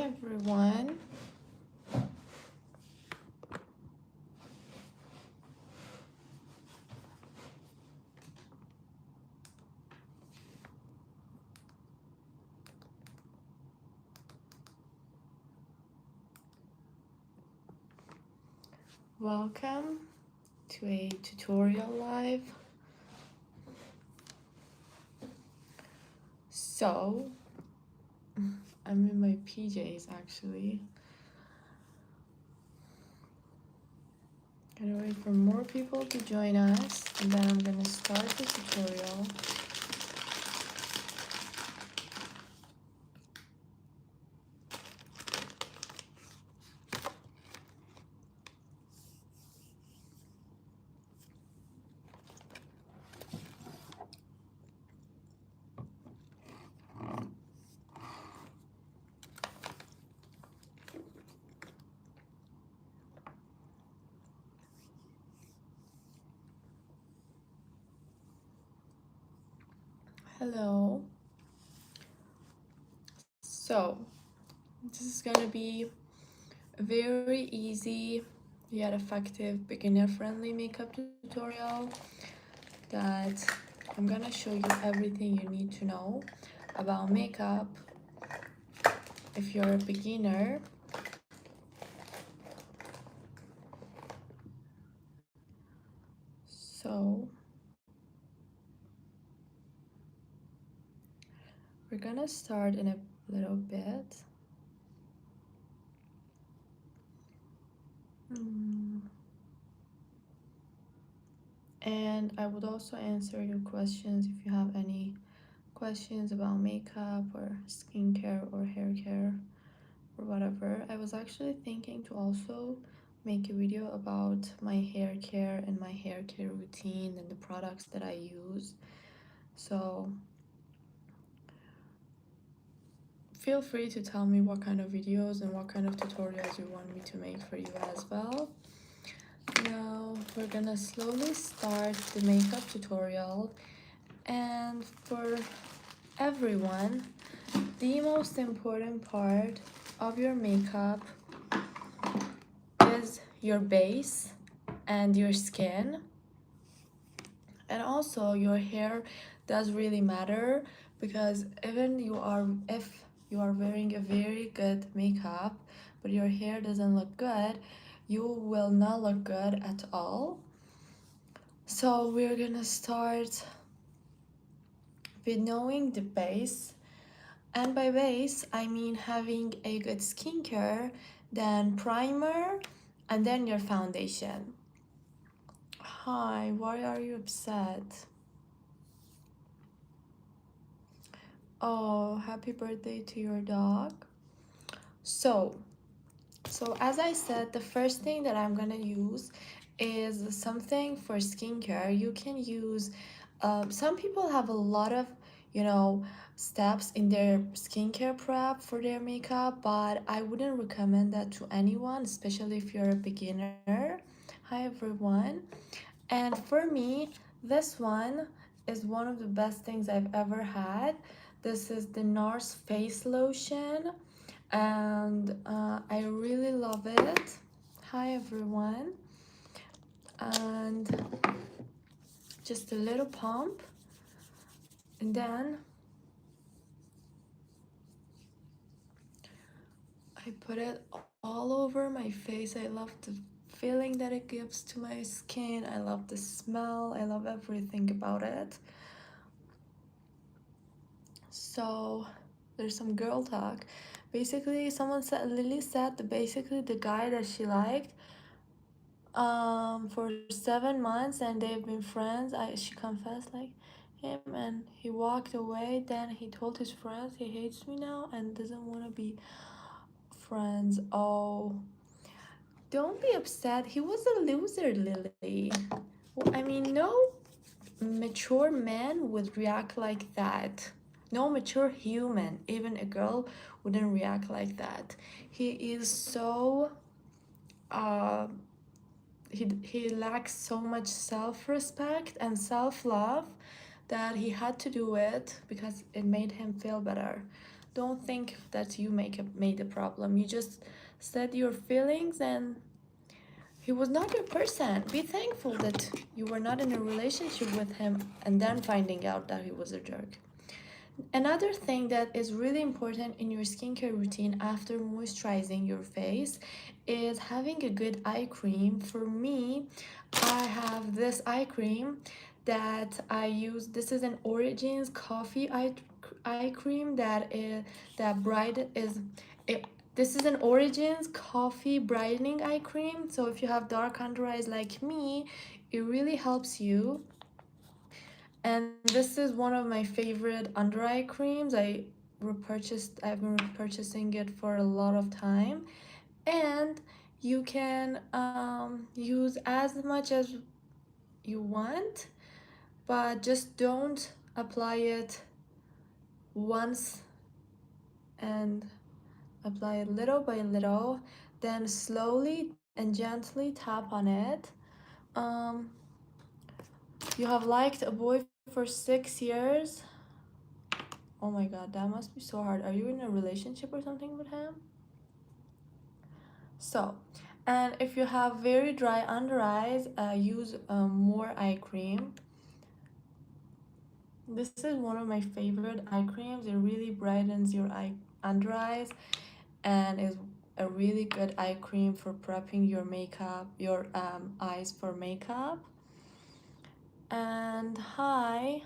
everyone. Welcome to a tutorial live. So, I'm in my PJs actually. Gotta wait for more people to join us, and then I'm gonna start the tutorial. Hello. So, this is gonna be a very easy yet effective beginner-friendly makeup tutorial that I'm gonna show you everything you need to know about makeup if you're a beginner. So we're gonna start in a little bit. And I would also answer your questions if you have any questions about makeup or skincare or hair care or whatever. I was actually thinking to also make a video about my hair care and my hair care routine and the products that I use. So feel free to tell me what kind of videos and what kind of tutorials you want me to make for you as well. Now we're gonna slowly start the makeup tutorial, and for everyone, the most important part of your makeup is your base and your skin, and also your hair does really matter, because even if you are wearing a very good makeup but your hair doesn't look good, you will not look good at all. So we're gonna start with knowing the base, and by base I mean having a good skincare, then primer, and then your foundation. Hi, why are you upset? Oh, happy birthday to your dog. So as I said, the first thing that I'm gonna use is something for skincare. You can use, some people have a lot of, steps in their skincare prep for their makeup, but I wouldn't recommend that to anyone, especially if you're a beginner. Hi everyone. And for me, this one is one of the best things I've ever had. This is the NARS face lotion, and I really love it. Hi everyone. And just a little pump, and then I put it all over my face. I love the feeling that it gives to my skin. I love the smell. I love everything about it. So there's some girl talk. Basically, Lily said that basically the guy that she liked for 7 months, and they've been friends. She confessed like him, and he walked away. Then he told his friends he hates me now and doesn't want to be friends. Oh, don't be upset. He was a loser, Lily. I mean, no mature man would react like that. No mature human, even a girl, wouldn't react like that. He is so he lacks so much self-respect and self-love that he had to do it because it made him feel better. don't think that you made a problem. You just said your feelings, and he was not your person. Be thankful that you were not in a relationship with him and then finding out that he was a jerk. Another thing that is really important in your skincare routine after moisturizing your face is having a good eye cream. For me, I have this eye cream that I use. This is an Origins coffee eye cream that bright is it, this is an Origins coffee brightening eye cream. So if you have dark under eyes like me, it really helps you. And this is one of my favorite under eye creams. I've been repurchasing it for a lot of time. And you can use as much as you want, but just don't apply it once and apply it little by little. Then slowly and gently tap on it. Um, you have liked a boy for 6 years. Oh my god, that must be so hard. Are you in a relationship or something with him? So, and if you have very dry under eyes, use more eye cream. This is one of my favorite eye creams. It really brightens your under eyes, and is a really good eye cream for prepping your eyes for makeup. And hi,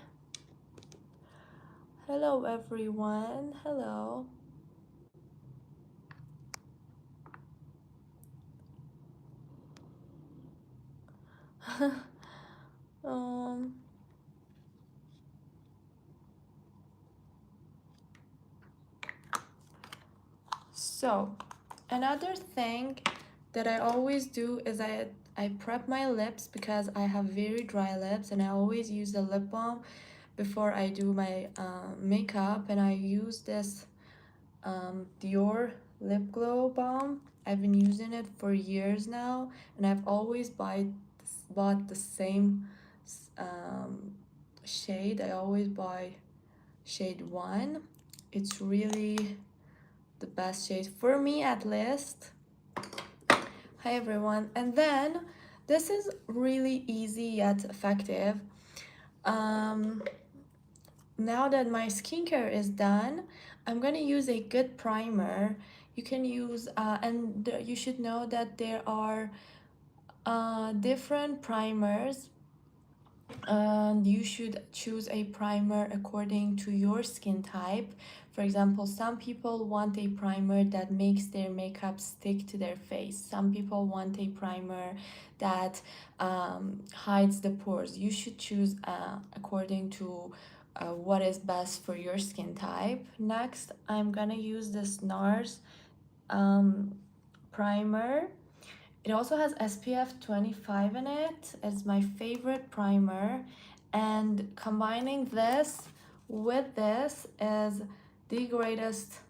hello everyone, hello. um so another thing that I always do is I prep my lips because I have very dry lips, and I always use the lip balm before I do my makeup. And I use this Dior lip glow balm. I've been using it for years now, and I've always bought the same um, shade. I always buy shade 1. It's really the best shade for me, at least. Hi everyone. And then this is really easy yet effective. Um, Now that my skincare is done, I'm gonna use a good primer. You can use, you should know that there are different primers, and you should choose a primer according to your skin type. For example, some people want a primer that makes their makeup stick to their face. Some people want a primer that hides the pores. You should choose according to what is best for your skin type. Next, I'm gonna use this NARS um, primer. It also has SPF 25 in it. It's my favorite primer. And combining this with this is the greatest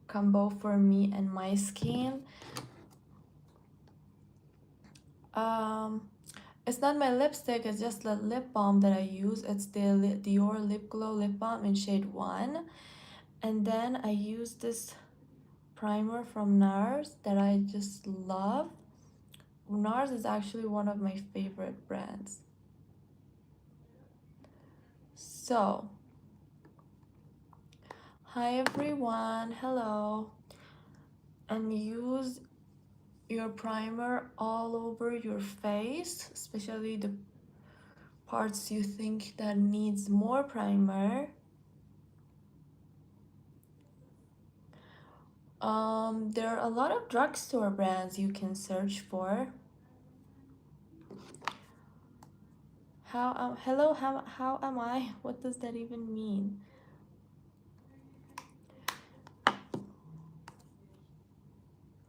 combo for me and my skin. Um, it's not my lipstick, it's just the lip balm that I use. It's the Dior Lip Glow Lip Balm in shade 1. And then I use this primer from NARS that I just love. NARS is actually one of my favorite brands. So, hi everyone, hello. And use your primer all over your face, especially the parts you think that needs more primer. There are a lot of drugstore brands you can search for. Hello, how am I? What does that even mean?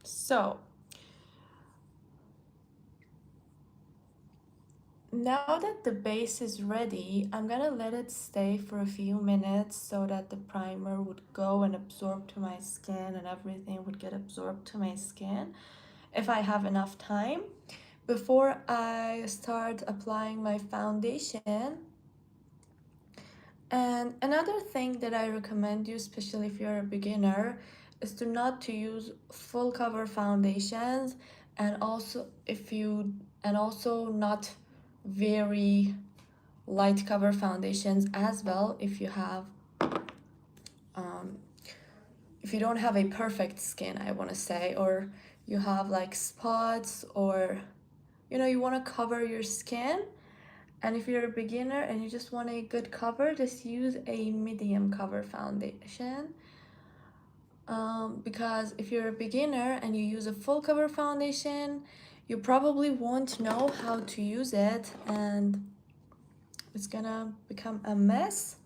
So, now that the base is ready, I'm gonna let it stay for a few minutes so that the primer would go and absorb to my skin, and everything would get absorbed to my skin if I have enough time. Before I start applying my foundation, And another thing that I recommend you, especially if you're a beginner, is to not to use full cover foundations, and also not very light cover foundations as well if you have um, if you don't have a perfect skin, I want to say, or you have like spots, or you want to cover your skin. And if you're a beginner and you just want a good cover, just use a medium cover foundation. Because if you're a beginner and you use a full cover foundation, you probably won't know how to use it, and it's gonna become a mess.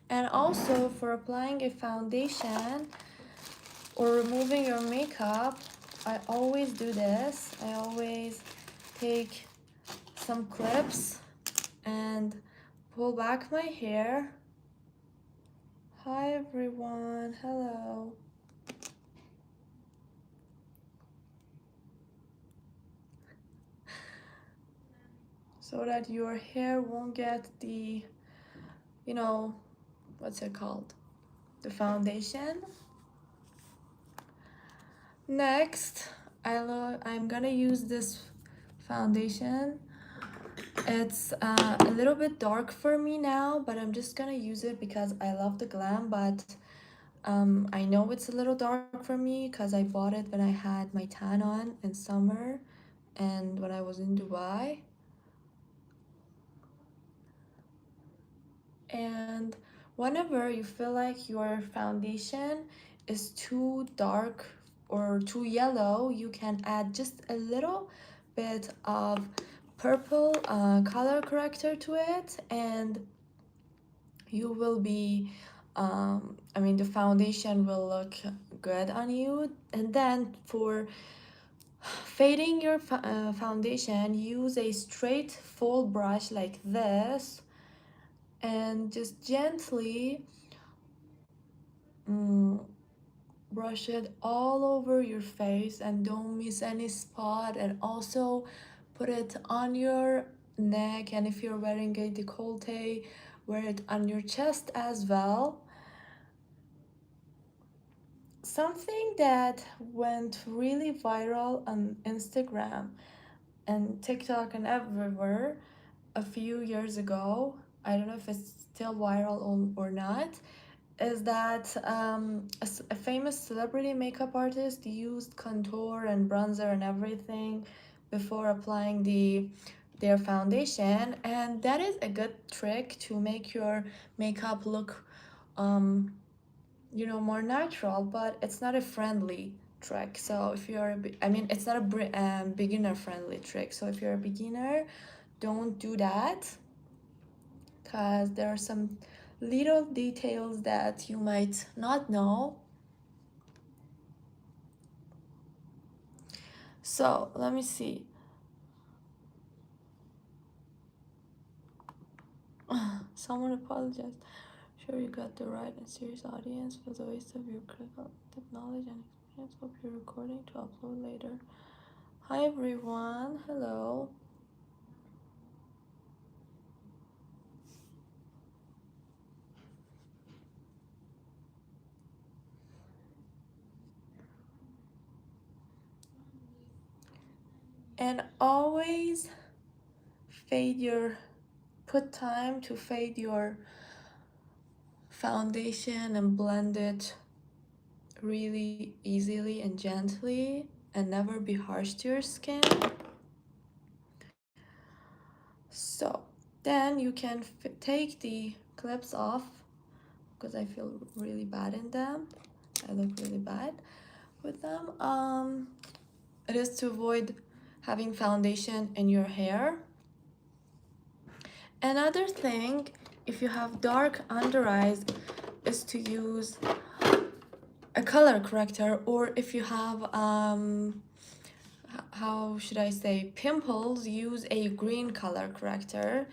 And also, for applying a foundation or removing your makeup, I always do this. I always take some clips and pull back my hair. Hi everyone, hello. So that your hair won't get the, what's it called? The foundation. Next, I'm gonna use this foundation. It's a little bit dark for me now, but I'm just gonna use it because I love the glam, but I know it's a little dark for me because I bought it when I had my tan on in summer and when I was in Dubai. And whenever you feel like your foundation is too dark or too yellow, you can add just a little bit of purple color corrector to it, and you will be the foundation will look good on you. And then for fading your foundation, use a straight full brush like this and just gently mm, brush it all over your face and don't miss any spot. And also put it on your neck, and if you're wearing a décolleté, wear it on your chest as well. Something that went really viral on Instagram and TikTok and everywhere a few years ago, I don't know if it's still viral or not, is that a famous celebrity makeup artist used contour and bronzer and everything before applying their foundation, and that is a good trick to make your makeup look more natural, but it's not a friendly trick. So if you're it's not a beginner friendly trick, so if you're a beginner, don't do that, because there are some little details that you might not know. So let me see. Someone apologized. Sure, you got the right and serious audience for the waste of your critical knowledge and experience. Hope you're recording to upload later. Hi everyone, hello. And always put time to fade your foundation and blend it really easily and gently, and never be harsh to your skin. So then you can take the clips off, because I feel really bad in them. I look really bad with them. It is to avoid having foundation in your hair. Another thing, if you have dark under eyes, is to use a color corrector, or if you have how should I say, pimples, use a green color corrector.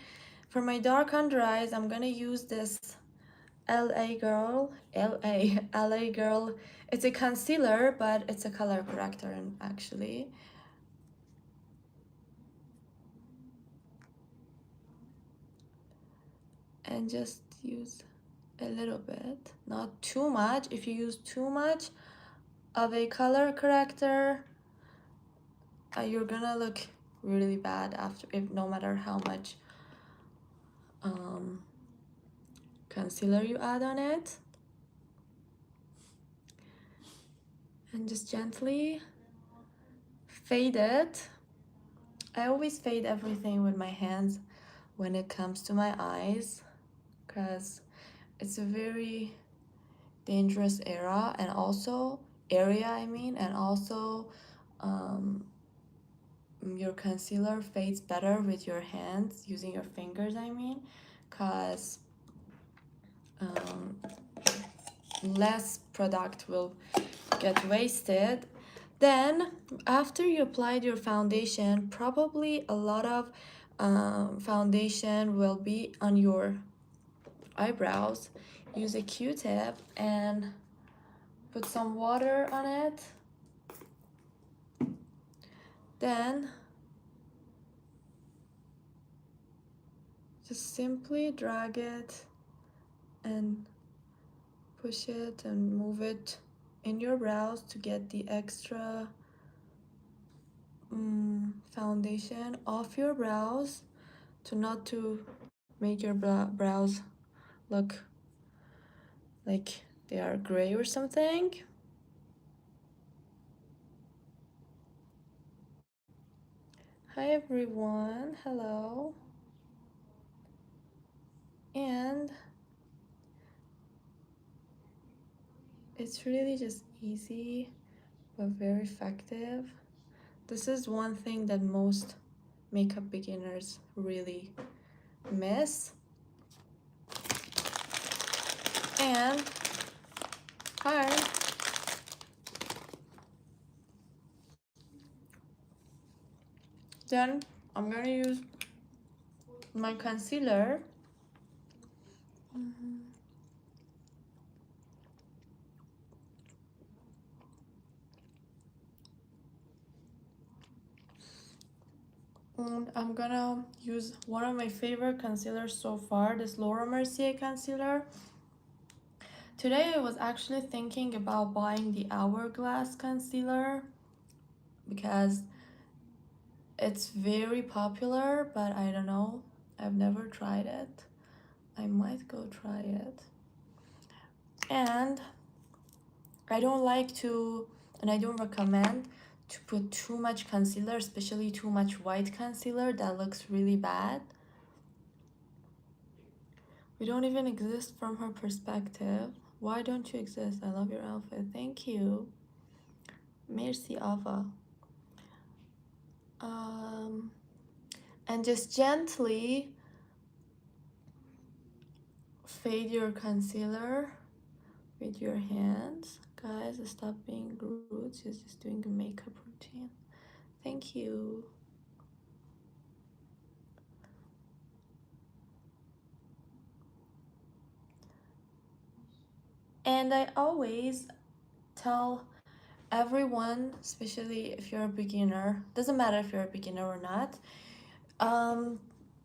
For my dark under eyes, I'm gonna use this LA Girl. It's a concealer, but it's a color corrector actually. And just use a little bit, not too much. If you use too much of a color corrector, you're gonna look really bad after, if no matter how much concealer you add on it. And just gently fade it. I always fade everything with my hands when it comes to my eyes, because it's a very dangerous area, and also your concealer fades better with your hands, using your fingers, because less product will get wasted. Then after you applied your foundation, probably a lot of foundation will be on your eyebrows. Use a Q-tip and put some water on it. Then just simply drag it and push it and move it in your brows to get the extra foundation off your brows, not to make your brows look like they are gray or something. Hi everyone, hello. And it's really just easy but very effective. This is one thing that most makeup beginners really miss. And hi. Then I'm gonna use my concealer. And I'm gonna use one of my favorite concealers so far, this Laura Mercier concealer. Today I was actually thinking about buying the Hourglass concealer because it's very popular, but I don't know. I've never tried it. I might go try it. And I don't like to, and I don't recommend to put too much concealer, especially too much white concealer. That looks really bad. We don't even exist from her perspective. Why don't you exist? I love your outfit. Thank you. Merci, Ava. And just gently fade your concealer with your hands. Guys, stop being rude. She's just doing a makeup routine. Thank you. And I always tell everyone, especially if you're a beginner, doesn't matter if you're a beginner or not,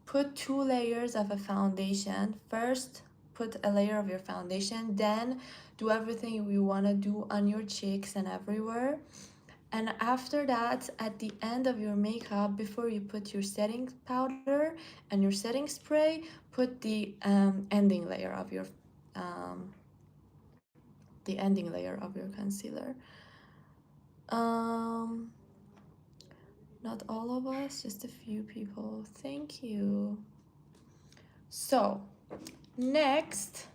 put 2 layers of a foundation. First, put a layer of your foundation, then do everything you want to do on your cheeks and everywhere. And after that, at the end of your makeup, before you put your setting powder and your setting spray, put the ending layer of your concealer. Not all of us, just a few people. Thank you. So next,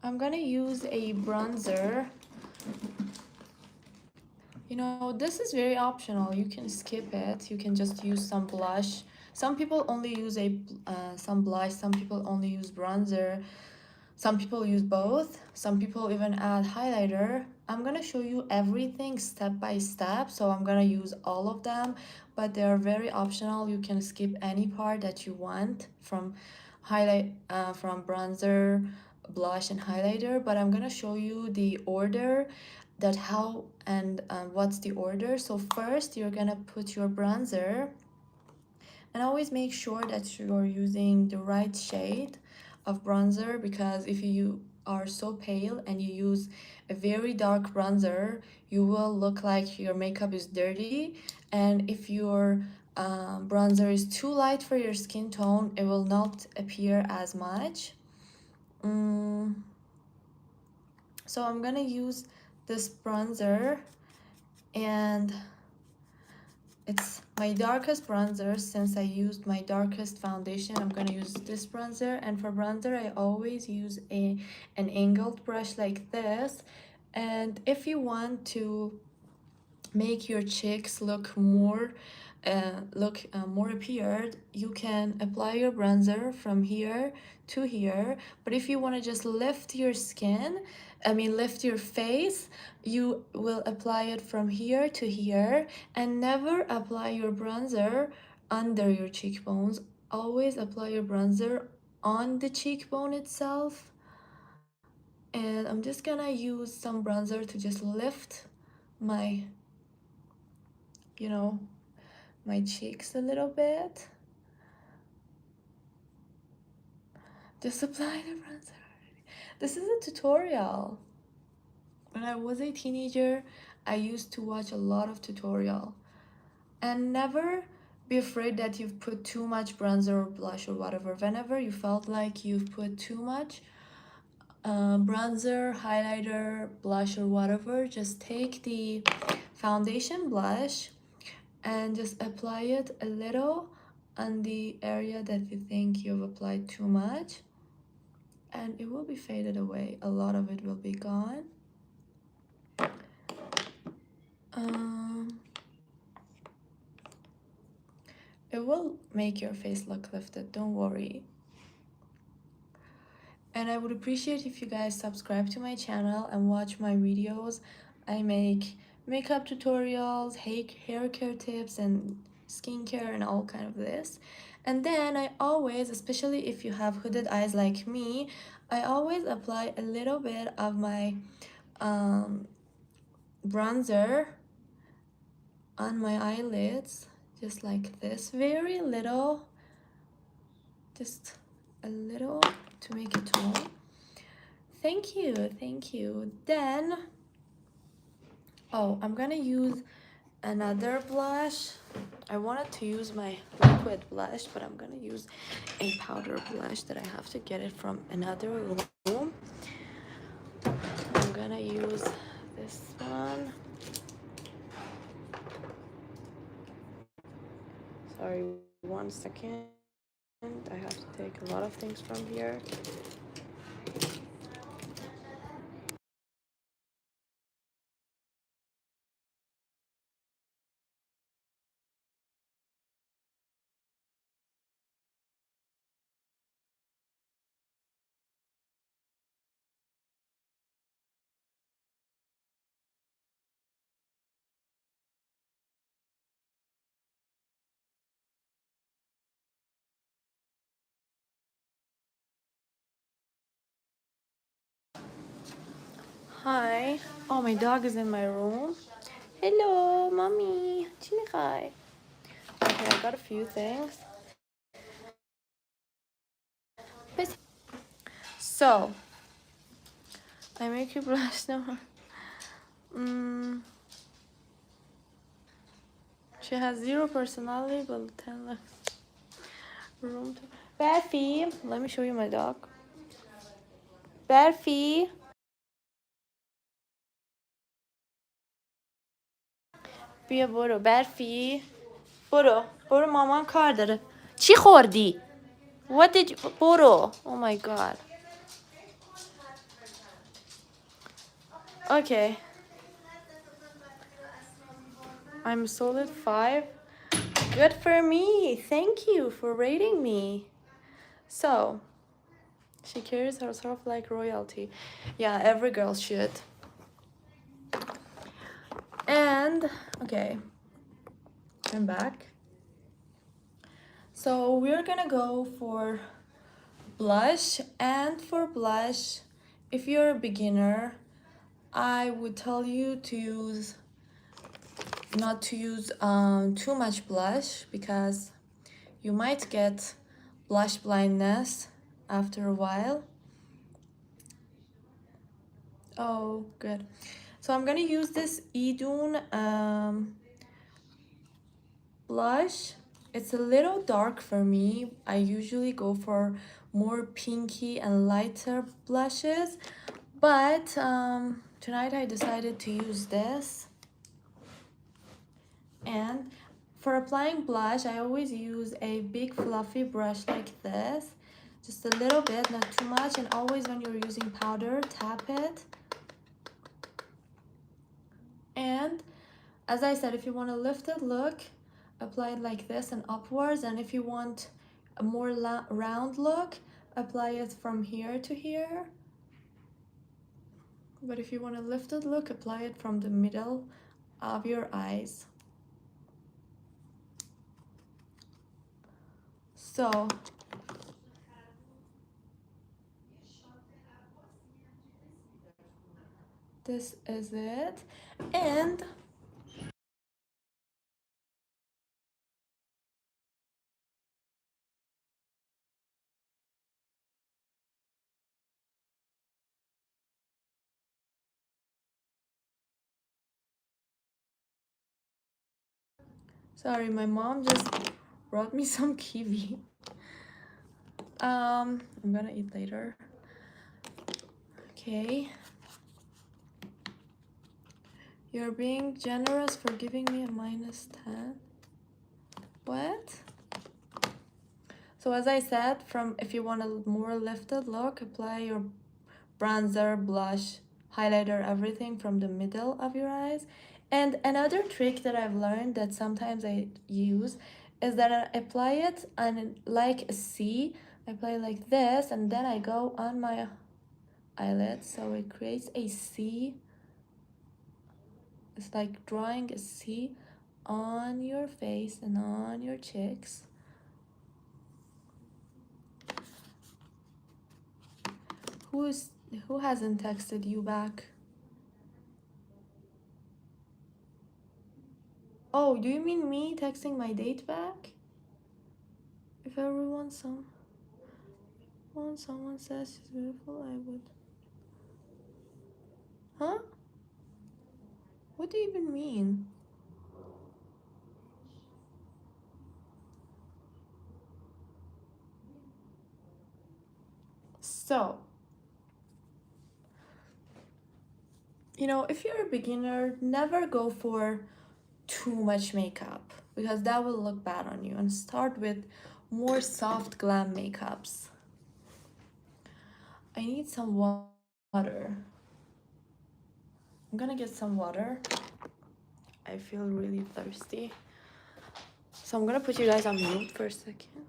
I'm gonna use a bronzer. You know, this is very optional. You can skip it. You can just use some blush. Some people only use some blush. Some people only use bronzer. Some people use both. Some people even add highlighter. I'm gonna show you everything step by step, so I'm gonna use all of them, but they're very optional. You can skip any part that you want from from bronzer, blush, and highlighter, but I'm gonna show you the order, that how and what's the order. So first you're gonna put your bronzer, and always make sure that you're using the right shade of bronzer, because if you are so pale and you use a very dark bronzer, you will look like your makeup is dirty. And if your bronzer is too light for your skin tone, it will not appear as much. So I'm gonna use this bronzer, and it's my darkest bronzer. Since I used my darkest foundation, I'm gonna use this bronzer. And for bronzer, I always use an angled brush like this. And if you want to make your cheeks look more more appeared, you can apply your bronzer from here to here. But if you want to just lift your skin, lift your face, you will apply it from here to here. And never apply your bronzer under your cheekbones. Always apply your bronzer on the cheekbone itself. And I'm just gonna use some bronzer to just lift my my cheeks a little bit. Just apply the bronzer. This is a tutorial. When I was a teenager, I used to watch a lot of tutorial. And never be afraid that you've put too much bronzer or blush or whatever. Whenever you felt like you've put too much bronzer, highlighter, blush or whatever, just take the foundation blush and just apply it a little on the area that you think you've applied too much, and it will be faded away. A lot of it will be gone. It will make your face look lifted, don't worry. And I would appreciate if you guys subscribe to my channel and watch my videos. I make makeup tutorials, hair care tips, and skincare and all kind of this. And then I always, especially if you have hooded eyes like me, I always apply a little bit of my bronzer on my eyelids, just like this, very little, just a little to make it tone. Thank you. Then, I'm gonna use another blush. I wanted to use my liquid blush, but I'm gonna use a powder blush that I have to get it from another room. I'm gonna use this one. Sorry, 1 second. I have to take a lot of things from here. Hi. Oh, my dog is in my room. Hello, mommy. چی میخوای? Okay, I got a few things. So, I make you blush now. She has 0 personality, but 10 left. Room to... Berfie, let me show you my dog. Berfie. بیا برو برفی. برو مامان کار داره. چی خوردی؟ What did you... برو. Oh my god. Okay. I'm solid 5. Good for me. Thank you for rating me. So, she carries herself like royalty. Yeah, every girl should. And, okay. I'm back. So, we're gonna go for blush. And for blush, if you're a beginner, I would tell you to use not to use too much blush, because you might get blush blindness after a while. Oh, good. So I'm gonna use this Idun blush. It's a little dark for me. I usually go for more pinky and lighter blushes, but tonight I decided to use this. And for applying blush, I always use a big fluffy brush like this. Just a little bit, not too much, and always when you're using powder, tap it. And as I said, if you want a lifted look, apply it like this and upwards. And if you want a more round look, apply it from here to here. But if you want a lifted look, apply it from the middle of your eyes. So this is it. And sorry, my mom just brought me some kiwi. I'm gonna eat later. Okay. You're being generous for giving me a -10. What? So as I said, from if you want a more lifted look, apply your bronzer, blush, highlighter, everything from the middle of your eyes. And another trick that I've learned that sometimes I use is that I apply it on like a C. I apply like this, and then I go on my eyelid, so it creates a C. It's like drawing a C on your face and on your cheeks. Who hasn't texted you back? Oh, do you mean me texting my date back? If everyone someone says she's beautiful, I would. Huh? What do you even mean? So, if you're a beginner, never go for too much makeup because that will look bad on you, and start with more soft glam makeups. I need some water. I'm gonna get some water. I feel really thirsty. So I'm gonna put you guys on mute for a second.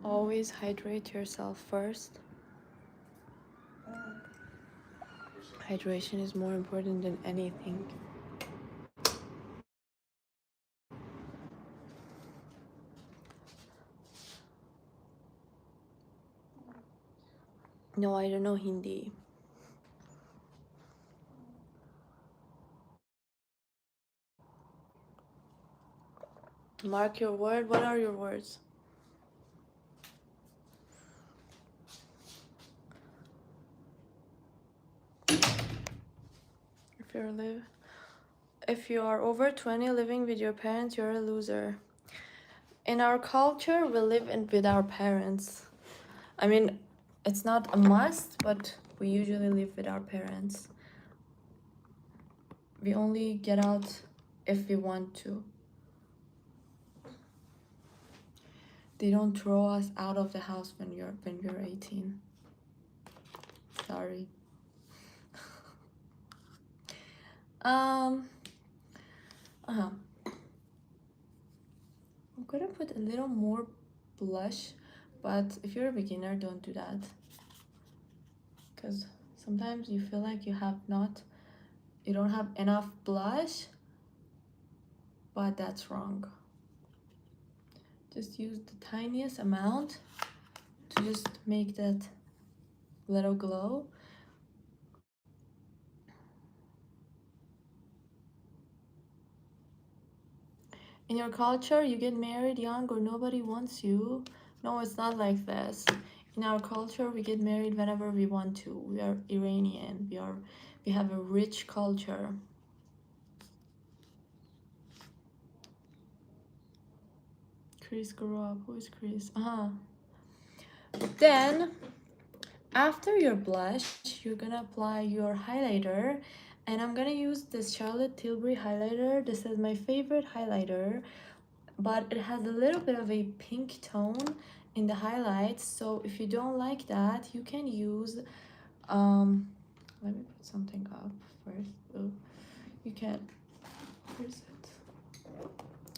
Always hydrate yourself first. Hydration is more important than anything. No, I don't know Hindi. Mark your word. What are your words? If you are over 20 living with your parents, you're a loser. In our culture, we live with our parents. I mean, it's not a must, but we usually live with our parents. We only get out if we want to. They don't throw us out of the house when you're 18. Sorry. I'm gonna put a little more blush, but if you're a beginner, don't do that, because sometimes you feel like you don't have enough blush, but that's wrong. Just use the tiniest amount to just make that little glow. In your culture, you get married young or nobody wants you. No, it's not like this. In our culture, we get married whenever we want to. We are Iranian. We have a rich culture. Chris grew up. Who is Chris? Then, after your blush, you're gonna apply your highlighter. And I'm gonna use this Charlotte Tilbury highlighter. This is my favorite highlighter, but it has a little bit of a pink tone in the highlights. So if you don't like that, you can use, let me put something up first. Oh, you can, where's it?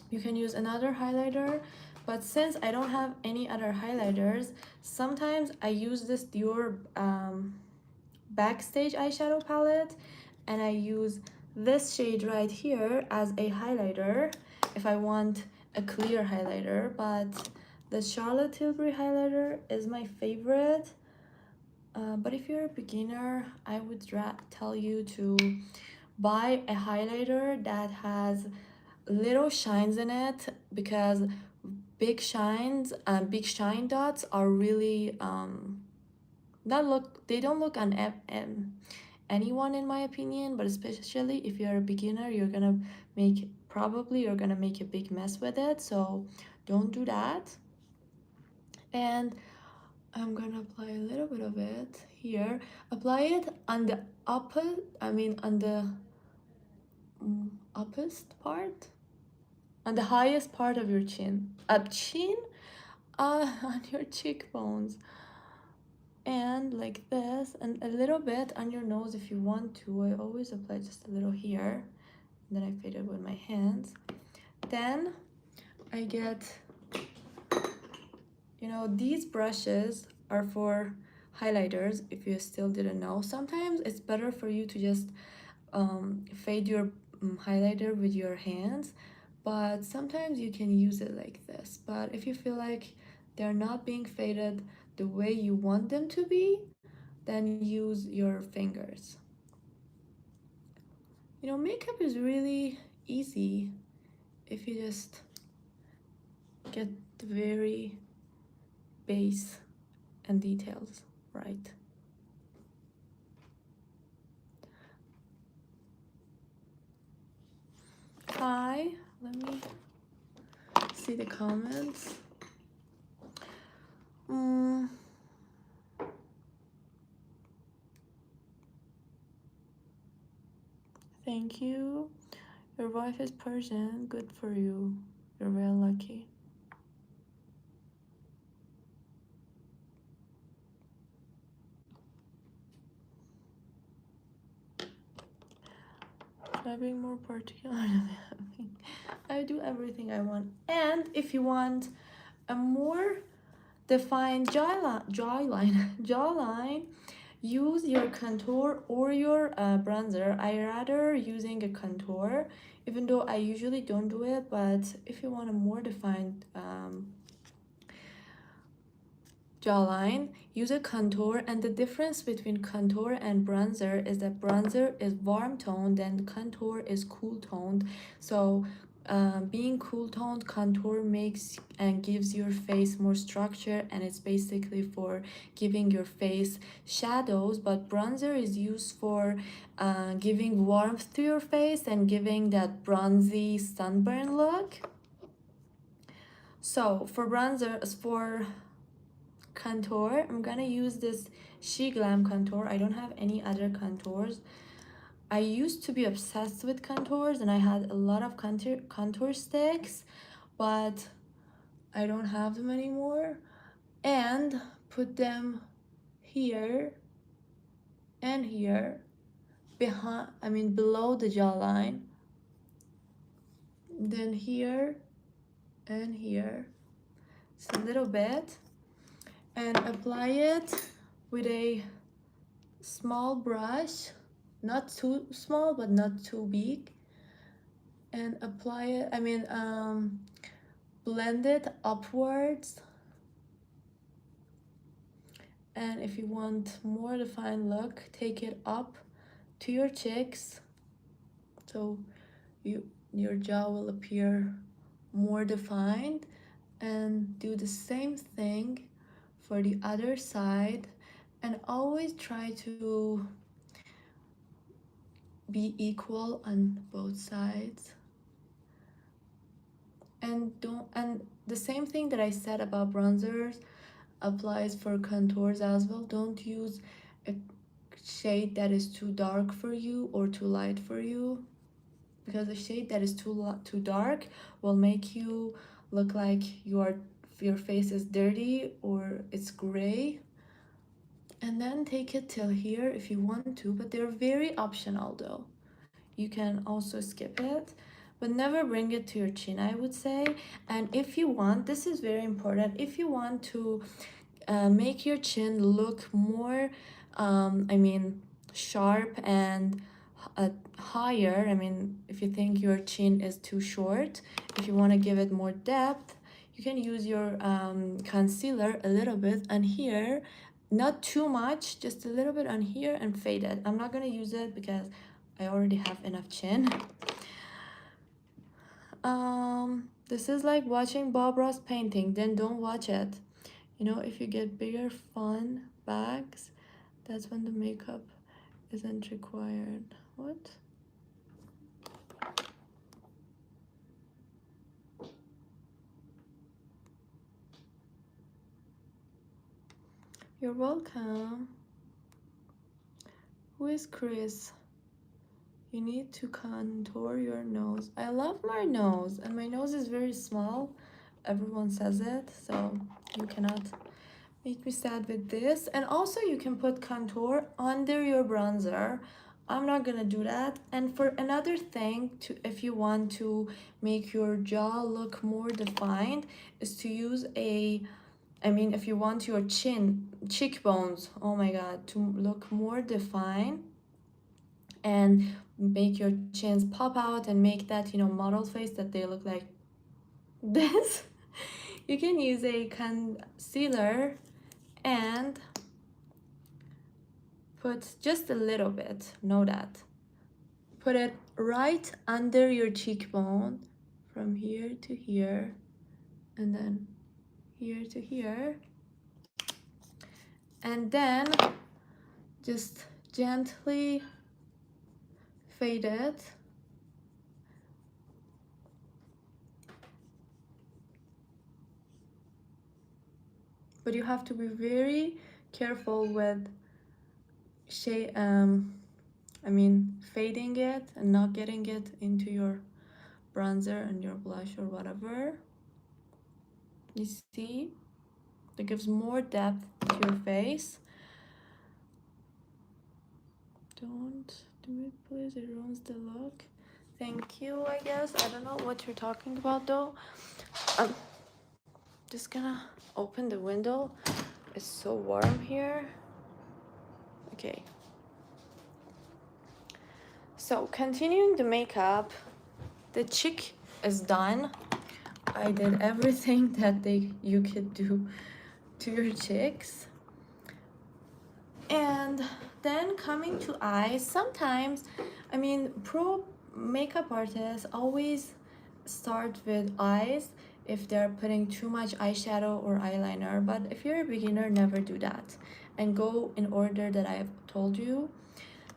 You can use another highlighter, but since I don't have any other highlighters, sometimes I use this Dior Backstage eyeshadow palette, and I use this shade right here as a highlighter if I want a clear highlighter. But the Charlotte Tilbury highlighter is my favorite. But if you're a beginner, I would tell you to buy a highlighter that has little shines in it, because big shine dots are really they don't look on anyone, in my opinion, but especially if you're a beginner, you're gonna make a big mess with it, so don't do that. And I'm gonna apply a little bit of it here. Apply it on the on the uppest part, on the highest part of your chin, on your cheekbones, and like this, and a little bit on your nose if you want to. I always apply just a little here, and then I fade it with my hands. Then I get, these brushes are for highlighters, if you still didn't know. Sometimes it's better for you to just fade your highlighter with your hands, but sometimes you can use it like this. But if you feel like they're not being faded the way you want them to be, then use your fingers. Makeup is really easy if you just get the very base and details right. Hi, let me see the comments. Thank you. Your wife is Persian. Good for you. You're very lucky. Should I being more particular? I do everything I want. And if you want a more defined jawline, use your contour or your bronzer. I rather using a contour, even though I usually don't do it. But if you want a more defined jawline, use a contour. And the difference between contour and bronzer is that bronzer is warm toned and contour is cool toned. So being cool toned, contour makes and gives your face more structure, and it's basically for giving your face shadows. But bronzer is used for giving warmth to your face and giving that bronzy sunburn look. So for contour, I'm gonna use this She Glam contour. I don't have any other contours. I used to be obsessed with contours, and I had a lot of contour sticks, but I don't have them anymore. And put them here and here, below the jawline. then here and here, just a little bit, and apply it with a small brush, not too small but not too big, and apply it, blend it upwards. And if you want more defined look, take it up to your cheeks, so your jaw will appear more defined. And do the same thing for the other side, and always try to be equal on both sides. And the same thing that I said about bronzers applies for contours as well. Don't use a shade that is too dark for you or too light for you, because a shade that is too dark will make you look like your face is dirty or it's gray. And then take it till here if you want to, but they're very optional though. You can also skip it, but never bring it to your chin, I would say. And if you want, this is very important, if you want to make your chin look more sharp and higher, if you think your chin is too short, if you want to give it more depth, you can use your concealer a little bit on here, not too much, just a little bit on here, and fade it. I'm not going to use it because I already have enough chin. This is like watching Bob Ross painting, then don't watch it. You know, if you get bigger fun bags, that's when the makeup isn't required. What? You're welcome. Who is Chris? You need to contour your nose. I love my nose, and my nose is very small. Everyone says it, so you cannot make me sad with this. And also you can put contour under your bronzer. I'm not gonna do that. And for another thing, if you want to make your jaw look more defined, is to use if you want your cheekbones, oh my god, to look more defined and make your chins pop out and make that, model face that they look like this. You can use a concealer and put just a little bit, know that. Put it right under your cheekbone, from here to here, and then here to here. And then just gently fade it. But you have to be very careful with fading it and not getting it into your bronzer and your blush or whatever. You see, it gives more depth to your face. Don't do it, please, it ruins the look. Thank you, I guess. I don't know what you're talking about though. I'm just gonna open the window. It's so warm here. Okay. So continuing the makeup, the cheek is done. I did everything that you could do to your cheeks. And then coming to eyes, sometimes, pro makeup artists always start with eyes if they're putting too much eyeshadow or eyeliner, but if you're a beginner, never do that and go in order that I've told you.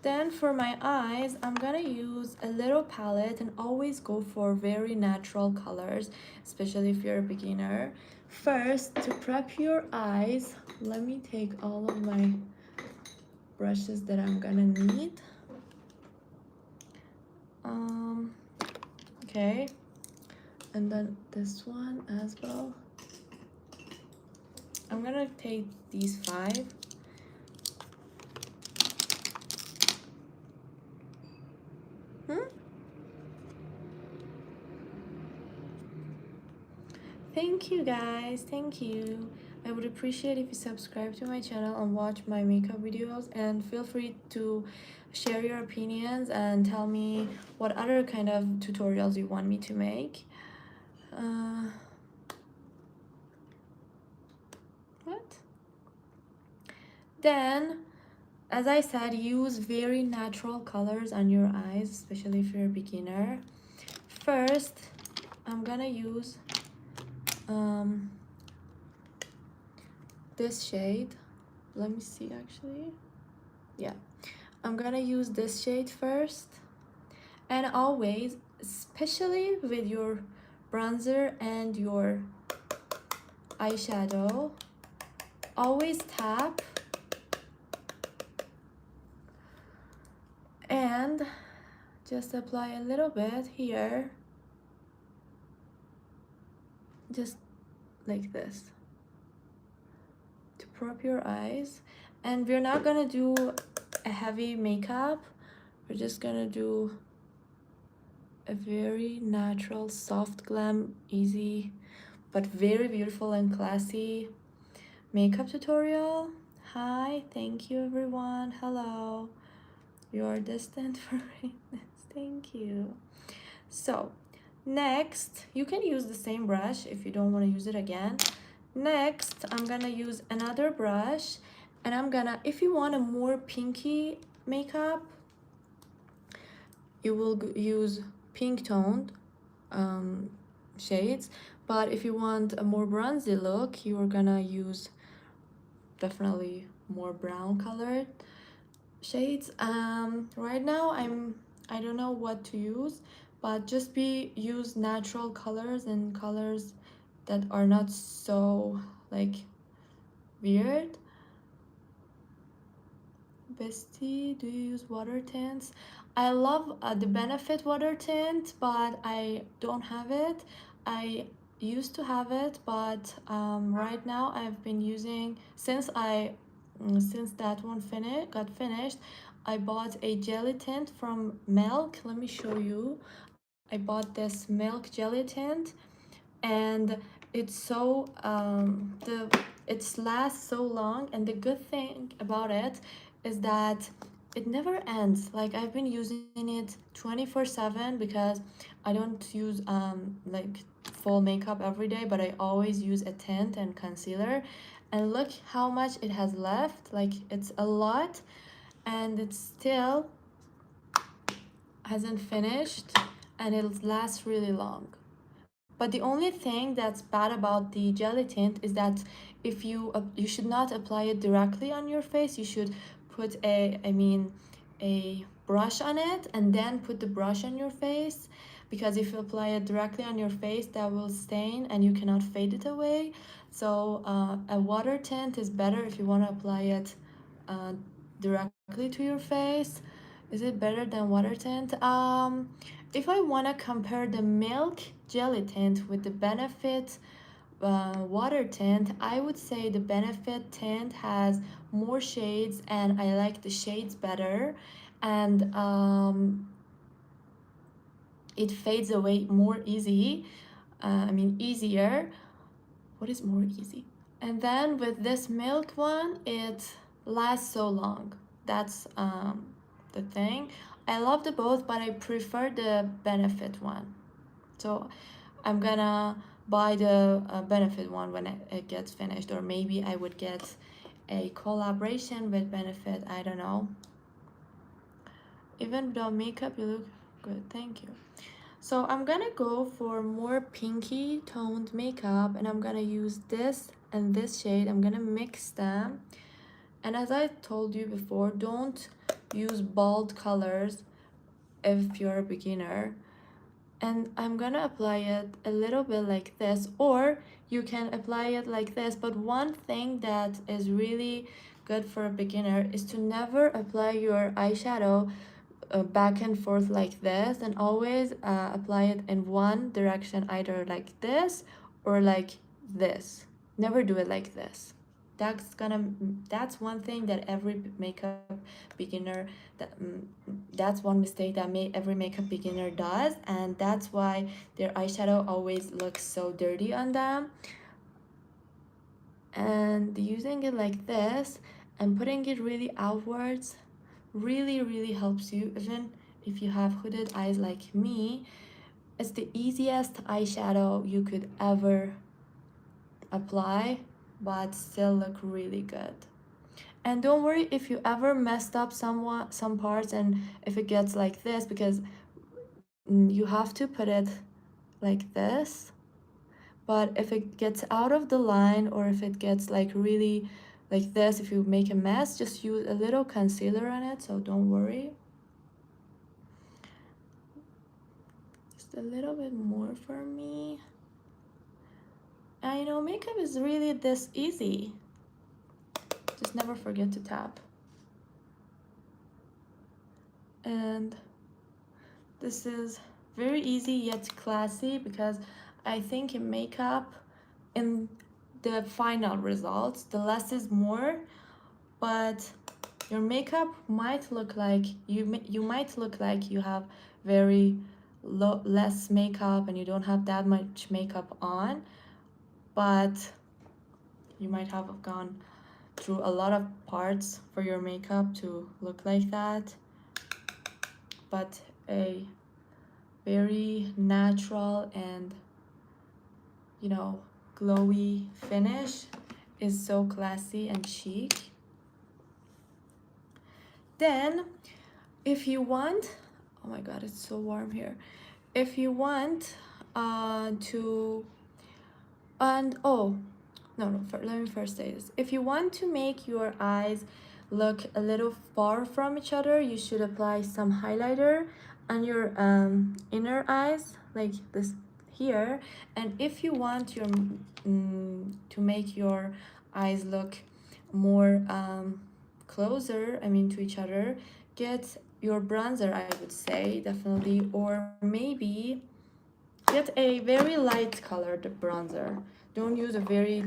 Then for my eyes, I'm gonna use a little palette and always go for very natural colors, especially if you're a beginner. First, to prep your eyes, let me take all of my brushes that I'm gonna need. Okay, and then this one as well. I'm gonna take these 5. Thank you guys, thank you. I would appreciate if you subscribe to my channel and watch my makeup videos, and feel free to share your opinions and tell me what other kind of tutorials you want me to make. What? Then, as I said, use very natural colors on your eyes, especially if you're a beginner. First, I'm gonna use this shade. Let me see actually. Yeah, I'm gonna use this shade first. And always, especially with your bronzer and your eyeshadow, always tap and just apply a little bit here, just like this, to prop your eyes. And we're not gonna do a heavy makeup, we're just gonna do a very natural, soft glam, easy but very beautiful and classy makeup tutorial. Hi, thank you everyone. Hello, you're destined for greatness. Thank you. So next, you can use the same brush if you don't want to use it again. Next, I'm gonna use another brush, and I'm gonna, if you want a more pinky makeup, you will use pink toned shades, but if you want a more bronzy look, you are gonna use definitely more brown colored shades. Right now I don't know what to use, but just use natural colors and colors that are not so like weird. Bestie, do you use water tints? I love the Benefit water tint, but I don't have it. I used to have it, but right now I've been using, since that one got finished, I bought a jelly tint from Milk. Let me show you. I bought this Milk jelly tint, and it's so it lasts so long, and the good thing about it is that it never ends. Like, I've been using it 24/7 because I don't use like full makeup every day, but I always use a tint and concealer, and look how much it has left. Like, it's a lot, and it still hasn't finished, and it'll last really long. But the only thing that's bad about the jelly tint is that if you should not apply it directly on your face. You should put a brush on it and then put the brush on your face, because if you apply it directly on your face, that will stain and you cannot fade it away. So a water tint is better if you want to apply it directly to your face. Is it better than water tint? If I want to compare the Milk jelly tint with the Benefit water tint, I would say the Benefit tint has more shades, and I like the shades better, and it fades away more easier. What is more easy? And then with this Milk one, it lasts so long. That's the thing. I love the both, but I prefer the Benefit one. So I'm gonna buy the Benefit one when it gets finished, or maybe I would get a collaboration with Benefit. I don't know. Even without makeup, you look good. Thank you. So I'm gonna go for more pinky toned makeup, and I'm gonna use this and this shade. I'm gonna mix them. And as I told you before, don't use bold colors if you're a beginner. And I'm gonna apply it a little bit like this, or you can apply it like this. But one thing that is really good for a beginner is to never apply your eyeshadow back and forth like this, and always apply it in one direction, either like this or like this. Never do it like this. that's one thing that every makeup beginner that that's one mistake that every makeup beginner does, and that's why their eyeshadow always looks so dirty on them. And using it like this and putting it really outwards really helps you. Even if you have hooded eyes like me, it's the easiest eyeshadow you could ever apply, but still look really good. And don't worry if you ever messed up some parts and if it gets like this, because you have to put it like this. But if it gets out of the line, or if it gets like really like this, if you make a mess, just use a little concealer on it, so don't worry. Just a little bit more for me. I know makeup is really this easy. Just never forget to tap. And this is very easy yet classy, because I think in makeup, in the final results, the less is more, but your makeup might look like you might look like you have very less makeup and you don't have that much makeup on, but you might have gone through a lot of parts for your makeup to look like that. But a very natural and, you know, glowy finish is so classy and chic. Then if you want, oh my god, it's so warm here. If you want to, and oh no, let me first say this. If you want to make your eyes look a little far from each other, you should apply some highlighter on your inner eyes like this here. And if you want your to make your eyes look more closer, I mean, to each other, get your bronzer, I would say, definitely, or maybe get a very light colored bronzer. Don't use a very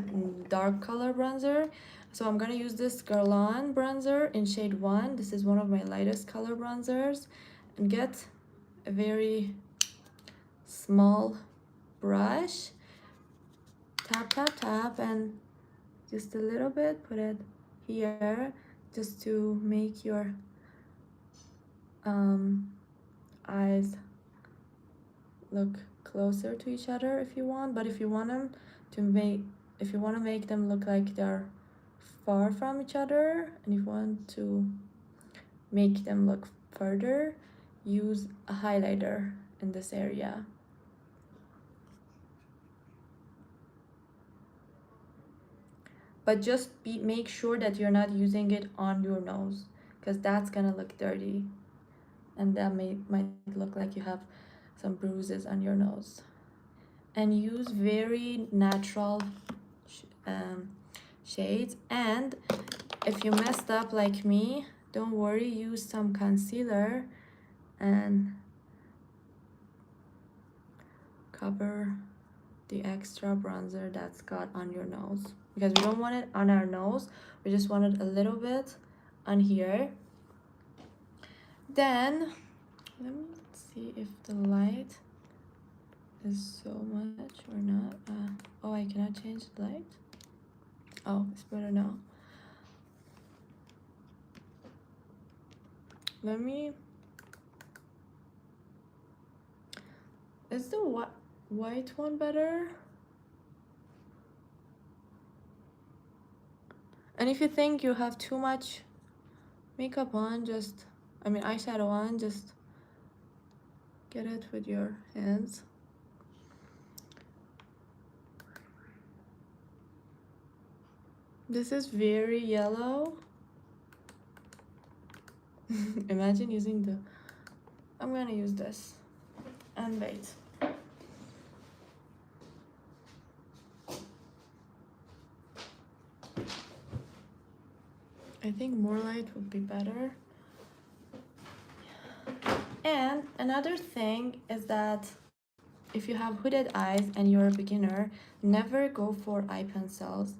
dark color bronzer. So I'm gonna use this Jawline bronzer in shade 1. This is one of my lightest color bronzers. And get a very small brush, tap, and just a little bit, put it here, just to make your eyes look closer to each other if you want. But if you want them to make them look like they're far from each other, and if you want to make them look further, use a highlighter in this area. But just make sure that you're not using it on your nose, because that's gonna look dirty, and that might look like you have some bruises on your nose. And use very natural shades. And if you messed up like me, don't worry, use some concealer and cover the extra bronzer that's got on your nose, because we don't want it on our nose, we just want it a little bit on here. Then let me see if the light is so much or not. Oh, I cannot change the light. Oh, it's better now. Let me, is the white one better? And if you think you have too much makeup on, eyeshadow on, just get it with your hands. This is very yellow. Imagine using I'm gonna use this and wait. I think more light would be better. And another thing is that if you have hooded eyes and you're a beginner, never go for eye pencils.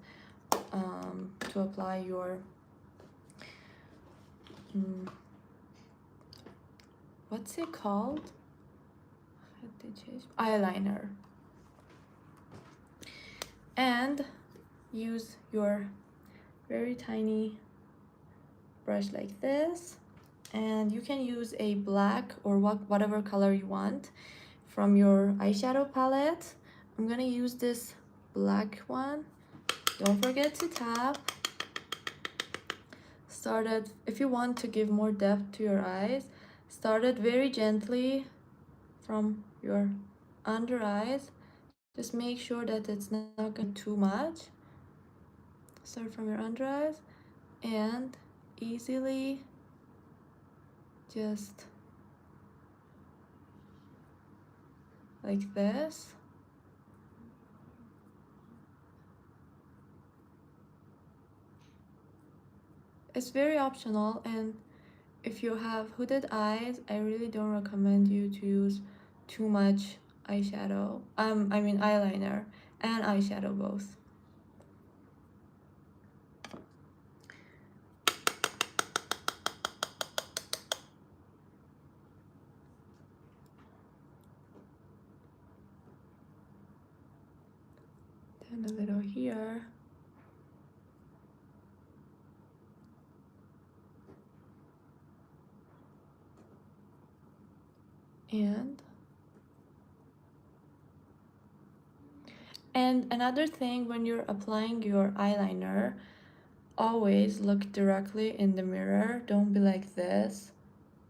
to apply your what's it called? Eyeliner. And use your very tiny brush like this, and you can use a black or whatever color you want from your eyeshadow palette. I'm gonna use this black one. Don't forget to tap. Start it, if you want to give more depth to your eyes, start it very gently from your under eyes. Just make sure that it's not going too much. Start from your under eyes and easily just like this. It's very optional, and if you have hooded eyes, I really don't recommend you to use too much eyeshadow. I mean eyeliner and eyeshadow both. Then a little here. And another thing, when you're applying your eyeliner, always look directly in the mirror. Don't be like this.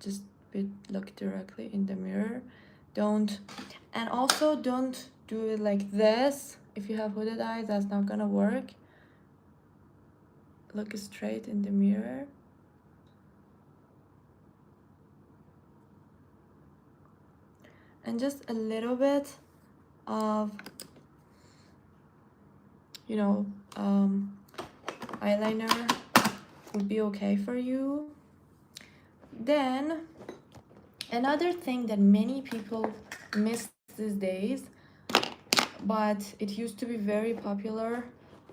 Just look directly in the mirror. And also don't do it like this. If you have hooded eyes, that's not gonna work. Look straight in the mirror. And just a little bit of, you know, eyeliner would be okay for you. Then another thing that many people miss these days, but it used to be very popular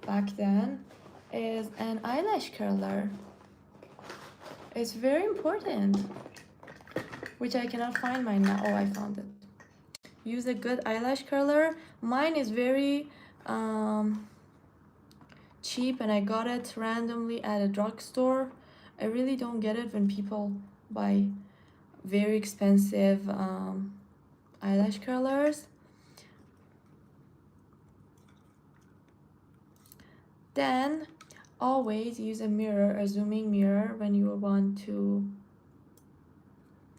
back then, is an eyelash curler. It's very important, which I cannot find mine now. Oh, I found it. Use a good eyelash curler. Mine is very cheap, and I got it randomly at a drugstore. I really don't get it when people buy very expensive eyelash curlers. Then always use a mirror, a zooming mirror, when you want to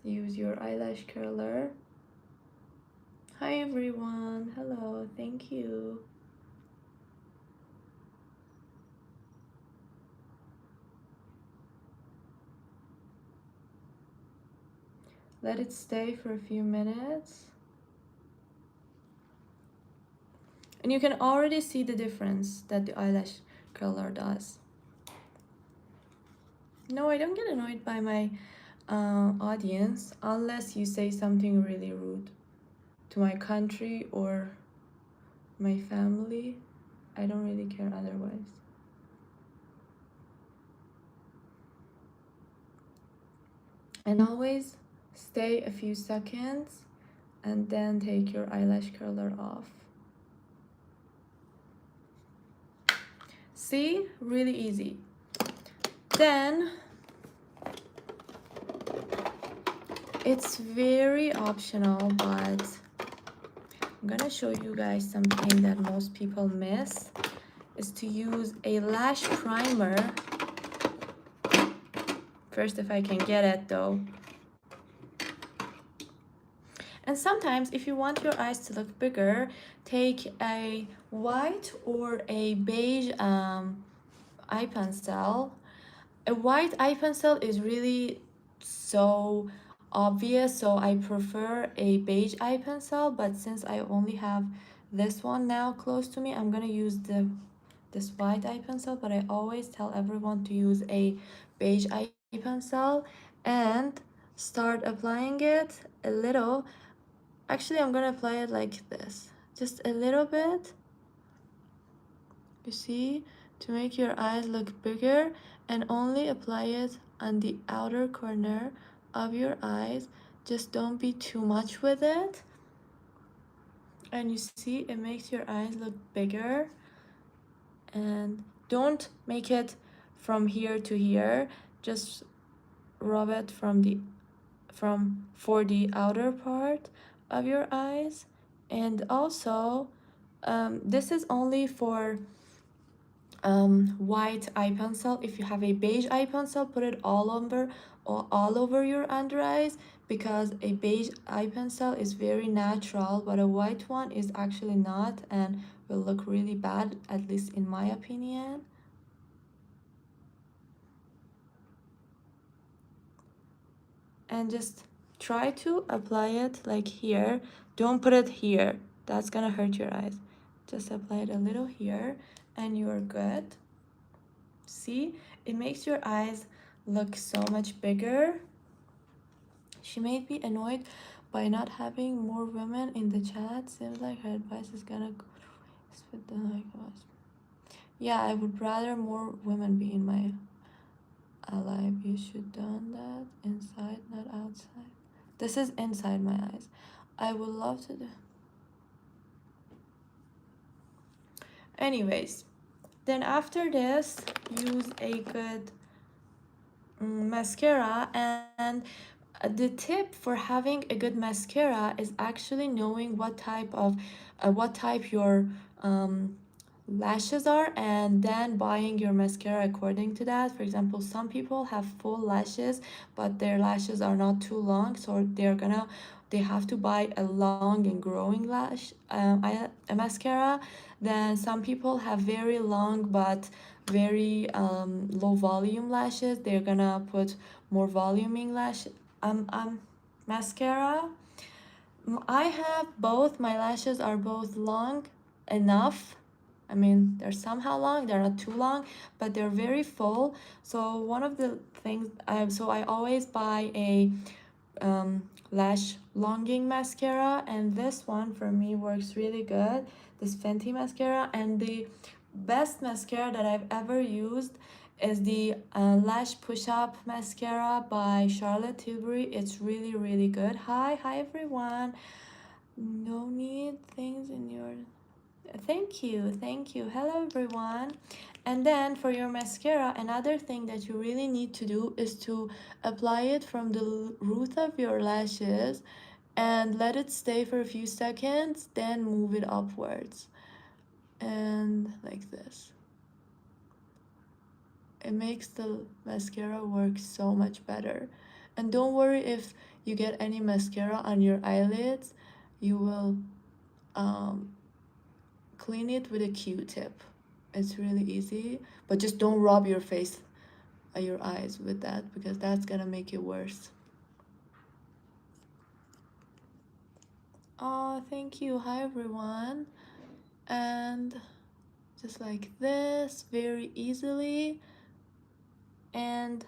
use your eyelash curler. Hi everyone, hello, thank you. Let it stay for a few minutes. And you can already see the difference that the eyelash curler does. No, I don't get annoyed by my audience unless you say something really rude to my country or my family. I don't really care otherwise. And always stay a few seconds and then take your eyelash curler off. See? Really easy. Then it's very optional, but I'm gonna show you guys something that most people miss, is to use a lash primer. First, if I can get it though. And sometimes if you want your eyes to look bigger, take a white or a beige eye pencil. A white eye pencil is really so obvious, so I prefer a beige eye pencil, but since I only have this one now close to me, I'm gonna use this white eye pencil, but I always tell everyone to use a beige eye pencil and start applying it a little. Actually, I'm gonna apply it like this, just a little bit. You see, to make your eyes look bigger, and only apply it on the outer corner of your eyes. Just don't be too much with it. And you see, it makes your eyes look bigger. And don't make it from here to here. Just rub it for the outer part of your eyes. And also, this is only for white eye pencil. If you have a beige eye pencil, put it all over your under eyes, because a beige eye pencil is very natural, but a white one is actually not and will look really bad, at least in my opinion. And just try to apply it like here. Don't put it here, that's gonna hurt your eyes. Just apply it a little here and you're good. See, it makes your eyes look so much bigger. She may be annoyed by not having more women in the chat. Seems like her advice is gonna go to waste with the likes. Yeah, I would rather more women be in my life. You should done that inside, not outside. This is inside my eyes. I would love to do. Anyways, then after this, use a good mascara. And the tip for having a good mascara is actually knowing what type your lashes are, and then buying your mascara according to that. For example, some people have full lashes but their lashes are not too long, so they have to buy a long and growing lash a mascara. Then some people have very long but very low volume lashes, they're gonna put more voluming mascara. I have both. My lashes are both long enough. I mean, they're somehow long, they're not too long, but they're very full. So one of the things, I always buy a lash longing mascara, and this one for me works really good, this Fenty mascara. And the best mascara that I've ever used is the Lash Push Up mascara by Charlotte Tilbury. It's really, really good. Hi everyone. No need things in your... Thank you. Hello everyone. And then for your mascara, another thing that you really need to do is to apply it from the root of your lashes and let it stay for a few seconds, then move it upwards. And like this. It makes the mascara work so much better. And don't worry if you get any mascara on your eyelids, you will clean it with a Q-tip. It's really easy, but just don't rub your face, your eyes with that, because that's gonna make it worse. Oh, thank you. Hi everyone. And just like this, very easily. And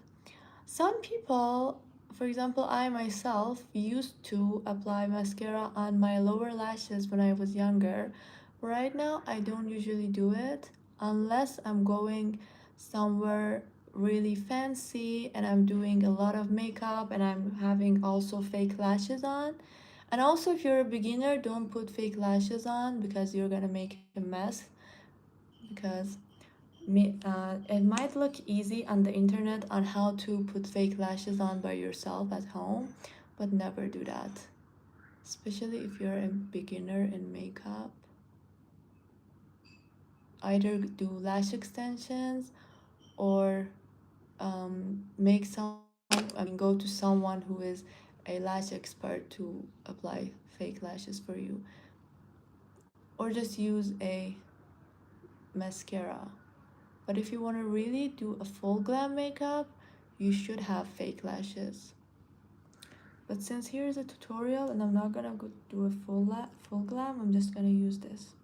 some people, for example, I myself used to apply mascara on my lower lashes when I was younger. Right now, I don't usually do it unless I'm going somewhere really fancy and I'm doing a lot of makeup and I'm having also fake lashes on. And also, if you're a beginner, don't put fake lashes on because you're gonna make a mess. Because it might look easy on the internet on how to put fake lashes on by yourself at home, but never do that, especially if you're a beginner in makeup. Either do lash extensions or go to someone who is a lash expert to apply fake lashes for you, or just use a mascara. But if you want to really do a full glam makeup, you should have fake lashes. But since here is a tutorial and I'm not gonna go do a full glam, I'm just gonna use this.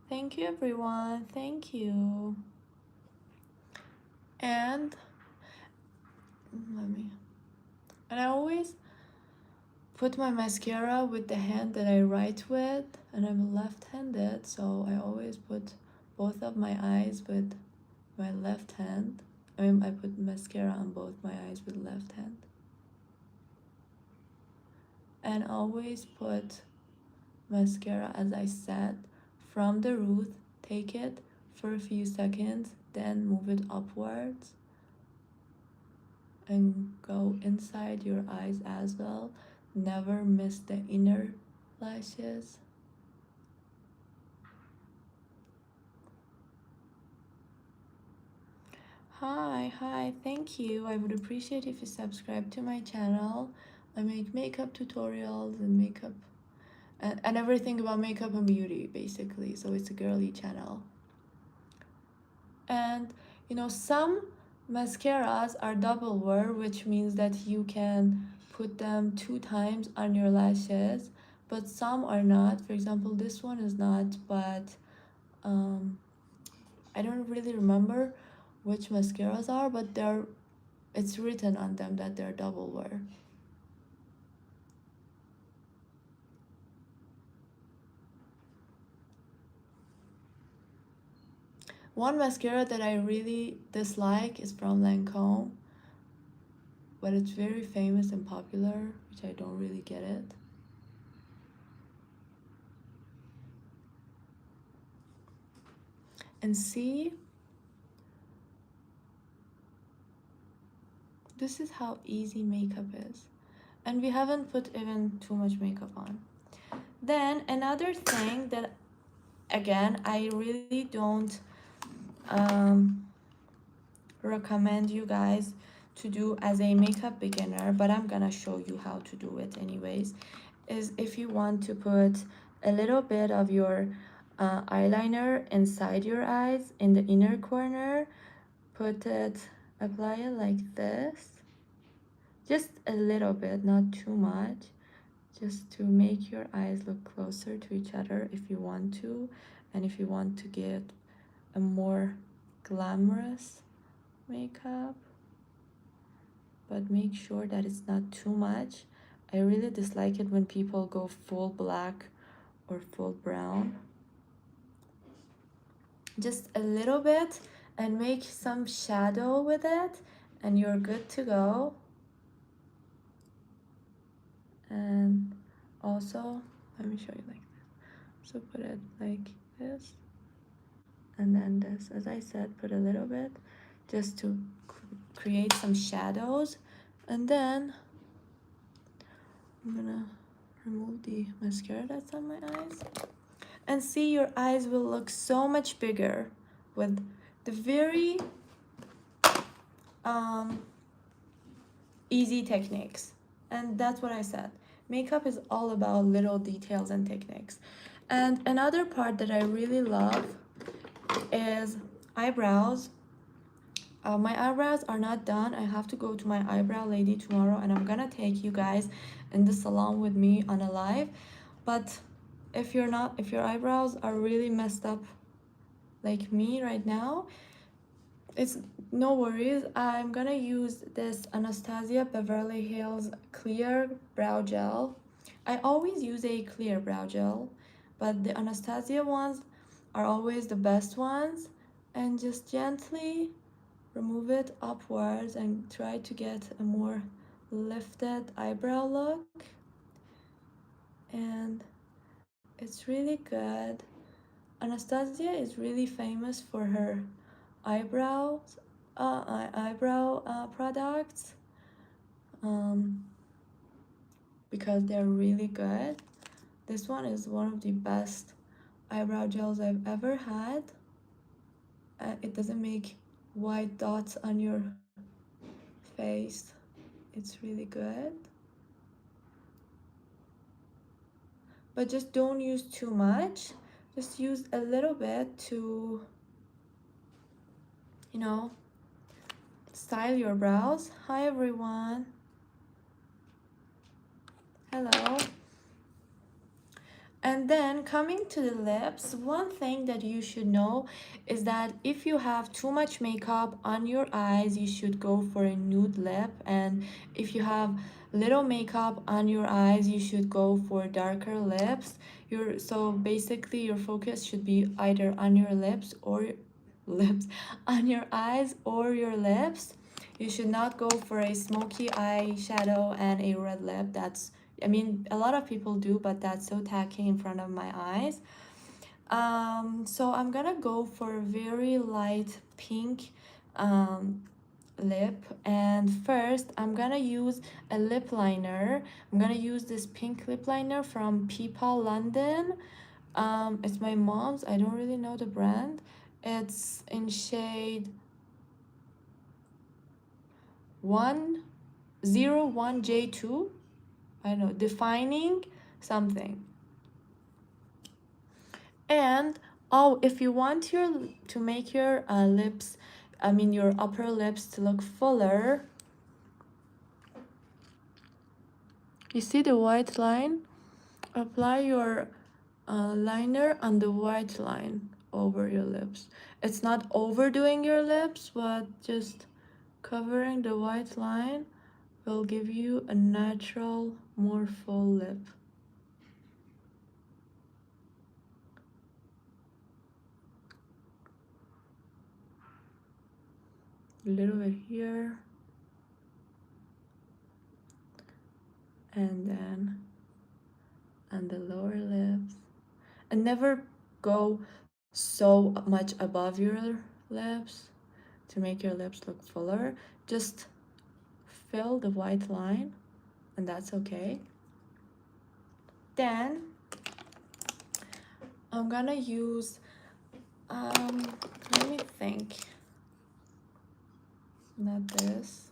Thank you everyone, thank you. And I always put my mascara with the hand that I write with, and I'm left-handed, so I always put both of my eyes with my left hand. I mean, I put mascara on both my eyes with left hand. And always put mascara, as I said, from the root. Take it for a few seconds, then move it upwards and go inside your eyes as well. Never miss the inner lashes. Hi, thank you. I would appreciate if you subscribe to my channel. I make makeup tutorials and makeup and everything about makeup and beauty, basically. So it's a girly channel. And you know, some mascaras are double wear, which means that you can put them 2 times on your lashes, but some are not. For example, this one is not, but I don't really remember which mascaras are, but it's written on them that they're double wear. One mascara that I really dislike is from Lancome, but it's very famous and popular, which I don't really get it. And see, this is how easy makeup is. And we haven't put even too much makeup on. Then another thing that, again, I really don't recommend you guys to do as a makeup beginner, but I'm gonna show you how to do it anyways, is if you want to put a little bit of your eyeliner inside your eyes in the inner corner, apply it like this, just a little bit, not too much, just to make your eyes look closer to each other if you want to, and if you want to get a more glamorous makeup, but make sure that it's not too much. I really dislike it when people go full black or full brown. Just a little bit and make some shadow with it and you're good to go. And also, let me show you like this. So put it like this and then this. As I said, put a little bit just to create some shadows. And then I'm gonna remove the mascara that's on my eyes. And see, your eyes will look so much bigger with the very easy techniques. And that's what I said. Makeup is all about little details and techniques. And another part that I really love is eyebrows. My eyebrows are not done. I have to go to my eyebrow lady tomorrow, and I'm gonna take you guys in the salon with me on a live. But if your eyebrows are really messed up like me right now, it's no worries. I'm gonna use this Anastasia Beverly Hills clear brow gel. I always use a clear brow gel, but the Anastasia ones are always the best ones. And just gently remove it upwards and try to get a more lifted eyebrow look. And it's really good. Anastasia is really famous for her eyebrows products because they're really good. This one is one of the best eyebrow gels I've ever had. It doesn't make white dots on your face. It's really good. But just don't use too much. Just use a little bit to, you know, style your brows. Hi everyone. Hello. And then coming to the lips, one thing that you should know is that if you have too much makeup on your eyes, you should go for a nude lip. And if you have little makeup on your eyes, you should go for darker lips. So basically your focus should be either on your lips or lips, on your eyes or your lips. You should not go for a smoky eyeshadow and a red lip. That's, I mean, a lot of people do, but that's so tacky in front of my eyes. So I'm gonna go for a very light pink lip, and first I'm gonna use a lip liner. I'm gonna use this pink lip liner from Peepa London. It's my mom's. I don't really know the brand. It's in shade 101J2. I don't know, defining something. And oh, if you want your to make your lips, I mean your upper lips to look fuller, you see the white line? Apply your liner on the white line over your lips. It's not overdoing your lips, but just covering the white line will give you a natural, more full lip. A little bit here, and then on the lower lips. And never go so much above your lips to make your lips look fuller. Just fill the white line, and that's okay. Then I'm gonna use let me think, not this,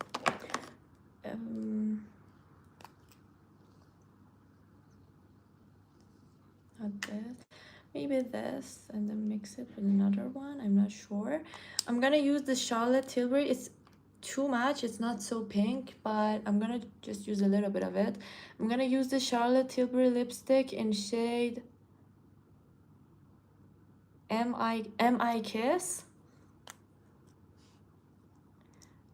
not this, maybe this, and then mix it with another one. I'm not sure. I'm gonna use the Charlotte Tilbury. It's too much, it's not so pink, but I'm gonna just use a little bit of it. I'm gonna use the Charlotte Tilbury lipstick in shade M.I. Kiss.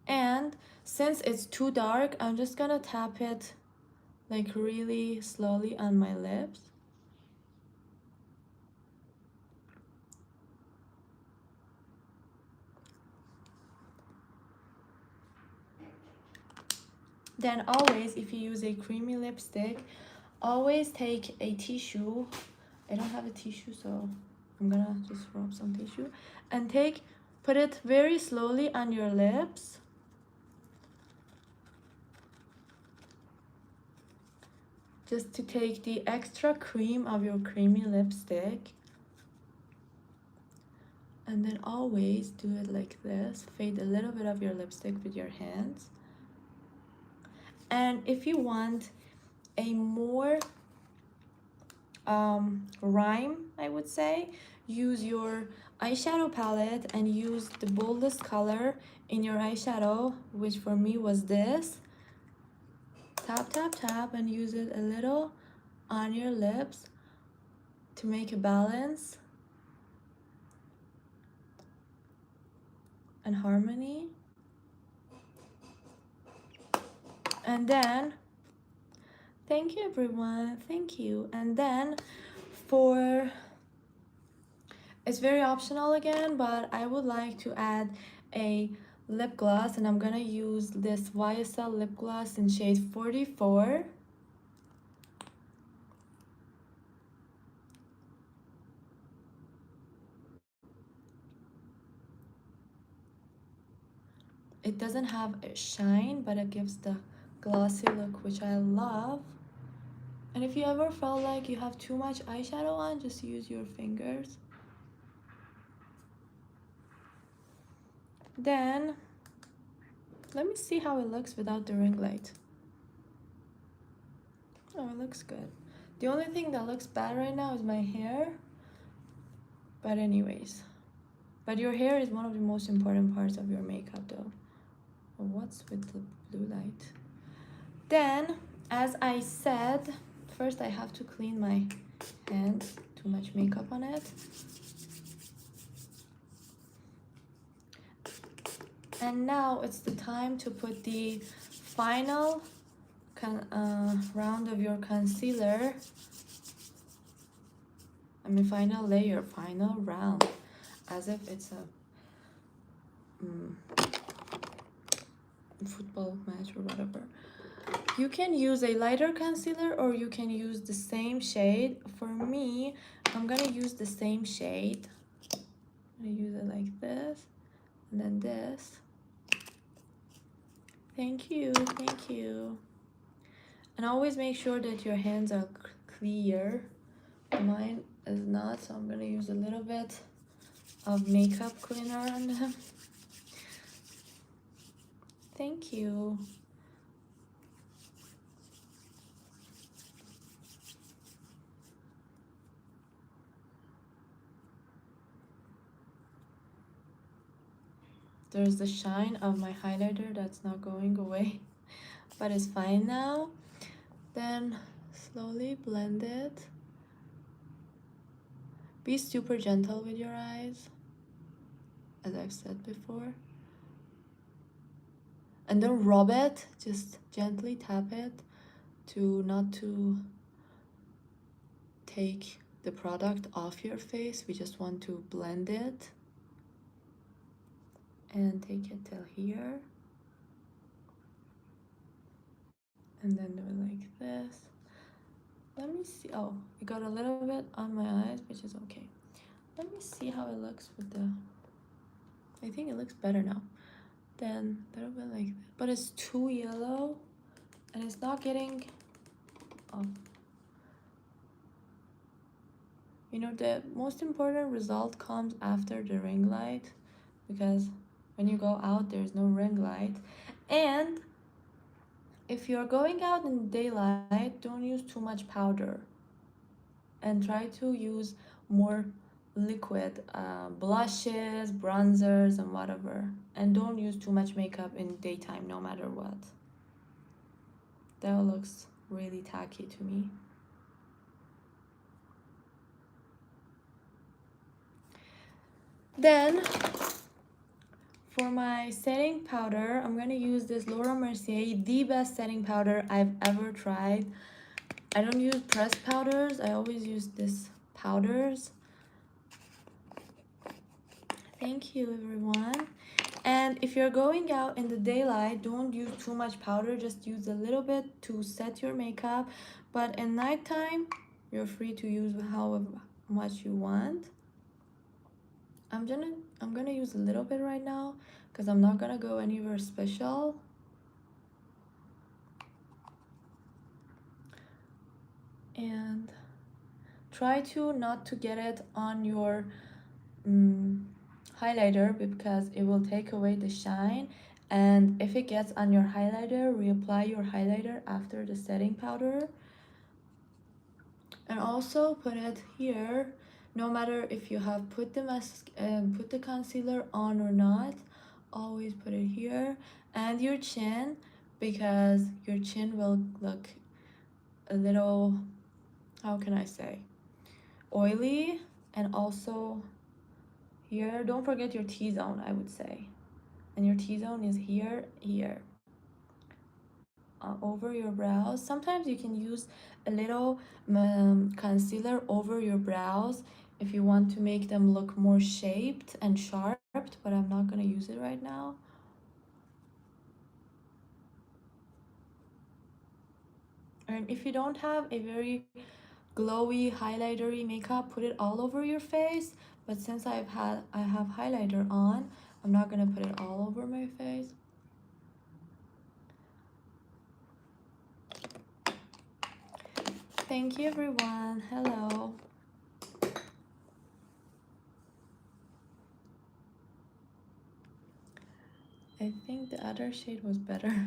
And since it's too dark, I'm just gonna tap it like really slowly on my lips. Then always, if you use a creamy lipstick, always take a tissue. I don't have a tissue, so I'm gonna just rub some tissue and put it very slowly on your lips. Just to take the extra cream of your creamy lipstick. And then always do it like this. Fade a little bit of your lipstick with your hands. And if you want a more rhyme, I would say, use your eyeshadow palette and use the boldest color in your eyeshadow, which for me was this. Tap, tap, tap, and use it a little on your lips to make a balance and harmony. And then, thank you everyone, thank you. And then it's very optional again, but I would like to add a lip gloss, and I'm gonna use this YSL lip gloss in shade 44. It doesn't have a shine, but it gives the glossy look, which I love. And if you ever felt like you have too much eyeshadow on, just use your fingers. Then let me see how it looks without the ring light. Oh, it looks good. The only thing that looks bad right now is my hair. But anyways, but your hair is one of the most important parts of your makeup though. What's with the blue light? Then, as I said, first I have to clean my hands, too much makeup on it. And now it's the time to put the final round of your concealer. I mean final layer, final round, as if it's a football match or whatever. You can use a lighter concealer or you can use the same shade. For me, I'm gonna use the same shade. I'm gonna use it like this and then this. Thank you, thank you. And always make sure that your hands are clear. Mine is not, so I'm gonna use a little bit of makeup cleaner on them. Thank you. There's the shine of my highlighter that's not going away, but it's fine now. Then slowly blend it. Be super gentle with your eyes, as I've said before. And don't rub it, just gently tap it not to take the product off your face. We just want to blend it. And take it till here. And then do it like this. Let me see. Oh, it got a little bit on my eyes, which is okay. Let me see how it looks with the... I think it looks better now. Then a little bit like that. But it's too yellow and it's not getting... Oh. You know, the most important result comes after the ring light, because when you go out, there's no ring light. And if you're going out in daylight, don't use too much powder. And try to use more liquid blushes, bronzers, and whatever. And don't use too much makeup in daytime, no matter what. That looks really tacky to me. Then, for my setting powder, I'm gonna use this Laura Mercier, the best setting powder I've ever tried. I don't use pressed powders, I always use this powders. Thank you, everyone. And if you're going out in the daylight, don't use too much powder, just use a little bit to set your makeup. But in nighttime, you're free to use however much you want. I'm gonna use a little bit right now because I'm not gonna go anywhere special. And try to not to get it on your highlighter, because it will take away the shine. And if it gets on your highlighter, reapply your highlighter after the setting powder. And also put it here, no matter if you have put the concealer on or not, always put it here. And your chin, because your chin will look a little, how can I say, oily. And also here, don't forget your T-zone, I would say. And your T-zone is here, over your brows. Sometimes you can use a little concealer over your brows if you want to make them look more shaped and sharp, but I'm not gonna use it right now. And if you don't have a very glowy highlightery makeup, put it all over your face. But since I have highlighter on, I'm not gonna put it all over my face. Thank you, everyone. Hello. I think the other shade was better.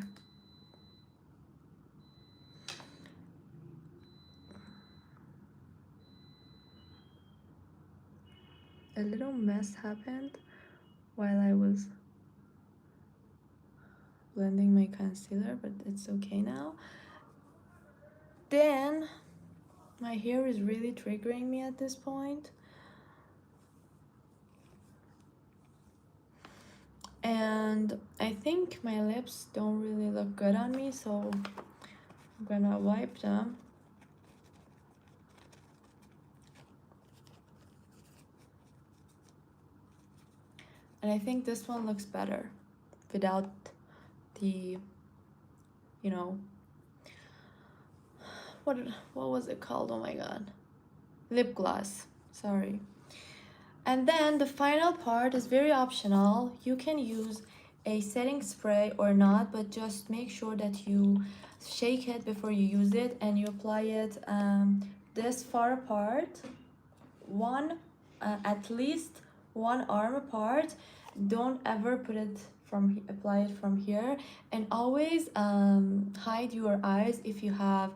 A little mess happened while I was blending my concealer, but it's okay now. Then my hair is really triggering me at this point. And I think my lips don't really look good on me, so I'm gonna wipe them. And I think this one looks better without the, you know, what was it called? Oh my god. Lip gloss. Sorry. And then the final part is very optional. You can use a setting spray or not, but just make sure that you shake it before you use it and you apply it this far apart, one at least one arm apart. Don't ever put it from apply it from here, and always hide your eyes if you have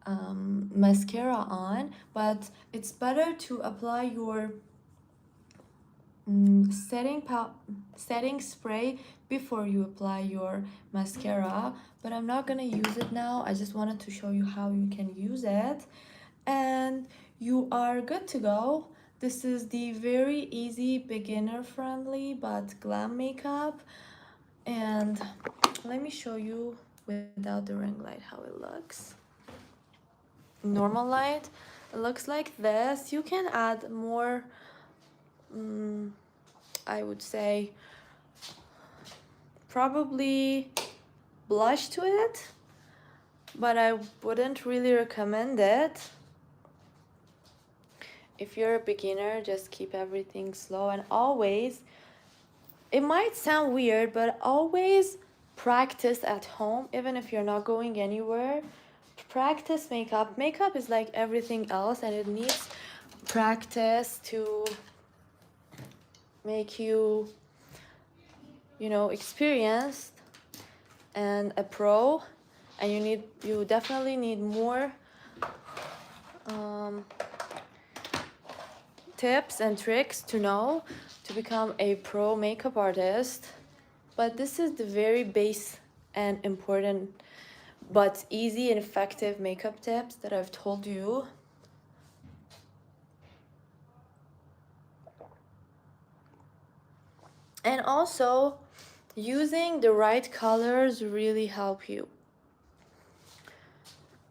mascara on, but it's better to apply your setting spray before you apply your mascara. But I'm not gonna use it now. I just wanted to show you how you can use it, and you are good to go. This is the very easy, beginner friendly but glam makeup. And let me show you without the ring light how it looks. Normal light, it looks like this. You can add more, I would say probably blush to it, but I wouldn't really recommend it. If you're a beginner, just keep everything slow, and always, it might sound weird, but always practice at home. Even if you're not going anywhere, practice makeup. Makeup is like everything else, and it needs practice to make you, you know, experienced and a pro. And you definitely need more tips and tricks to know to become a pro makeup artist. But this is the very base and important but easy and effective makeup tips that I've told you. And also, using the right colors really help you.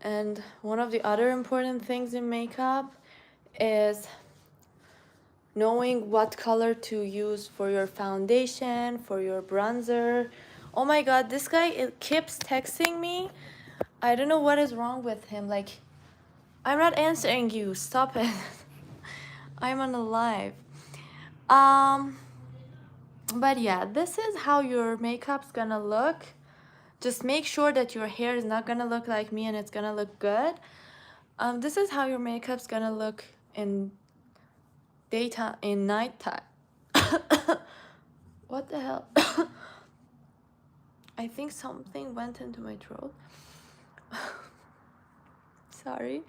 And one of the other important things in makeup is knowing what color to use for your foundation, for your bronzer. Oh my god, this guy, it keeps texting me. I don't know what is wrong with him. Like, I'm not answering you. Stop it. I'm on a live. But yeah, this is how your makeup's gonna look. Just make sure that your hair is not gonna look like me and it's gonna look good. This is how your makeup's gonna look in daytime, in nighttime. What the hell? I think something went into my throat. Sorry.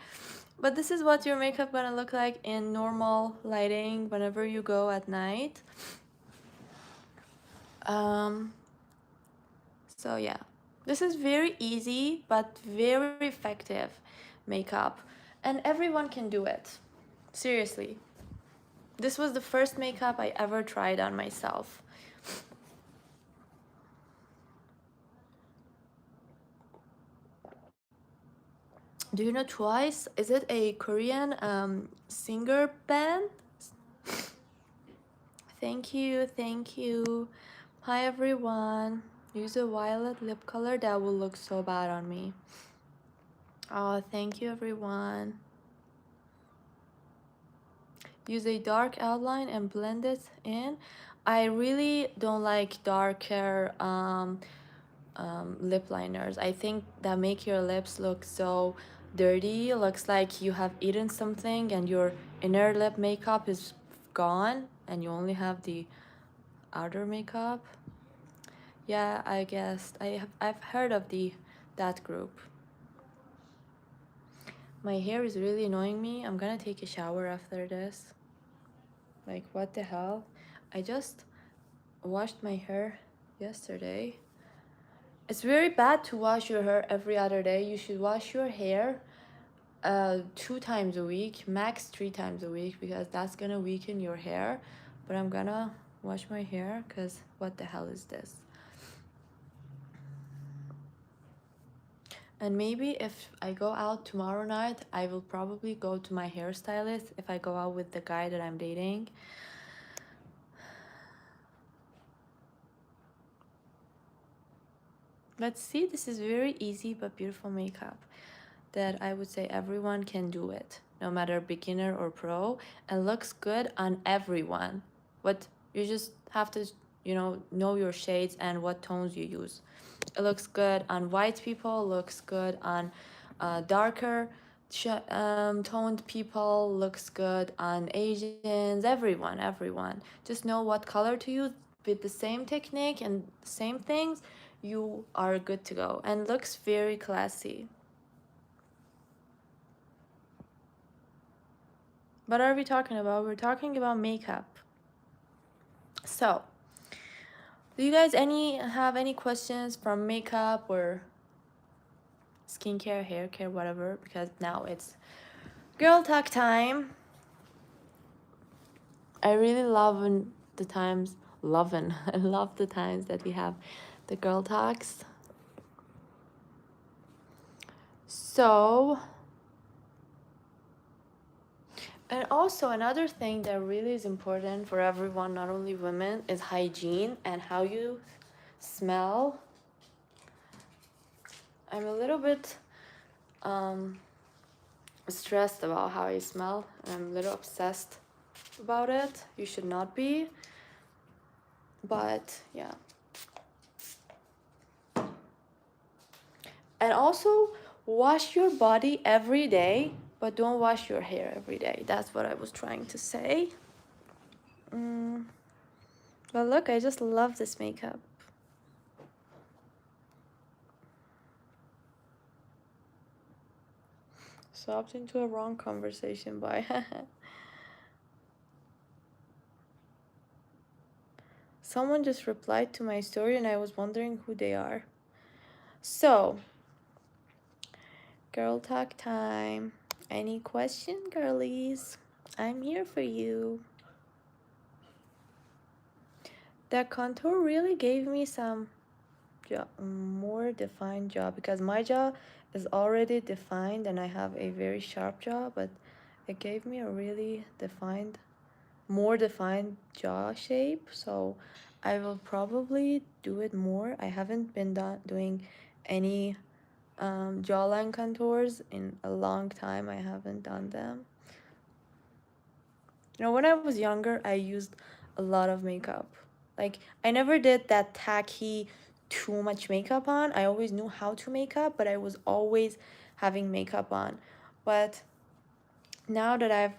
But this is what your makeup gonna look like in normal lighting whenever you go at night. So yeah, this is very easy but very effective makeup, and everyone can do it. Seriously. This was the first makeup I ever tried on myself. Do you know Twice? Is it a Korean singer band? Thank you, thank you. Hi everyone. Use a violet lip color that will look so bad on me. Oh, thank you everyone. Use a dark outline and blend it in. I really don't like darker lip liners. I think that make your lips look so dirty. Looks like you have eaten something and your inner lip makeup is gone and you only have the outer makeup. Yeah, I guess I've heard of that group. My hair is really annoying me. I'm gonna take a shower after this. Like, what the hell? I just washed my hair yesterday. It's very bad to wash your hair every other day. You should wash your hair 2 times a week, max 3 times a week, because that's gonna weaken your hair. But I'm gonna wash my hair because what the hell is this? And maybe if I go out tomorrow night, I will probably go to my hairstylist if I go out with the guy that I'm dating. But see, this is very easy but beautiful makeup that I would say everyone can do it, no matter beginner or pro, and looks good on everyone. But you just have to, know your shades and what tones you use. It looks good on white people, looks good on darker toned people, looks good on Asians, everyone. Just know what color to use with the same technique and same things, you are good to go and looks very classy. What are we talking about? We're talking about makeup. So, do you guys have any questions from makeup or skincare, hair care, whatever? Because now it's girl talk time. I really the times, I love the times that we have the girl talks. So, and also another thing that really is important for everyone, not only women, is hygiene and how you smell. I'm a little bit stressed about how I smell. I'm a little obsessed about it. You should not be. But yeah. And also wash your body every day, but don't wash your hair every day. That's what I was trying to say. But look, I just love this makeup. Stopped into a wrong conversation by someone just replied to my story and I was wondering who they are. So, girl talk time. Any question, girlies? I'm here for you. That contour really gave me some more defined jaw, because my jaw is already defined and I have a very sharp jaw, but it gave me a really more defined jaw shape. So I will probably do it more. I haven't been doing any jawline contours in a long time. I haven't done them. When I was younger, I used a lot of makeup. Like, I never did that tacky, too much makeup on. I always knew how to make up, but I was always having makeup on. But now that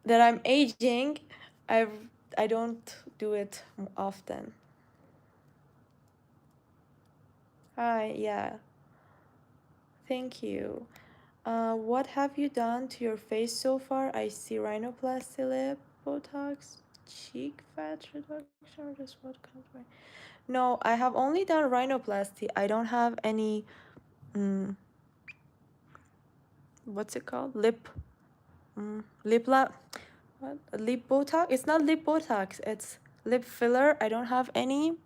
that I'm aging, I don't do it often. Hi, yeah. Thank you. What have you done to your face so far? I see rhinoplasty, lip, Botox, cheek fat reduction, or just what comes by? No, I have only done rhinoplasty. I don't have any, what's it called? What? Lip Botox? It's not lip Botox. It's lip filler. I don't have any.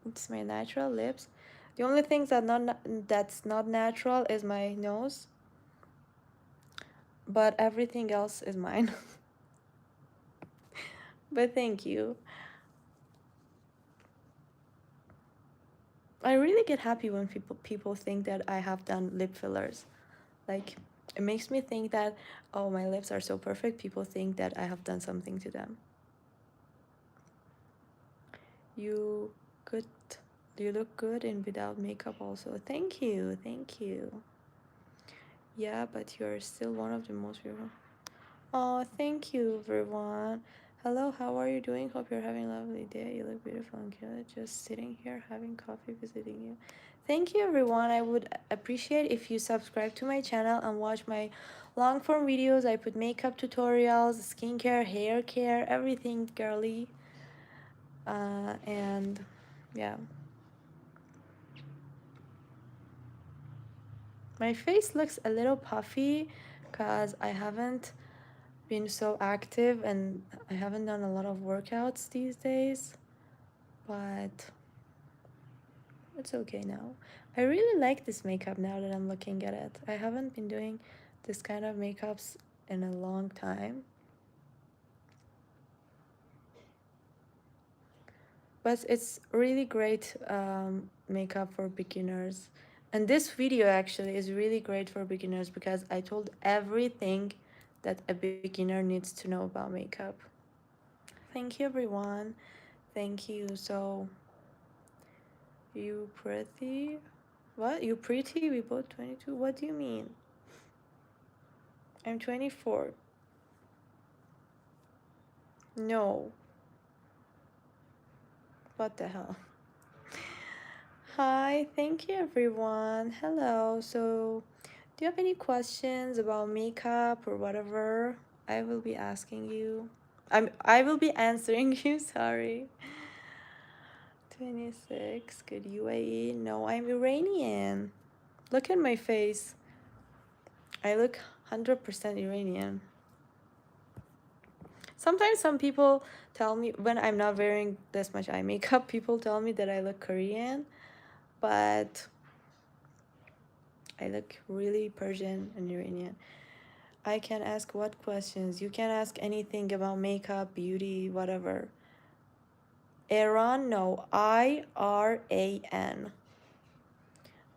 It's my natural lips. The only things that's not natural is my nose. But everything else is mine. But thank you. I really get happy when people think that I have done lip fillers. Like, it makes me think that, oh, my lips are so perfect. People think that I have done something to them. You good. You look good and without makeup also. Thank you. Thank you. Yeah, but you're still one of the most beautiful. Oh, thank you, everyone. Hello, how are you doing? Hope you're having a lovely day. You look beautiful and good. Just sitting here having coffee, visiting you. Thank you, everyone. I would appreciate if you subscribe to my channel and watch my long form videos. I put makeup tutorials, skincare, hair care, everything girly. And yeah. My face looks a little puffy because I haven't been so active and I haven't done a lot of workouts these days, but it's okay now. I really like this makeup now that I'm looking at it. I haven't been doing this kind of makeups in a long time. but it's really great makeup for beginners. And this video actually is really great for beginners because I told everything that a beginner needs to know about makeup. Thank you, everyone. Thank you. So, you pretty? What? You pretty? We both 22? What do you mean? I'm 24. No. What the hell? Hi, thank you everyone. Hello. So, do you have any questions about makeup or whatever? I will be asking you. I will be answering you, sorry. 26. Good UAE. No, I'm Iranian. Look at my face. I look 100% Iranian. Sometimes some people tell me when I'm not wearing this much eye makeup, people tell me that I look Korean, but I look really Persian and Iranian. I can ask what questions? You can ask anything about makeup, beauty, whatever. Iran? No. Iran.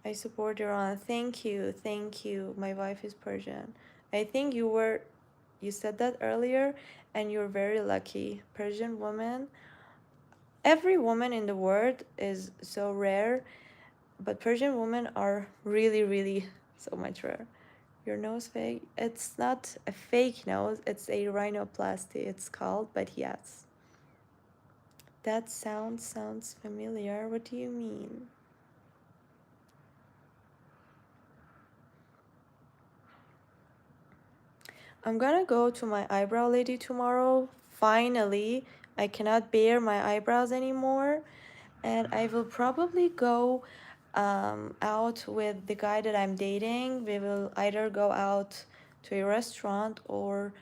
I support Iran. Thank you. Thank you. My wife is Persian. I think you said that earlier, and you're very lucky. Persian woman. Every woman in the world is so rare, but Persian women are really, really so much rare. Your nose fake? It's not a fake nose, it's a rhinoplasty, it's called, but yes. That sounds familiar. What do you mean? I'm gonna go to my eyebrow lady tomorrow. Finally, I cannot bear my eyebrows anymore, and I will probably go out with the guy that I'm dating. We will either go out to a restaurant, or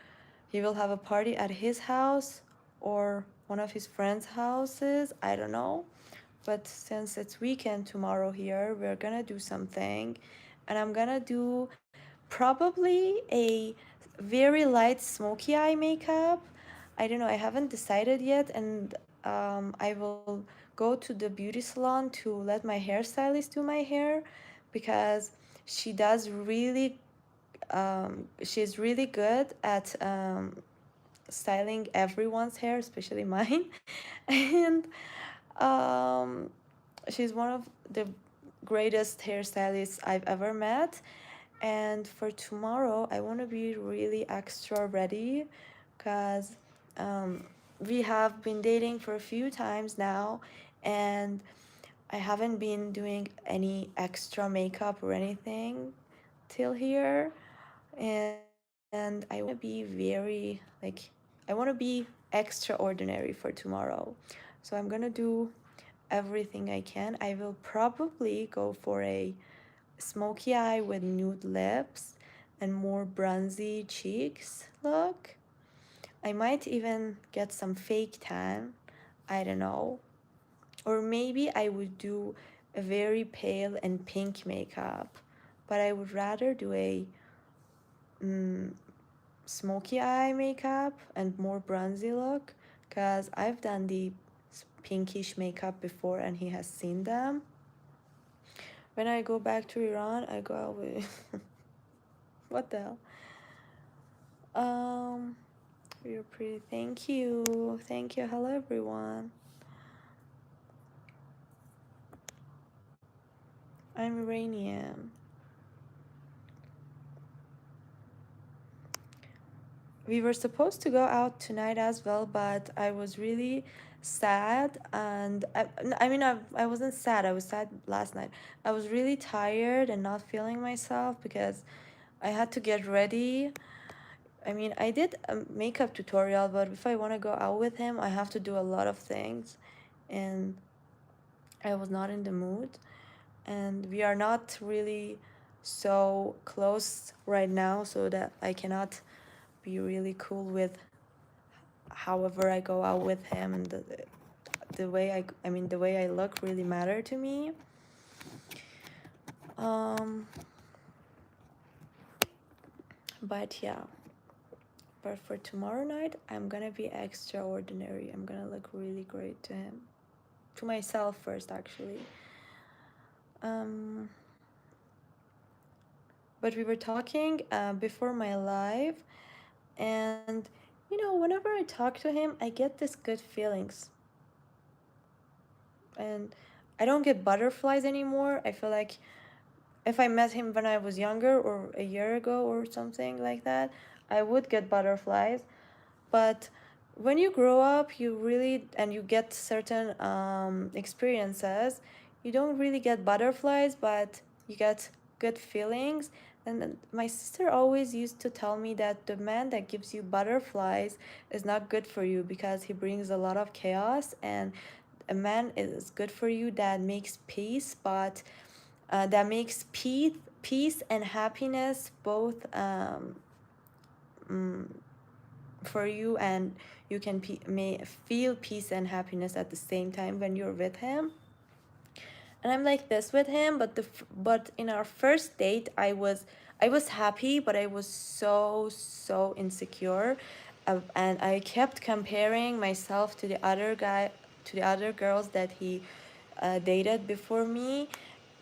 he will have a party at his house or one of his friends' houses. I don't know. But since it's weekend tomorrow here, we're gonna do something. And I'm gonna do probably a very light smoky eye makeup. I don't know, I haven't decided yet. And I will go to the beauty salon to let my hairstylist do my hair because she does really she's really good at styling everyone's hair, especially mine. And um, she's one of the greatest hairstylists I've ever met. And for tomorrow, I want to be really extra ready because we have been dating for a few times now, and I haven't been doing any extra makeup or anything till here. And I want to be I want to be extraordinary for tomorrow. So I'm gonna do everything I can. I will probably go for a smoky eye with nude lips and more bronzy cheeks look. I might even get some fake tan. I don't know. Or maybe I would do a very pale and pink makeup. But I would rather do a mm, smoky eye makeup and more bronzy look because I've done the pinkish makeup before and he has seen them. When I go back to Iran, I go out with what the hell? Um, you're pretty. Thank you. Thank you. Hello, everyone. I'm Iranian. We were supposed to go out tonight as well, but I was really sad. And I wasn't sad. I was sad last night. I was really tired and not feeling myself because I had to get ready. I mean, I did a makeup tutorial, but if I want to go out with him, I have to do a lot of things. And I was not in the mood. And we are not really so close right now, so that I cannot be really cool with however I go out with him. And the way I look really matter to me. Um, but yeah. But for tomorrow night, I'm gonna be extraordinary. I'm gonna look really great to him. to myself first, actually. Um, but we were talking before my live, and whenever I talk to him, I get this good feelings, and I don't get butterflies anymore. I feel like if I met him when I was younger or a year ago or something like that, I would get butterflies. But when you grow up, you really, and you get certain experiences, you don't really get butterflies, but you get good feelings. And then my sister always used to tell me that the man that gives you butterflies is not good for you because he brings a lot of chaos. And a man is good for you that makes peace, but that makes peace and happiness both mm, for you, and you can may feel peace and happiness at the same time when you're with him. And I'm like this with him, but but in our first date, I was happy, but I was so insecure, and I kept comparing myself to the other guy, to the other girls that he dated before me.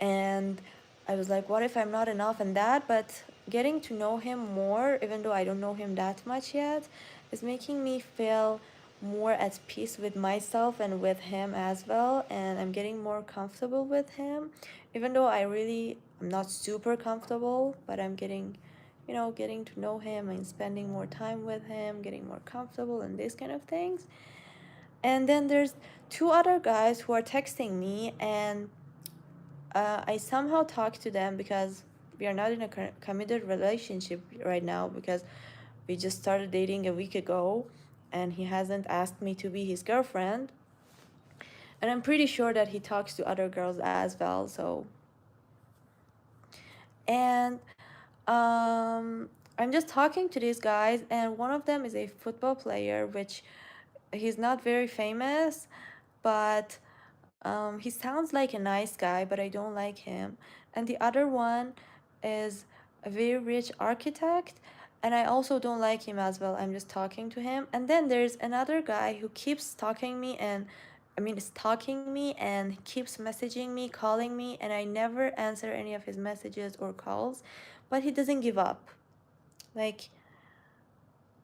And I was like, what if I'm not enough in that? But getting to know him more, even though I don't know him that much yet, is making me feel more at peace with myself and with him as well. And I'm getting more comfortable with him, even though I'm not super comfortable, but I'm getting to know him and spending more time with him, getting more comfortable and these kind of things. And then there's two other guys who are texting me, and I somehow talk to them because we are not in a committed relationship right now, because we just started dating a week ago, and he hasn't asked me to be his girlfriend. And I'm pretty sure that he talks to other girls as well. So, and I'm just talking to these guys, and one of them is a football player, which he's not very famous, but he sounds like a nice guy, but I don't like him. And the other one is a very rich architect, and I also don't like him as well. I'm just talking to him. And then there's another guy who keeps stalking me, and stalking me, and keeps messaging me, calling me, and I never answer any of his messages or calls, but he doesn't give up. Like,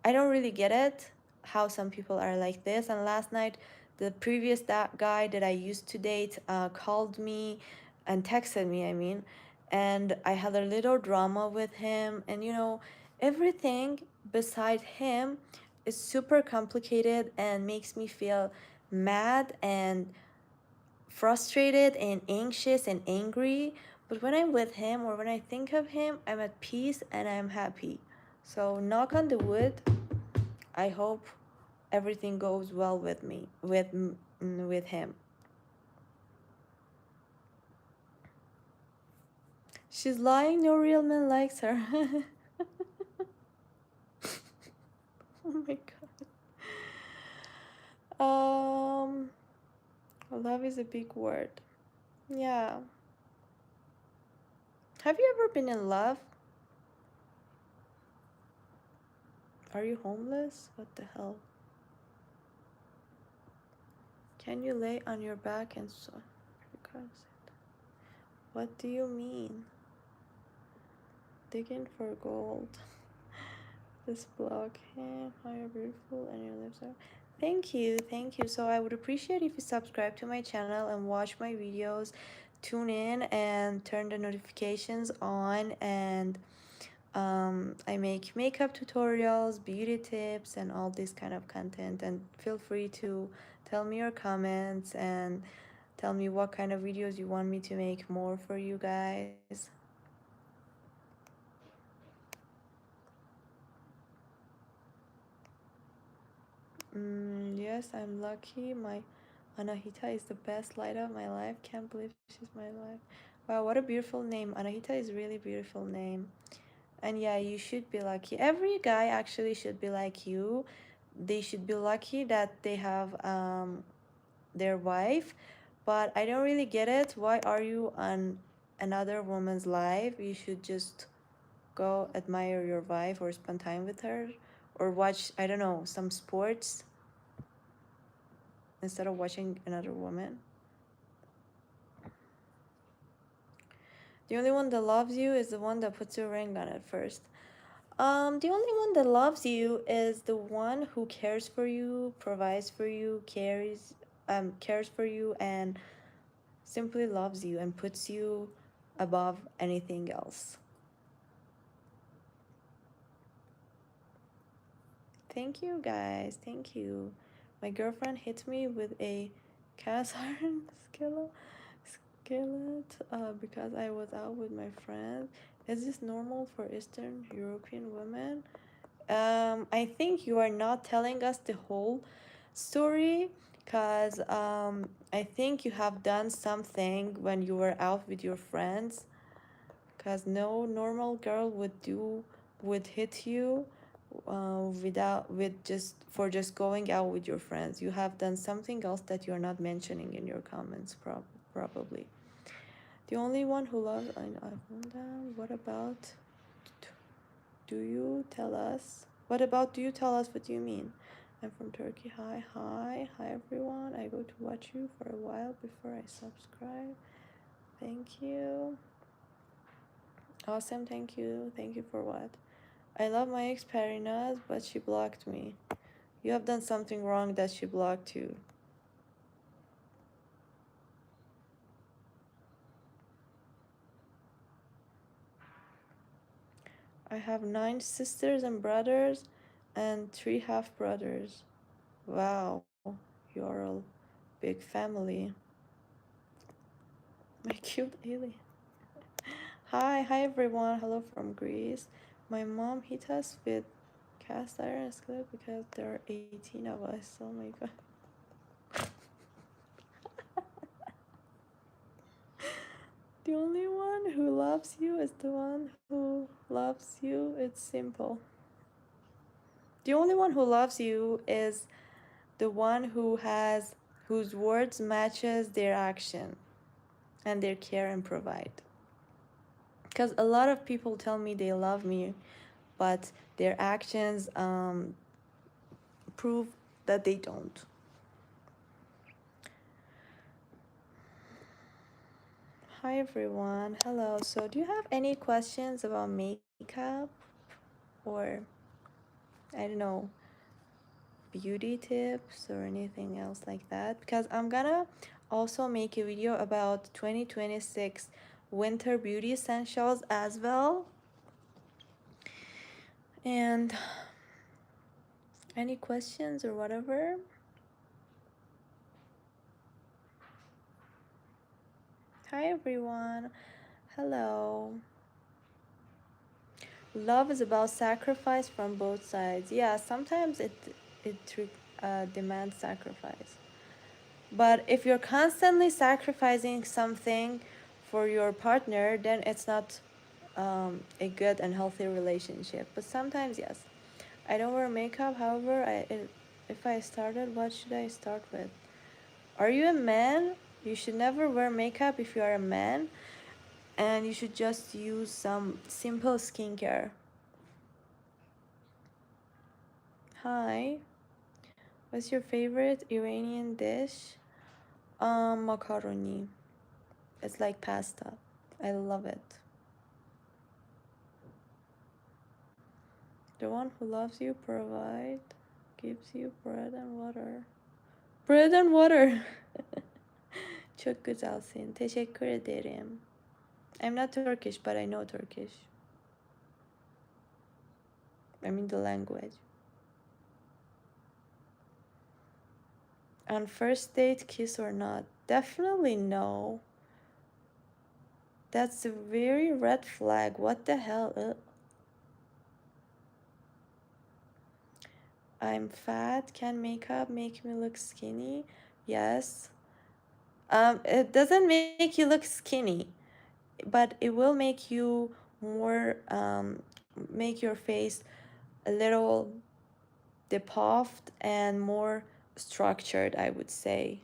I don't really get it how some people are like this. And last night, the previous that guy that I used to date called me and texted me, and I had a little drama with him. And everything beside him is super complicated and makes me feel mad and frustrated and anxious and angry. But when I'm with him or when I think of him, I'm at peace and I'm happy. So, knock on the wood, I hope everything goes well with me, with him. She's lying. No real man likes her. Oh my god. Love is a big word. Yeah. Have you ever been in love? Are you homeless? What the hell? Can you lay on your back and so? What do you mean? Digging for gold. This block, hey, how you're beautiful and your lips are. Thank you, thank you. So I would appreciate if you subscribe to my channel and watch my videos, tune in and turn the notifications on. And I make makeup tutorials, beauty tips, and all this kind of content. And feel free to tell me your comments and tell me what kind of videos you want me to make more for you guys. Yes, I'm lucky. My Anahita is the best light of my life. Can't believe she's my life. Wow, what a beautiful name. Anahita is really beautiful name. And yeah, you should be lucky. Every guy actually should be like you. They should be lucky that they have their wife. But I don't really get it. Why are you on another woman's life? You should just go admire your wife or spend time with her or watch, I don't know, some sports instead of watching another woman. The only one that loves you is the one that puts your ring on it first. The only one that loves you is the one who cares for you, provides for you, cares for you, and simply loves you and puts you above anything else. Thank you, guys. Thank you. My girlfriend hit me with a cast iron skillet because I was out with my friend. Is this normal for Eastern European women? I think you are not telling us the whole story because I think you have done something when you were out with your friends because no normal girl would hit you with just going out with your friends. You have done something else that you're not mentioning in your comments, probably. The only one who loves what about do you tell us? What about do you tell us what do you mean? I'm from Turkey. Hi everyone. I go to watch you for a while before I subscribe. Thank you. Awesome, thank you. Thank you for what? I love my ex Parinaz, but she blocked me. You have done something wrong that she blocked you. I have 9 sisters and brothers and 3 half brothers. Wow, you're a big family. My cute alien. Hi everyone. Hello from Greece. My mom hit us with cast iron skillet because there are 18 of us. Oh my god. The only one who loves you is the one who loves you. It's simple. The only one who loves you is the one whose words matches their action and their care and provide. Because a lot of people tell me they love me, but their actions prove that they don't. Hi everyone. Hello. So, do you have any questions about makeup or I don't know, beauty tips or anything else like that? Because I'm gonna also make a video about 2026 winter beauty essentials as well. And any questions or whatever? Hi everyone. Hello. Love is about sacrifice from both sides. Yeah, sometimes it demands sacrifice. But if you're constantly sacrificing something for your partner, then it's not a good and healthy relationship. But sometimes, yes. I don't wear makeup. However, if I started, what should I start with? Are you a man? You should never wear makeup if you are a man. And you should just use some simple skincare. Hi. What's your favorite Iranian dish? Macaroni. It's like pasta. I love it. The one who loves you gives you bread and water. Bread and water. Çok güzelsin. Teşekkür ederim. I'm not Turkish, but I know Turkish. I mean the language. On first date, kiss or not? Definitely no. That's a very red flag. What the hell? I'm fat. Can makeup make me look skinny? Yes. It doesn't make you look skinny, but it will make you more, make your face a little depuffed and more structured, I would say.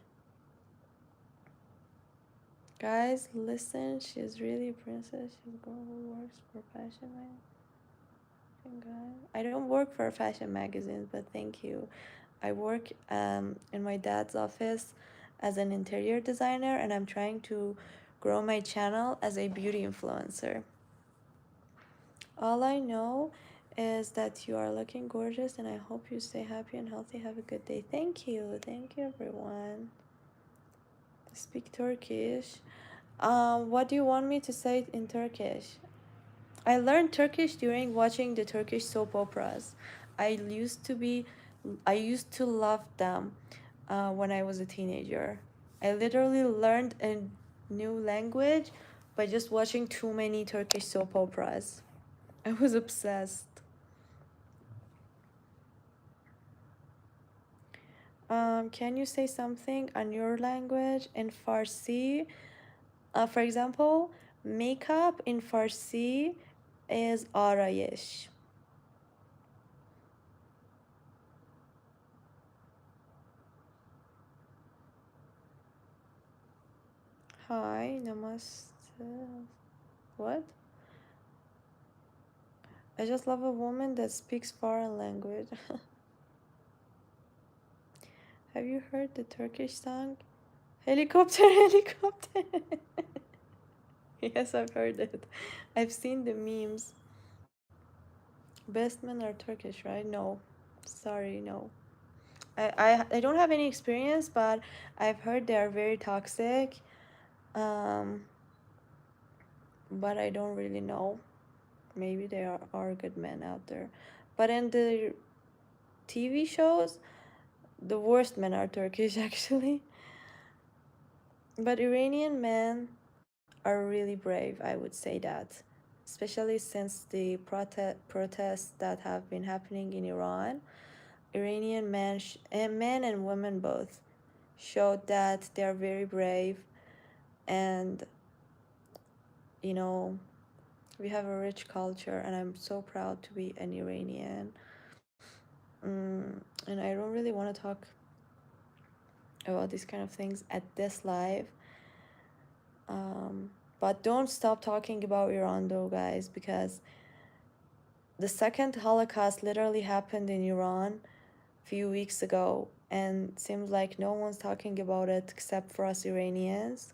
Guys, listen, she's really a princess. She's a girl who works for fashion magazine. I don't work for fashion magazines, but thank you. I work in my dad's office as an interior designer, and I'm trying to grow my channel as a beauty influencer. All I know is that you are looking gorgeous, and I hope you stay happy and healthy. Have a good day. Thank you. Thank you, everyone. Speak Turkish. What do you want me to say in Turkish? I learned Turkish during watching the Turkish soap operas. I used to be, I used to love them when I was a teenager. I literally learned a new language by just watching too many Turkish soap operas. I was obsessed. Can you say something on your language in Farsi? For example, makeup in Farsi is arayish. Hi, namaste. What? I just love a woman that speaks foreign language. Have you heard the Turkish song? Helicopter, helicopter. Yes, I've heard it. I've seen the memes. Best men are Turkish, right? No. Sorry, no. I don't have any experience, but I've heard they are very toxic. Um, but I don't really know. Maybe there are good men out there. But in the TV shows, the worst men are Turkish, actually. But Iranian men are really brave, I would say that. Especially since the protests that have been happening in Iran. Iranian men and women both showed that they are very brave, and you know, we have a rich culture, and I'm so proud to be an Iranian. And I don't really want to talk about these kind of things at this live. But don't stop talking about Iran though, guys, because the second Holocaust literally happened in Iran a few weeks ago, and it seems like no one's talking about it except for us Iranians.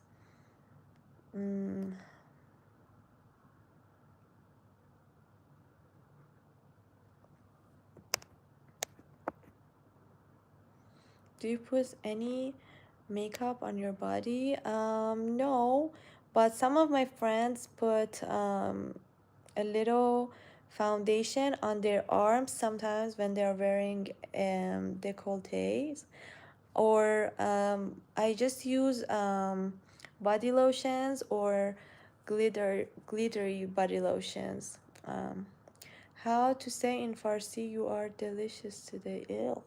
Do you put any makeup on your body? No, but some of my friends put a little foundation on their arms sometimes when they're wearing décolletés, or I just use body lotions or glittery body lotions. How to say in Farsi, you are delicious today? Ew.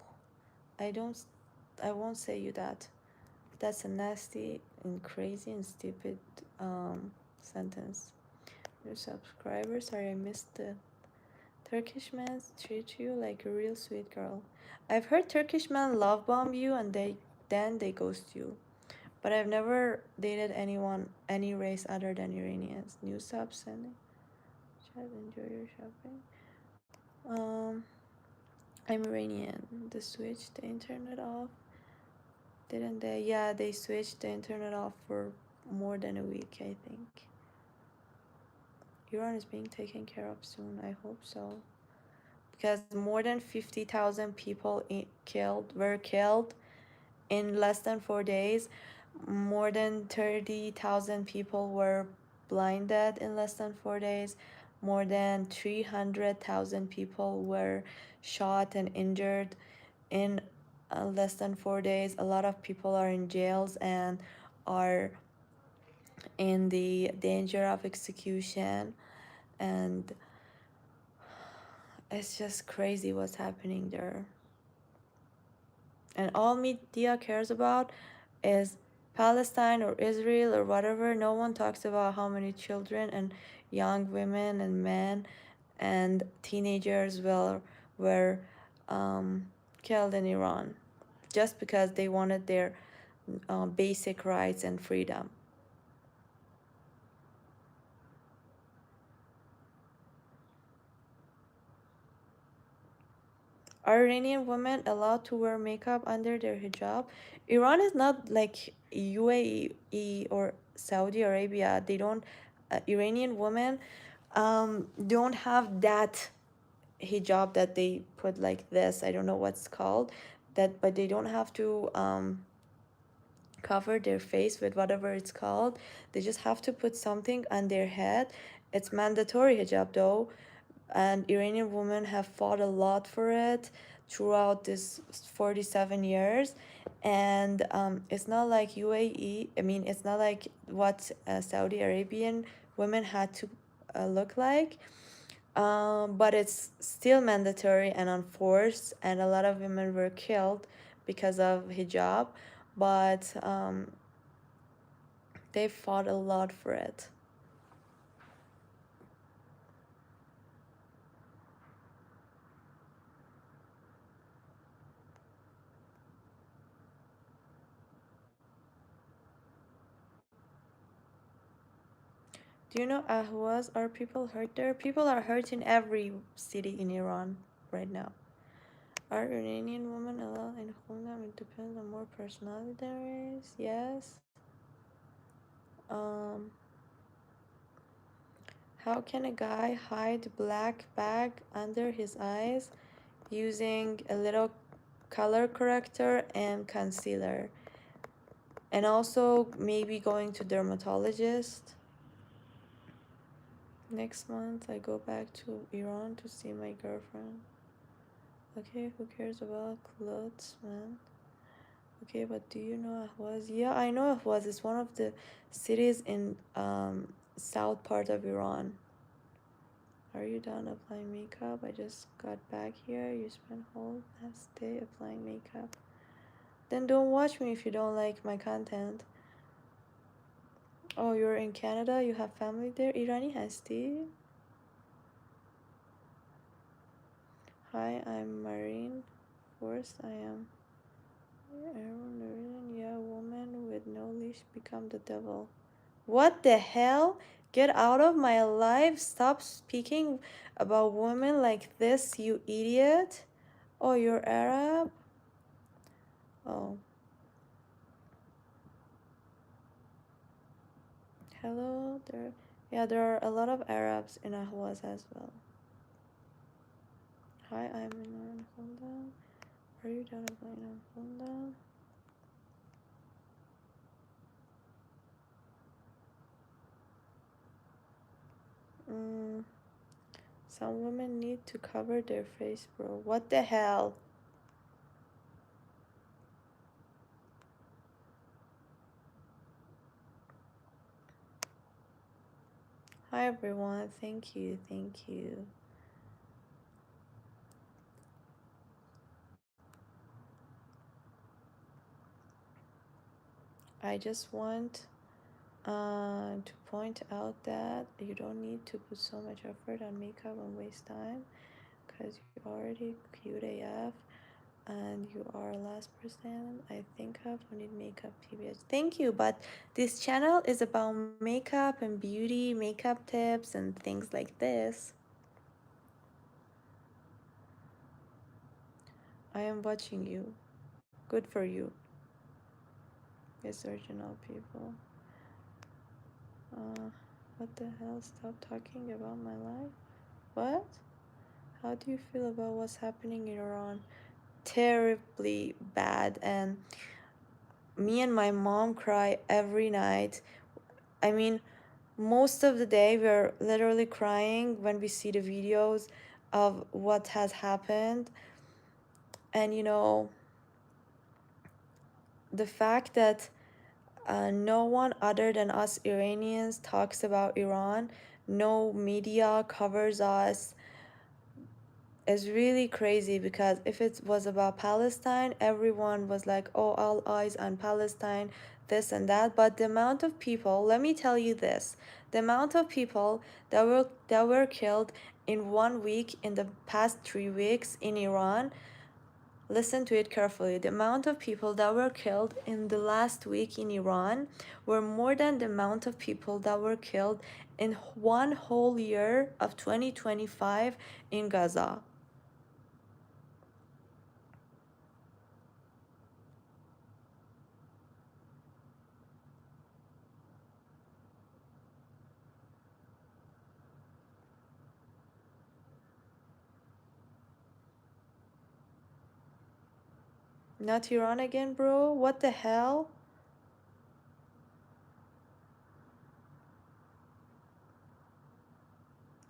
I don't I won't say you that. That's a nasty and crazy and stupid sentence. Your subscribers, sorry I missed the Turkish men treat you like a real sweet girl. I've heard Turkish men love bomb you and they ghost you. But I've never dated anyone any race other than Iranians. New sub sending. Chat, enjoy your shopping. I'm Iranian. They switched the internet off. Didn't they? Yeah, they switched the internet off for more than a week, I think. Iran is being taken care of soon. I hope so. Because more than 50,000 people were killed in less than 4 days. More than 30,000 people were blinded in less than 4 days. More than 300,000 people were shot and injured in less than 4 days. A lot of people are in jails and are in the danger of execution, and it's just crazy what's happening there. And all media cares about is Palestine or Israel or whatever. No one talks about how many children and young women and men and teenagers were killed in Iran just because they wanted their basic rights and freedom. Are Iranian women allowed to wear makeup under their hijab? Iran is not like UAE or Saudi Arabia. They don't, Iranian women don't have that hijab that they put like this. I don't know what's called that, but they don't have to cover their face with whatever it's called. They just have to put something on their head. It's mandatory hijab though, and Iranian women have fought a lot for it throughout this 47 years. And it's not like UAE, I mean, it's not like what Saudi Arabian women had to look like. But it's still mandatory and enforced, and a lot of women were killed because of hijab. But they fought a lot for it. Do you know Ahwaz? Are people hurt there? People are hurt in every city in Iran right now. Are Iranian women allowed in Khundam? It depends on more personality there is. Yes. Um, how can a guy hide black bag under his eyes using a little color corrector and concealer? And also maybe going to dermatologist. Next month I go back to Iran to see my girlfriend. Okay, who cares about clothes, man? Okay, but do you know Ahwaz? Yeah, I know Ahwaz. It's one of the cities in south part of Iran. Are you done applying makeup? I just got back here. You spent whole last day applying makeup. Then don't watch me if you don't like my content. Oh, you're in Canada? You have family there? Irani hasti? Hi, I'm Marine. First, I am Iranian. Yeah, woman with no leash become the devil. What the hell? Get out of my life. Stop speaking about women like this, you idiot. Oh, you're Arab? Oh. Hello there. Yeah, there are a lot of Arabs in Ahwaz as well. Hi, I'm in Honda. Are you done applying on Honda? Some women need to cover their face, bro. What the hell? Hi everyone. Thank you. Thank you. I just want to point out that you don't need to put so much effort on makeup and waste time because you're already cute AF and you are last person I think of who need makeup TBH. Thank you, but this channel is about makeup and beauty, makeup tips and things like this. I am watching you. Good for you. Yes, original people. What the hell? Stop talking about my life. What? How do you feel about what's happening in Iran? Terribly bad, and me and my mom cry every night. I mean, most of the day we're literally crying when we see the videos of what has happened. And you know, the fact that no one other than us Iranians talks about Iran, no media covers us, is really crazy, because if it was about Palestine, everyone was like, oh, all eyes on Palestine, this and that. But the amount of people, let me tell you this, the amount of people that were killed in 1 week in the past 3 weeks in Iran, listen to it carefully. The amount of people that were killed in the last week in Iran were more than the amount of people that were killed in one whole year of 2025 in Gaza. Not Iran again, bro? What the hell?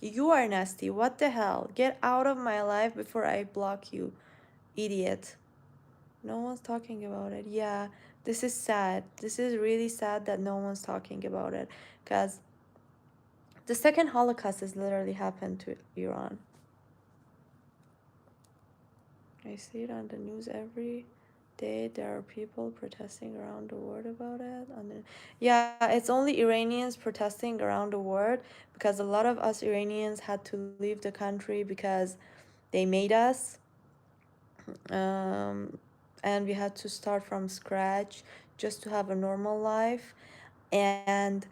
You are nasty. What the hell? Get out of my life before I block you, idiot. No one's talking about it. Yeah, this is sad. This is really sad that no one's talking about it. Because the second Holocaust has literally happened to Iran. I see it on the news every day. There are people protesting around the world about it. Yeah, it's only Iranians protesting around the world because a lot of us Iranians had to leave the country because they made us, um, and we had to start from scratch just to have a normal life. And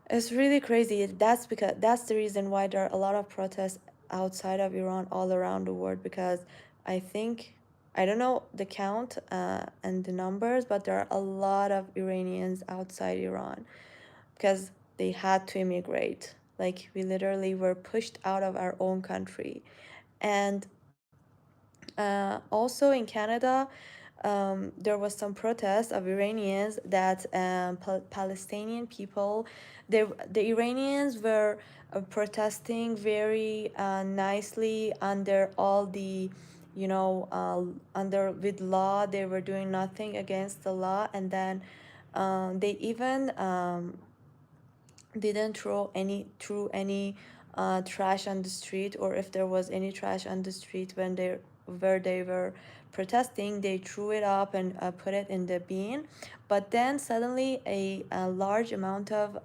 it's really crazy. That's the reason why there are a lot of protests outside of Iran all around the world, because I think, I don't know the count and the numbers, but there are a lot of Iranians outside Iran because they had to immigrate. Like, we literally were pushed out of our own country. And also in Canada, there was some protest of Iranians that Palestinian people, the Iranians were protesting very nicely under all the, under with law. They were doing nothing against the law, and then they even didn't throw any trash on the street, or if there was any trash on the street when they where they were protesting, they threw it up and put it in the bin. But then suddenly a large amount of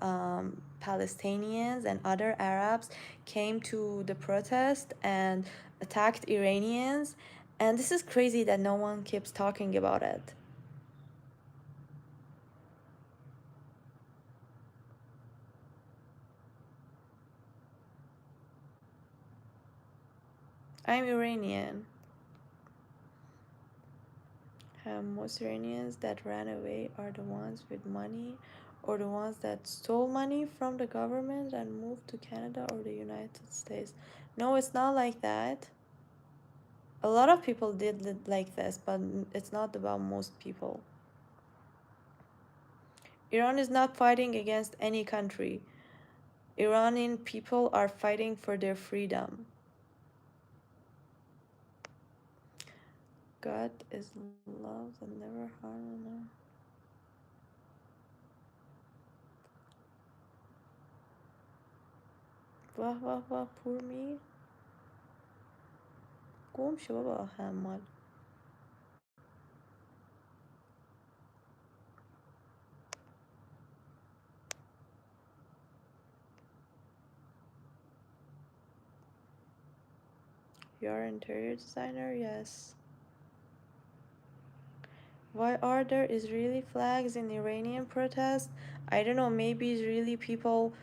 Palestinians and other Arabs came to the protest and attacked Iranians, and this is crazy that no one keeps talking about it. I'm Iranian. Most Iranians that ran away are the ones with money, or the ones that stole money from the government and moved to Canada or the United States. No, it's not like that. A lot of people did like this, but it's not about most people. Iran is not fighting against any country. Iranian people are fighting for their freedom. God is love and never harm. واه واه واه pour me. گم شو بابا حمال. You're an interior designer? Yes. Why are there Israeli flags in Iranian protests? I don't know, maybe Israeli people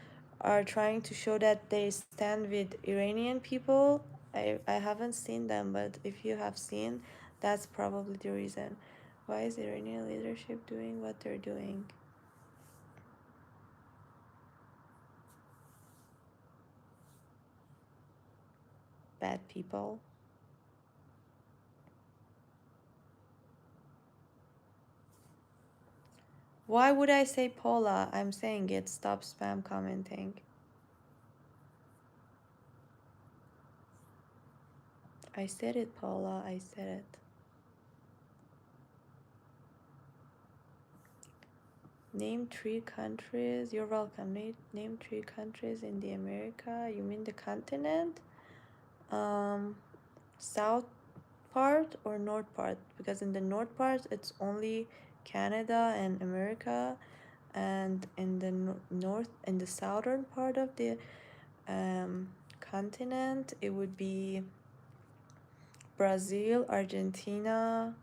are trying to show that they stand with Iranian people. I haven't seen them, but if you have seen, that's probably the reason. Why is Iranian leadership doing what they're doing? Bad people. Why would I say Paula? I'm saying it. Stop spam commenting. I said it, Paula. I said it. Name three countries. You're welcome. Name three countries in the America. You mean the continent? Um, South part or north part? Because in the north part, it's only Canada and America, and in the north, in the southern part of the continent, it would be Brazil, Argentina,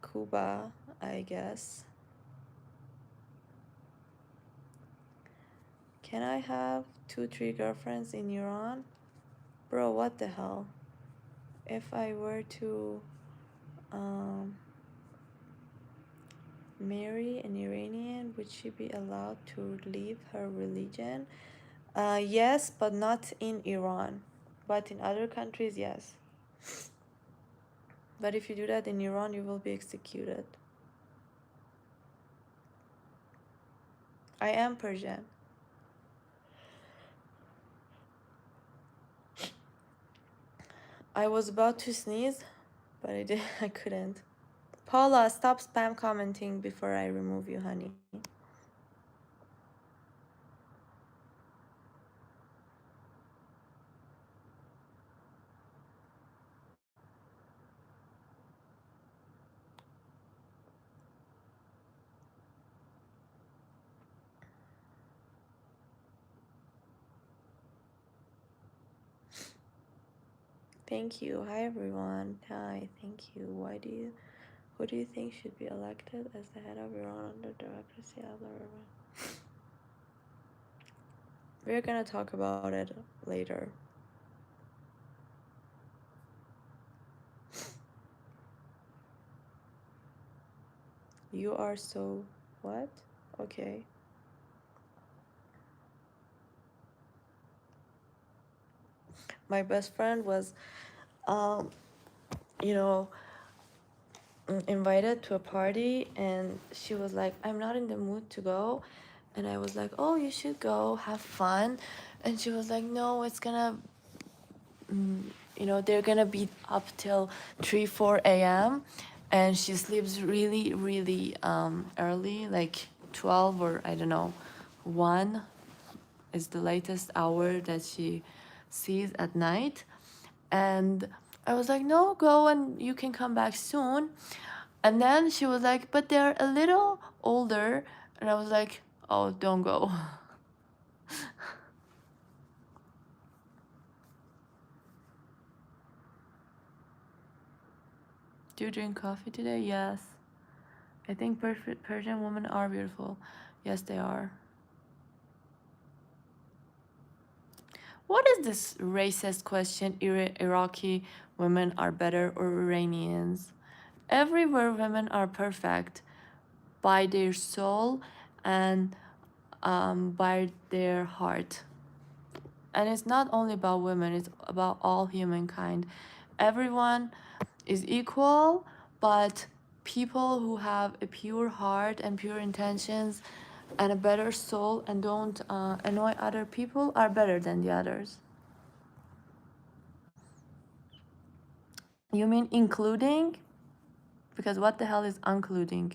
Cuba, I guess. Can I have 2, 3 girlfriends in Iran? Bro, what the hell? If I were to um, marry an Iranian, would she be allowed to leave her religion? Yes, but not in Iran. But in other countries, yes. But if you do that in Iran, you will be executed. I am Persian. I was about to sneeze, but I couldn't. Paula, stop spam commenting before I remove you, honey. Thank you. Hi everyone. Hi, thank you. Who do you think should be elected as the head of Iran under democracy? We're gonna talk about it later. You are so what? Okay. My best friend was you know, invited to a party, and she was like, I'm not in the mood to go. And I was like, oh, you should go, have fun. And she was like, no, it's gonna they're gonna be up till 3-4 a.m. and she sleeps really really early, like 12, or I don't know, 1 is the latest hour that she sees at night. And I was like, no, go and you can come back soon. And then she was like, but they're a little older. And I was like, oh, don't go. Do you drink coffee today? Yes. I think Persian women are beautiful. Yes, they are. What is this racist question? Iraqi women are better or Iranians? Everywhere women are perfect by their soul and by their heart. And it's not only about women, it's about all humankind. Everyone is equal, but people who have a pure heart and pure intentions and a better soul and don't annoy other people are better than the others. You mean including? Because what the hell is including?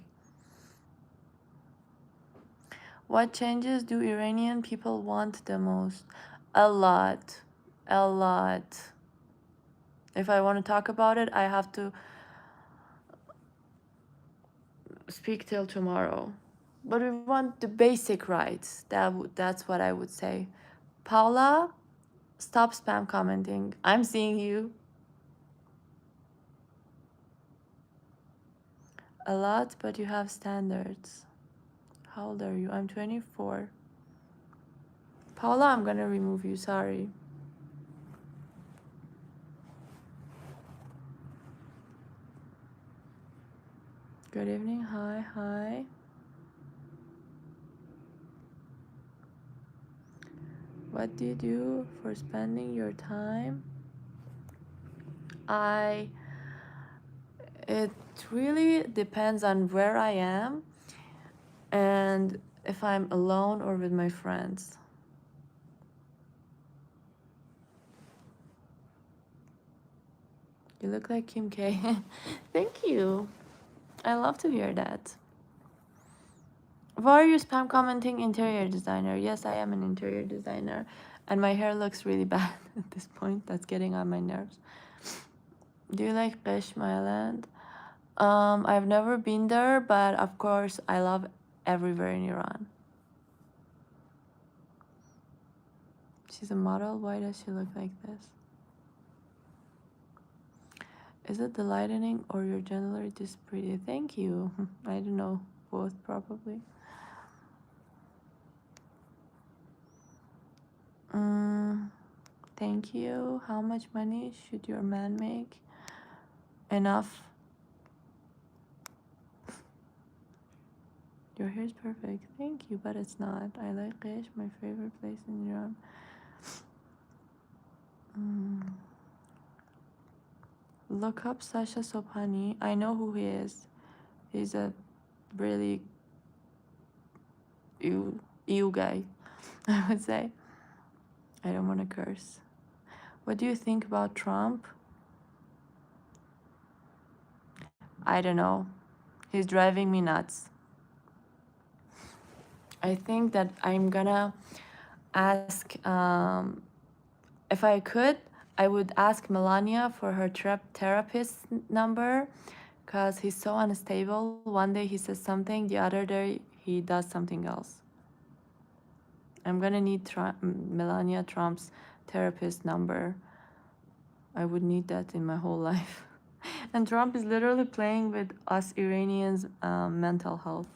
What changes do Iranian people want the most? A lot. A lot. If I want to talk about it, I have to speak till tomorrow. But we want the basic rights. That's what I would say. Paula, stop spam commenting. I'm seeing you. A lot, but you have standards. How old are you? I'm 24. Paula, I'm gonna remove you. Sorry. Good evening. Hi, hi. What do you do for spending your time? It really depends on where I am and if I'm alone or with my friends. You look like Kim K. Thank you. I love to hear that. Why are you spam commenting interior designer? Yes, I am an interior designer. And my hair looks really bad at this point. That's getting on my nerves. Do you like Qish, my land? I've never been there, but of course I love everywhere in Iran. She's a model. Why does she look like this? Is it the lightening or you're generally just pretty? Thank you. I don't know. Both probably. Thank you. How much money should your man make? Enough. Your hair's perfect. Thank you, but it's not. I like Qish, my favorite place in Iran. Look up Sasha Sopani. I know who he is. He's a really ew guy, I would say. I don't want to curse. What do you think about Trump? I don't know. He's driving me nuts. I think that I'm gonna ask, if I could, I would ask Melania for her therapist number, because he's so unstable. One day he says something, the other day he does something else. I'm gonna need Melania Trump's therapist number. I would need that in my whole life. And Trump is literally playing with us Iranians' mental health,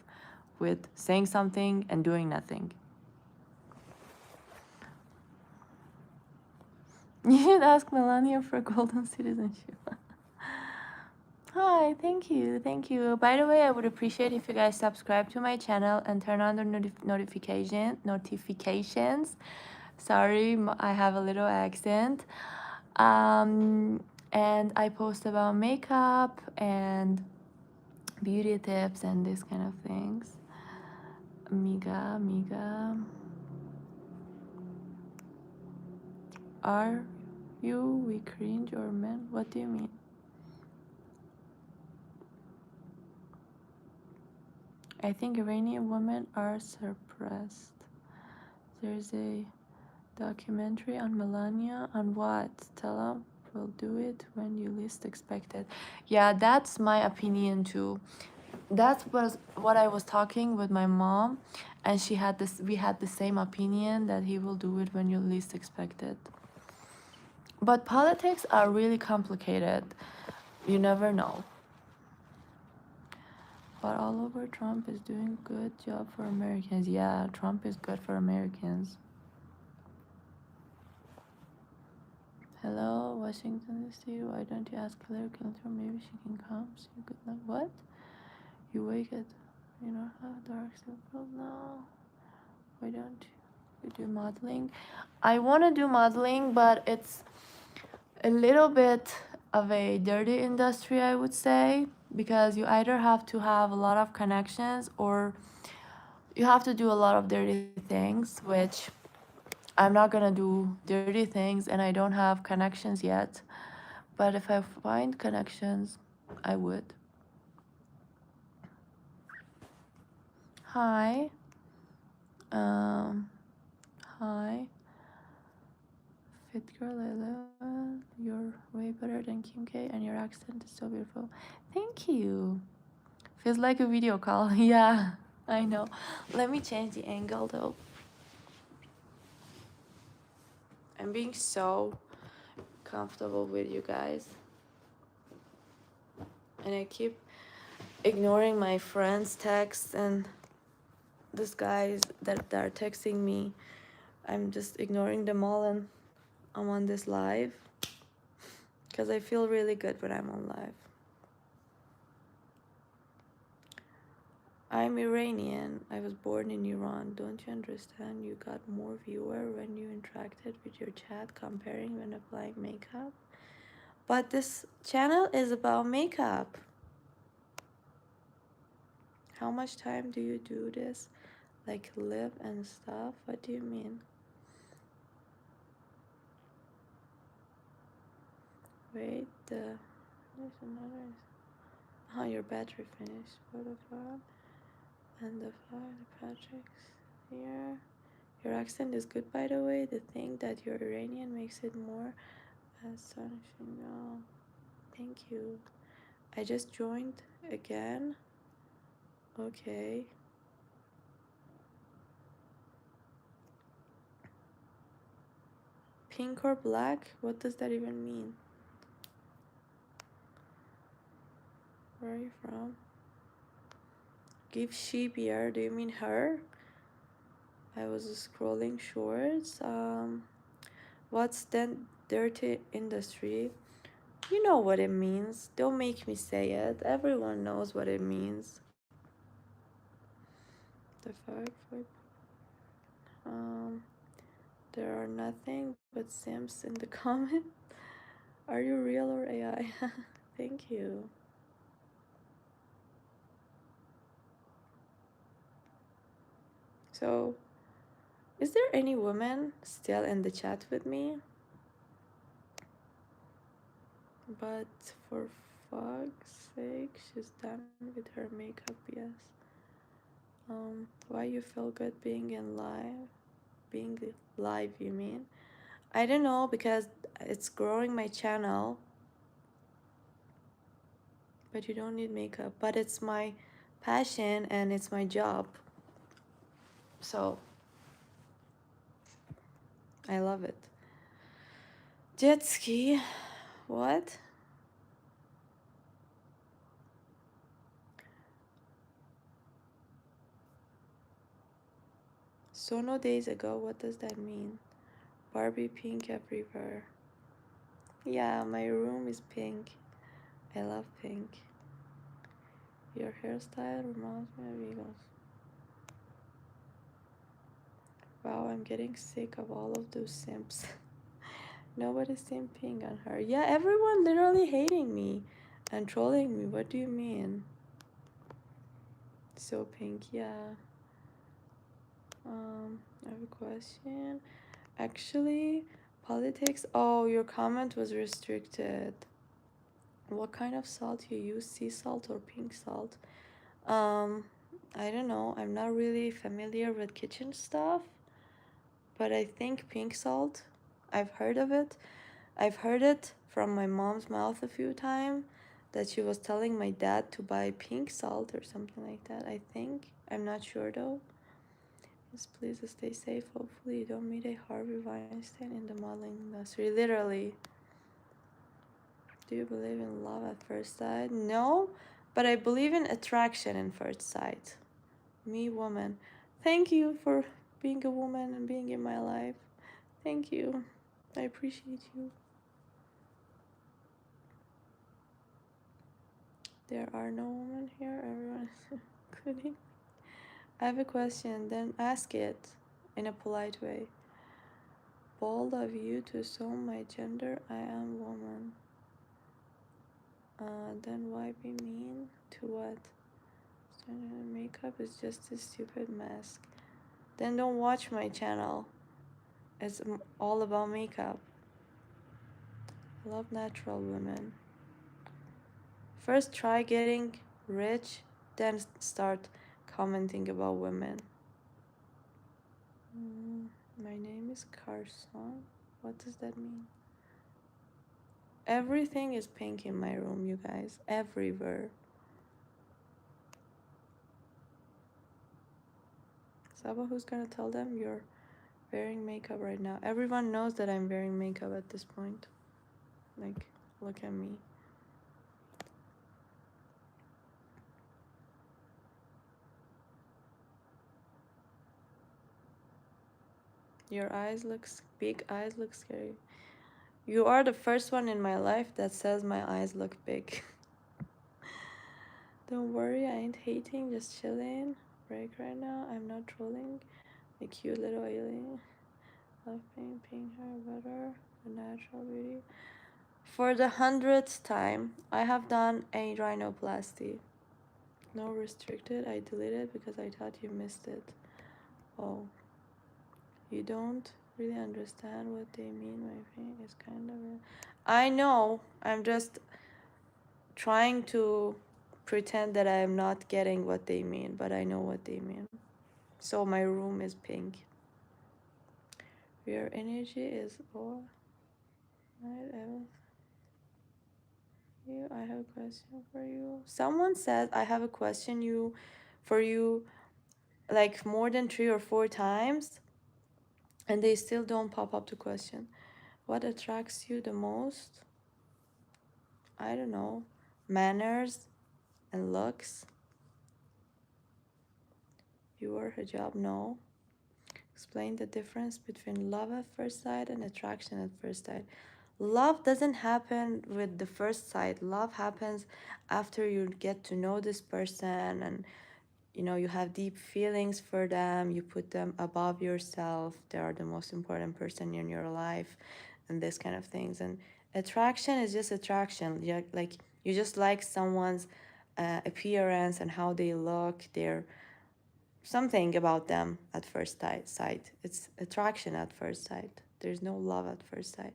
with saying something and doing nothing. You should ask Melania for golden citizenship. Hi, thank you, thank you. By the way, I would appreciate if you guys subscribe to my channel and turn on the notifications. Sorry, I have a little accent. And I post about makeup and beauty tips and this kind of things. Amiga. Are you we cringe or men? What do you mean? I think Iranian women are suppressed. There's a documentary on Melania. On what? Tell them we'll do it when you least expect it. Yeah, that's my opinion too. That was what I was talking with my mom, and we had the same opinion, that he will do it when you least expect it. But politics are really complicated. You never know. But all over, Trump is doing a good job for Americans. Yeah, Trump is good for Americans. Hello, Washington DC. Why don't you ask Hillary Clinton? Maybe she can come. So you could like what? You wake it. You know how dark circle now. Why don't you do modeling? I want to do modeling, but it's a little bit of a dirty industry, I would say, because you either have to have a lot of connections or you have to do a lot of dirty things, which I'm not gonna do dirty things and I don't have connections yet. But if I find connections, I would. Hi. Hi. Fit girl, I love. You're way better than Kim K and your accent is so beautiful. Thank you. Feels like a video call. Yeah, I know. Let me change the angle though. I'm being so comfortable with you guys. And I keep ignoring my friends' texts and these guys that are texting me. I'm just ignoring them all and I'm on this live because I feel really good when I'm on live. I'm Iranian. I was born in Iran. Don't you understand? You got more viewer when you interacted with your chat comparing when applying makeup. But this channel is about makeup. How much time do you do this? Like live and stuff? What do you mean? Wait, there's another. Oh, your battery finished. What the fuck? And the Patrick's here. Your accent is good, by the way. The thing that you're Iranian makes it more astonishing. No, thank you. I just joined again. Okay. Pink or black? What does that even mean? Where are you from? Give she beer. Do you mean her? I was scrolling shorts. What's then dirty industry? You know what it means. Don't make me say it. Everyone knows what it means. The fact there are nothing but simps in the comments. Are you real or AI? Thank you. So, is there any woman still in the chat with me? But for fuck's sake, she's done with her makeup, yes. Why you feel good being in live? Being live, you mean? I don't know, because it's growing my channel. But you don't need makeup. But it's my passion and it's my job. So, I love it. Jet ski? What? So no days ago, what does that mean? Barbie pink everywhere. Yeah, my room is pink. I love pink. Your hairstyle reminds me of eagles. Wow, I'm getting sick of all of those simps. Nobody's simping on her. Yeah, everyone literally hating me and trolling me. What do you mean? So pink, yeah. I have a question. Actually, politics. Oh, your comment was restricted. What kind of salt you use? Sea salt or pink salt? Um, I don't know. I'm not really familiar with kitchen stuff, but I think pink salt. I've heard of it. I've heard it from my mom's mouth a few times that she was telling my dad to buy pink salt or something like that. I think. I'm not sure though. Yes, please stay safe. Hopefully, you don't meet a Harvey Weinstein in the modeling industry. Literally. Do you believe in love at first sight? No, but I believe in attraction in first sight. Me, woman. Thank you for being a woman and being in my life. Thank you. I appreciate you. There are no women here. Everyone is including. I have a question, then ask it in a polite way. Bold of you to assume my gender. I am woman. Then why be mean? To what? Makeup is just a stupid mask. Then don't watch my channel. It's all about makeup. I love natural women. First try getting rich, then start commenting about women. My name is Carson. What does that mean? Everything is pink in my room, you guys. Everywhere. Saba, who's gonna tell them you're wearing makeup right now? Everyone knows that I'm wearing makeup at this point. Like, look at me. Your eyes look, big eyes look scary. You are the first one in my life that says my eyes look big. Don't worry, I ain't hating, just chilling. Break right now, I'm not trolling. A cute little alien. Love painting her better. The natural beauty. For the 100th time, I have done a rhinoplasty. No restricted, I deleted because I thought you missed it. Oh. You don't really understand what they mean. My pain is kind of I know. I'm just trying to pretend that I am not getting what they mean, but I know what they mean. So my room is pink. Your energy is all right. I have a question for you. Someone said I have a question for you like more than 3 or 4 times, and they still don't pop up the question. What attracts you the most? I don't know. Manners and looks. You wore hijab? No. Explain the difference between love at first sight and attraction at first sight. Love doesn't happen with the first sight. Love happens after you get to know this person and you have deep feelings for them. You put them above yourself. They are the most important person in your life and this kind of things. And Attraction is just attraction. Yeah, like you just like someone's appearance and how they look. They're something about them at first sight. It's attraction at first sight. There's no love at first sight.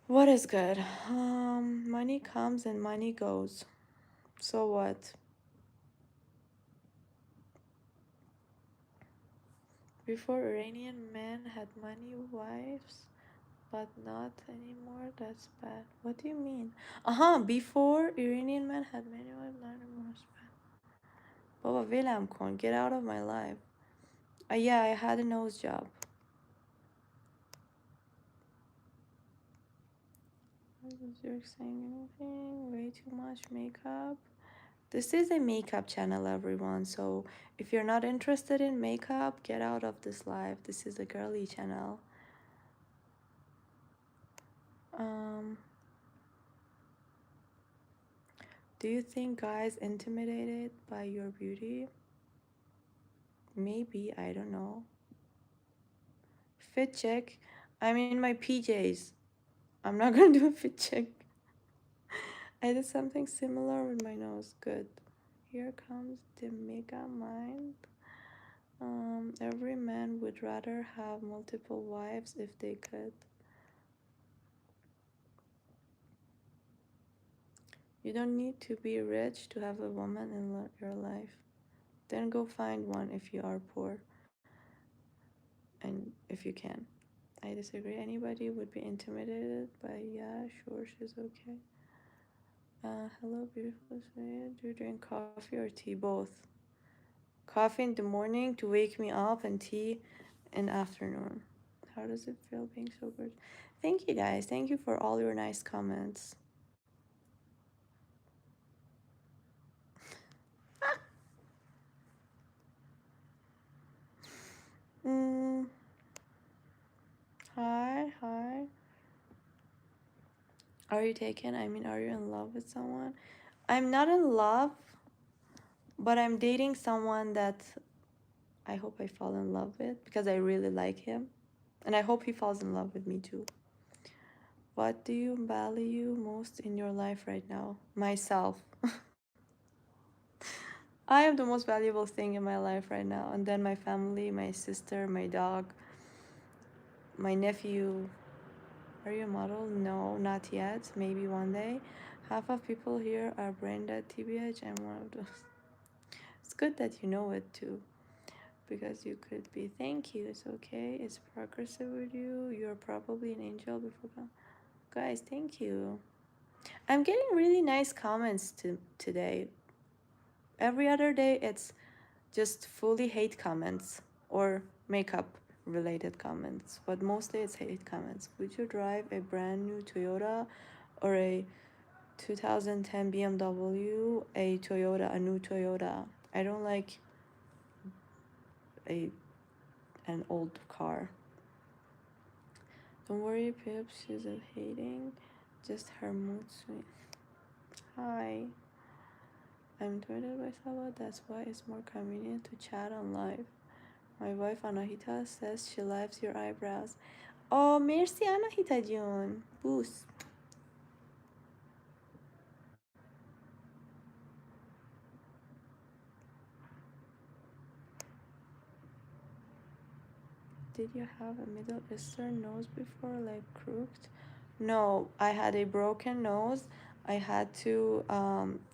What is good? Money comes and money goes. So what? Before Iranian men had many wives, but not anymore. That's bad. What do you mean? Before Iranian men had many wives, not anymore. That's bad. Baba ولم کن. Get out of my life. Yeah, I had a nose job. You're saying anything? Way too much makeup. This is a makeup channel, everyone. So if you're not interested in makeup, get out of this live. This is a girly channel. Do you think guys intimidated by your beauty? Maybe, I don't know. Fit check. I'm in my PJs. I'm not gonna do a fit check. I did something similar with my nose. Good. Here comes the mega mind. Every man would rather have multiple wives if they could. You don't need to be rich to have a woman in your life. Then go find one if you are poor. And if you can. I disagree. Anybody would be intimidated by, yeah, sure, she's okay. Hello, beautiful. Do you drink coffee or tea? Both. Coffee in the morning to wake me up and tea in afternoon. How does it feel being so good? Thank you guys. Thank you for all your nice comments. Hi. Are you taken? I mean, are you in love with someone? I'm not in love, but I'm dating someone that I hope I fall in love with because I really like him. And I hope he falls in love with me too. What do you value most in your life right now? Myself. I am the most valuable thing in my life right now. And then my family, my sister, my dog, my nephew. Are you a model? No, not yet. Maybe one day. Half of people here are brain dead, TBH. I'm one of those. It's good that you know it too. Because you could be. Thank you. It's okay. It's progressive with you. You're probably an angel before God. Guys, thank you. I'm getting really nice comments today. Every other day, it's just fully hate comments or makeup related comments, but mostly it's hate comments. Would you drive a brand new Toyota or a 2010 BMW, a Toyota, a new Toyota? I don't like an old car. Don't worry, Pip, she's a hating, just her mood swing. Hi. I'm tweeted by Saba, that's why it's more convenient to chat on live. My wife Anahita says she loves your eyebrows. Oh, merci Anahita jun. Boost. Did you have a Middle Eastern nose before, like crooked? No, I had a broken nose. I had to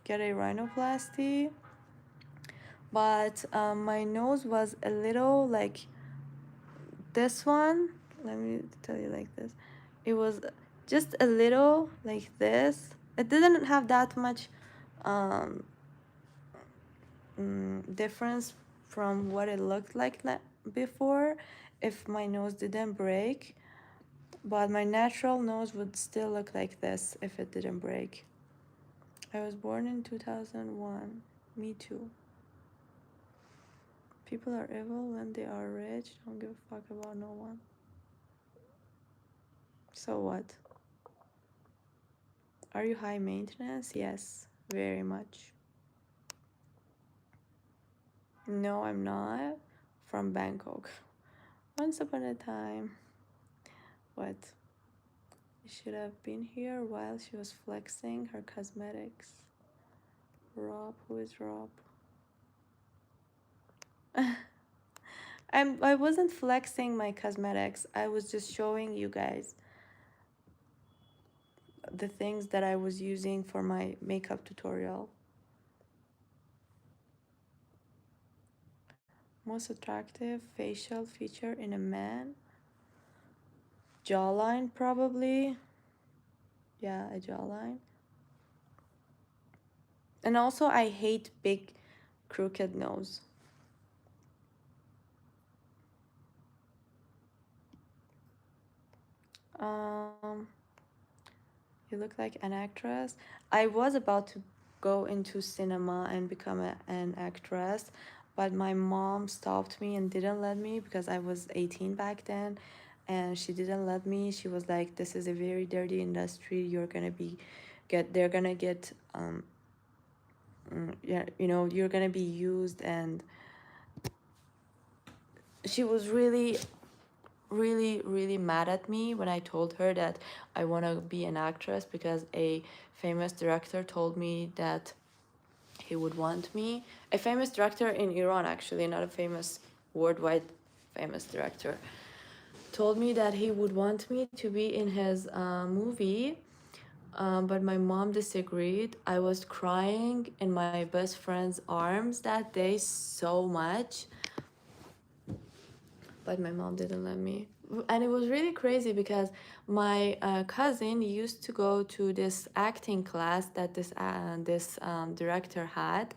get a rhinoplasty, but my nose was a little like this one. Let me tell you like this. It was just a little like this. It didn't have that much um, difference from what it looked like before if my nose didn't break, but my natural nose would still look like this if it didn't break. I was born in 2001. Me too. People are evil when they are rich. Don't give a fuck about no one. So what? Are you high maintenance? Yes, very much. No, I'm not. From Bangkok. Once upon a time. What? should have been here while she was flexing her cosmetics. Rob, who is Rob? I wasn't flexing my cosmetics. I was just showing you guys the things that I was using for my makeup tutorial. Most attractive facial feature in a man? Jawline, probably. Yeah, a jawline. And also, I hate big, crooked nose. Um, you look like an actress. I was about to go into cinema and become an actress, but my mom stopped me and didn't let me because I was 18 back then, and she didn't let me. She was like, "This is a very dirty industry. You're gonna be, they're gonna get, yeah, you know, you're gonna be used." And she was really mad at me when I told her that I want to be an actress because a famous director told me that he would want me. A famous director in Iran, actually, not a famous worldwide famous director, told me that he would want me to be in his movie. But my mom disagreed. I was crying in my best friend's arms that day so much, but my mom didn't let me. And it was really crazy because my cousin used to go to this acting class that this director had,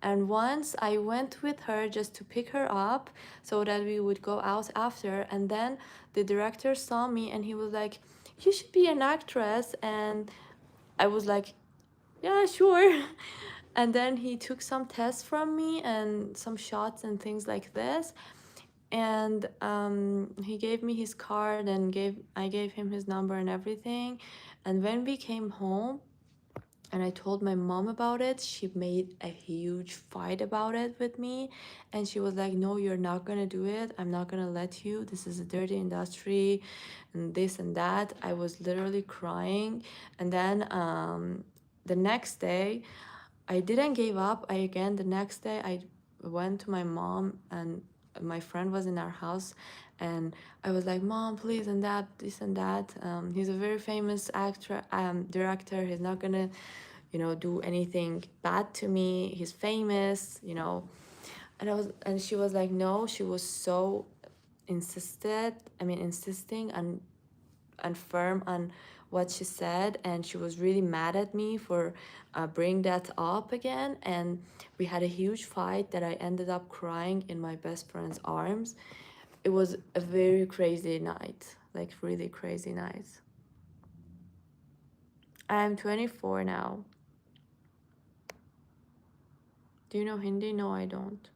and once I went with her just to pick her up so that we would go out after, and then the director saw me and he was like, "You should be an actress," and I was like, "Yeah, sure." And then he took some tests from me and some shots and things like this, and he gave me his card and I gave him his number and everything. And when we came home and I told my mom about it, she made a huge fight about it with me, and she was like, "No, you're not gonna do it. I'm not gonna let you. This is a dirty industry and this and that." I was literally crying. And then the next day I didn't give up. The next day I went to my mom, and my friend was in our house, and I was like, "Mom, please," and that, this and that. He's a very famous actor, director. He's not gonna, do anything bad to me. He's famous, and she was like, no. She was so insisting and firm on what she said, and she was really mad at me for bringing that up again, and we had a huge fight that I ended up crying in my best friend's arms. It was a very crazy night, like really crazy night. I'm 24 now. Do you know Hindi? No, I don't.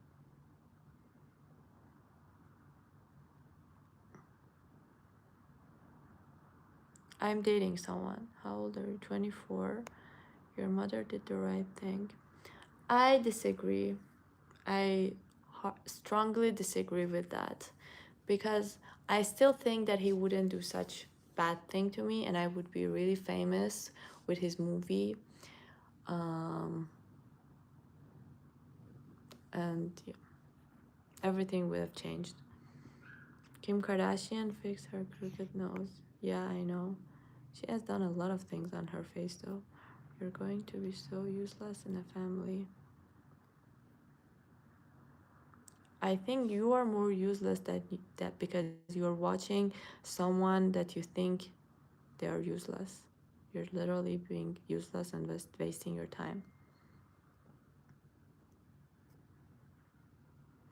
I'm dating someone. How old are you? 24. Your mother did the right thing. I disagree. I strongly disagree with that, because I still think that he wouldn't do such bad thing to me, and I would be really famous with his movie. And yeah, everything would have changed. Kim Kardashian fixed her crooked nose. Yeah, I know. She has done a lot of things on her face though. You're going to be so useless in a family. I think you are more useless that because you're watching someone that you think they are useless. You're literally being useless and just wasting your time.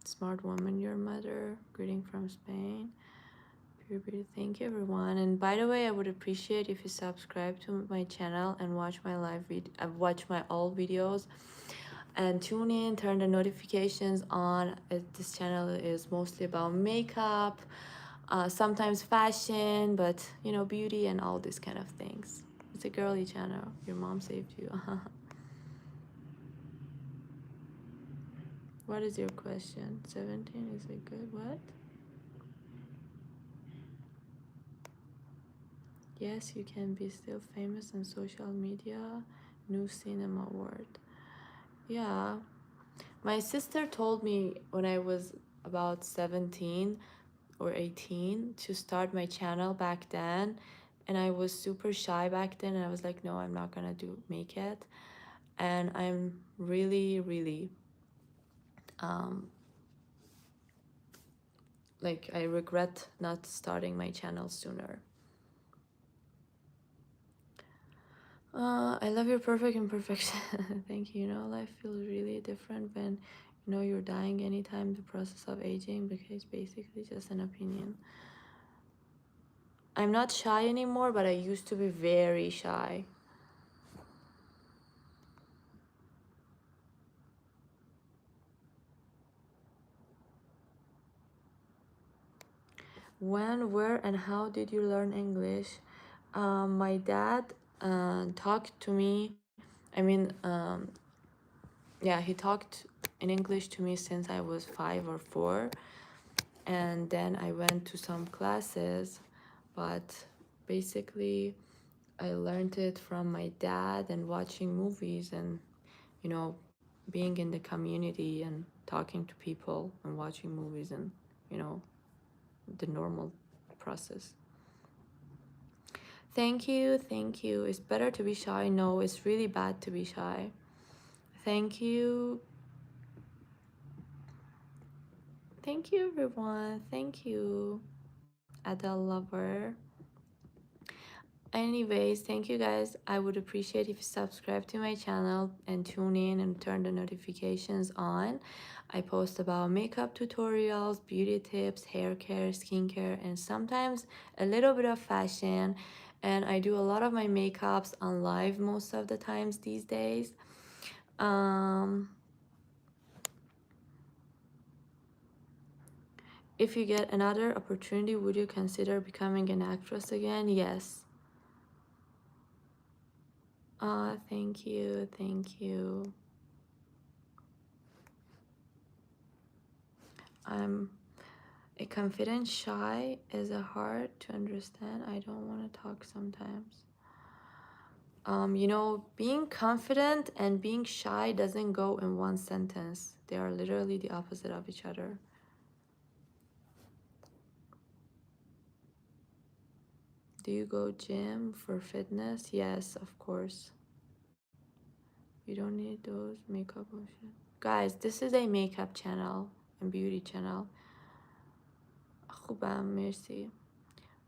Smart woman, your mother. Greeting from Spain. Pure beauty. Thank you, everyone. And by the way, I would appreciate if you subscribe to my channel and watch my watch my old videos. And tune in, turn the notifications on. This channel is mostly about makeup, sometimes fashion, but beauty and all these kind of things. It's a girly channel. Your mom saved you. What is your question? 17 is a good what? Yes, you can be still famous on social media. New cinema word. Yeah. My sister told me when I was about 17 or 18 to start my channel back then, and I was super shy back then, and I was like, no, I'm not gonna make it. And I'm really um like, I regret not starting my channel sooner. I love your perfect imperfection. Thank you. You know, life feels really different when you know you're dying anytime. The process of aging because basically just an opinion. I'm not shy anymore, but I used to be very shy. When, where, and how did you learn English? My dad talked to me. I mean, yeah, he talked in English to me since I was 5 or 4. And then I went to some classes, but basically I learned it from my dad and watching movies and, you know, being in the community and talking to people and watching movies and, you know, the normal process. Thank you, thank you. It's better to be shy. No, it's really bad to be shy. Thank you. Thank you, everyone. Thank you, Adele Lover. Anyways, thank you guys. I would appreciate if you subscribe to my channel and tune in and turn the notifications on. I post about makeup tutorials, beauty tips, hair care, skincare, and sometimes a little bit of fashion. And I do a lot of my makeups on live most of the times these days. If you get another opportunity, would you consider becoming an actress again? Yes. Thank you, thank you. I'm a confident shy is a hard to understand. I don't want to talk sometimes. You know, being confident and being shy doesn't go in one sentence. They are literally the opposite of each other. Do you go gym for fitness? Yes, of course. You don't need those makeup options. Guys, this is a makeup channel and beauty channel. خوبم مرسی.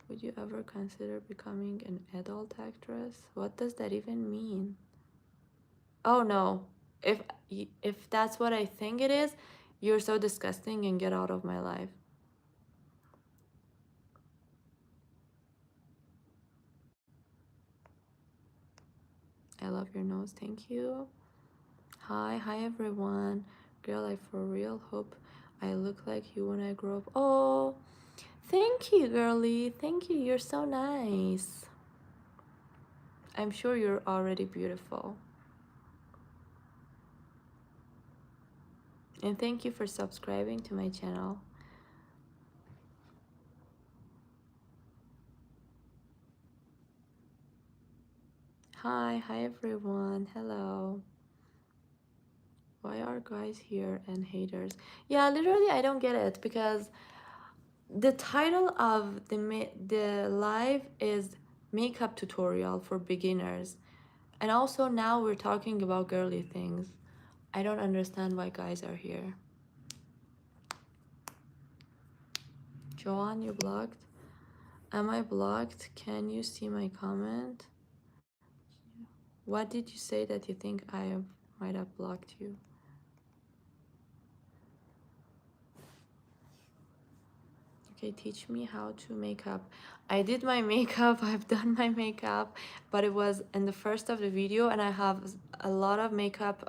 Would you ever consider becoming an adult actress? What does that even mean? Oh no. If that's what I think it is, you're so disgusting and get out of my life. I love your nose. Thank you. Hi everyone. Girl, I for real hope I look like you when I grow up. Oh, thank you, girly. Thank you. You're so nice. I'm sure you're already beautiful. And thank you for subscribing to my channel. Hi everyone. Hello. Why are guys here and haters? Yeah, literally I don't get it because the title of the live is makeup tutorial for beginners. And also now we're talking about girly things. I don't understand why guys are here. Joanne, you blocked? Am I blocked? Can you see my comment? What did you say that you think might have blocked you? Okay, teach me how to make up. I did my makeup, I've done my makeup, but it was in the first of the video, and I have a lot of makeup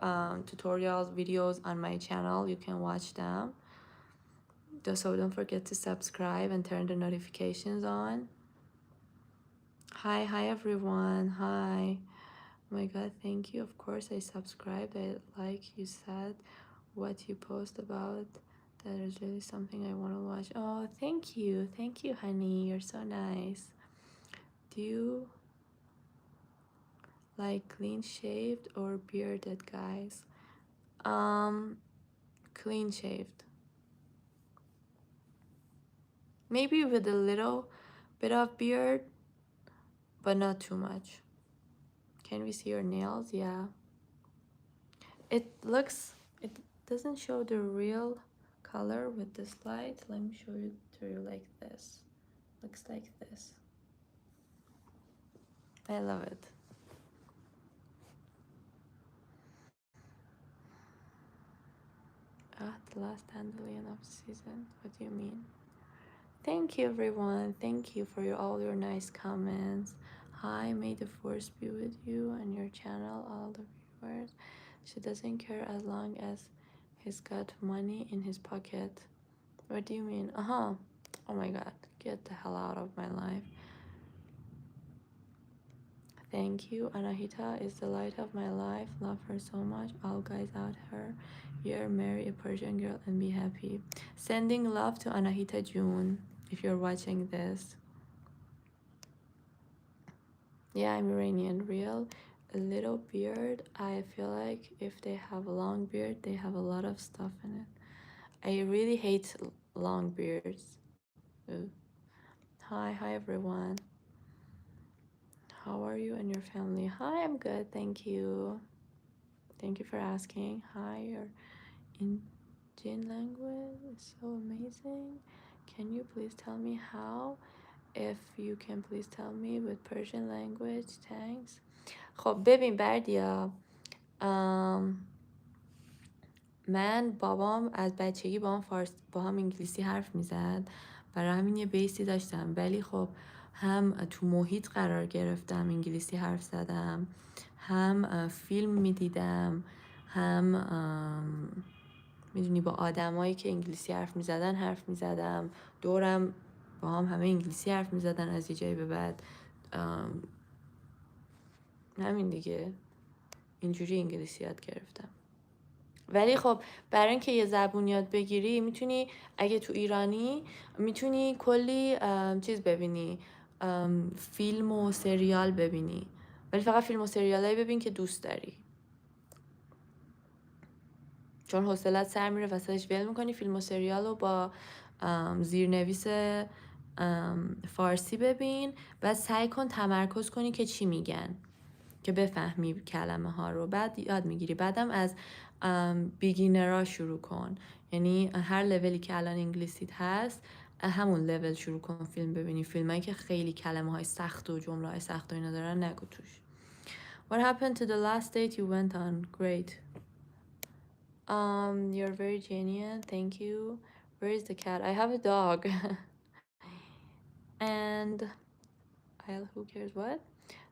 tutorials, videos on my channel. You can watch them. So don't forget to subscribe and turn the notifications on. Hi everyone. Hi. Oh my god, thank you. Of course I subscribed. I like you said what you post about. That is really something I want to watch. Oh, thank you, honey. You're so nice. Do you like clean shaved or bearded guys? Clean shaved. Maybe with a little bit of beard, but not too much. Can we see your nails? Yeah. It doesn't show the real color with this light. Let me show you to you like this. Looks like this. I love it. The last dandelion of season. What do you mean? Thank you, everyone. Thank you for all your nice comments. Hi, may the force be with you and your channel, all the viewers. She doesn't care as long as he's got money in his pocket. What do you mean? Oh my god, get the hell out of my life. Thank you. Anahita is the light of my life. Love her so much. All guys out here, here, marry a Persian girl and be happy. Sending love to Anahita June, if you're watching this. Yeah, I'm Iranian. Real. A little beard. I feel like if they have a long beard, they have a lot of stuff in it. I really hate long beards. Ooh. Hi everyone. How are you and your family? Hi, I'm good, thank you. Thank you for asking. Hi, your Indian language is so amazing. Can you please tell me how? If you can please tell me with Persian language, thanks. خب ببین بردیا، من بابام از بچگی با هم انگلیسی حرف میزد، برای همین یه بیسی داشتم، ولی خب هم تو محیط قرار گرفتم انگلیسی حرف زدم، هم فیلم میدیدم، هم میدونی با آدمایی که انگلیسی حرف میزدن حرف میزدم، دورم با هم همه انگلیسی حرف میزدن از یه جایی به بعد. همین دیگه، اینجوری انگلیسی یاد گرفتم. ولی خب برای اینکه یه زبون یاد بگیری میتونی، اگه تو ایرانی میتونی کلی چیز ببینی، فیلم و سریال ببینی، ولی فقط فیلم و سریالایی ببین که دوست داری، چون حوصلت سر میره وسطش ول میکنی. فیلم و سریال رو با زیرنویس فارسی ببین، بعد سعی کن تمرکز کنی که چی میگن که بفهمی کلمه ها رو، بعد یاد میگیری. بعدم از بیگینرها شروع کن، یعنی هر لولی که الان انگلیسیت هست همون لول شروع کن فیلم ببینی. فیلمایی که خیلی کلمه های سخت و جمله های سخت و اینا دارن نگو توش. What happened to the last date you went on? Great. You're very genuine. Thank you. Where is the cat? I have a dog. And who cares what?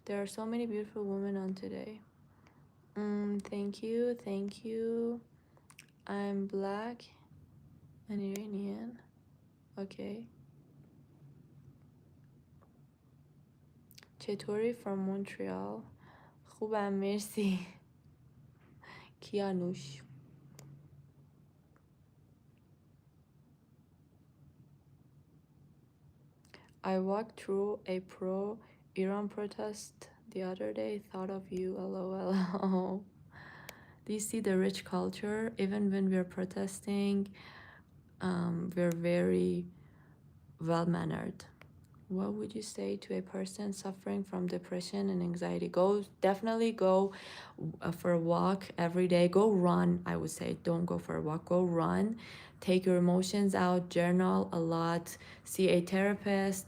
There are so many beautiful women on today. Thank you, thank you. I'm black and Iranian. Okay. چطوری from Montreal? خوبم مرسی. کیانوش. I walked through a pro-Iran protest the other day. Thought of you, lol. Do you see the rich culture? Even when we're protesting, we're very well-mannered. What would you say to a person suffering from depression and anxiety? Definitely go for a walk every day. Go run, I would say. Don't go for a walk. Go run. Take your emotions out. Journal a lot. See a therapist,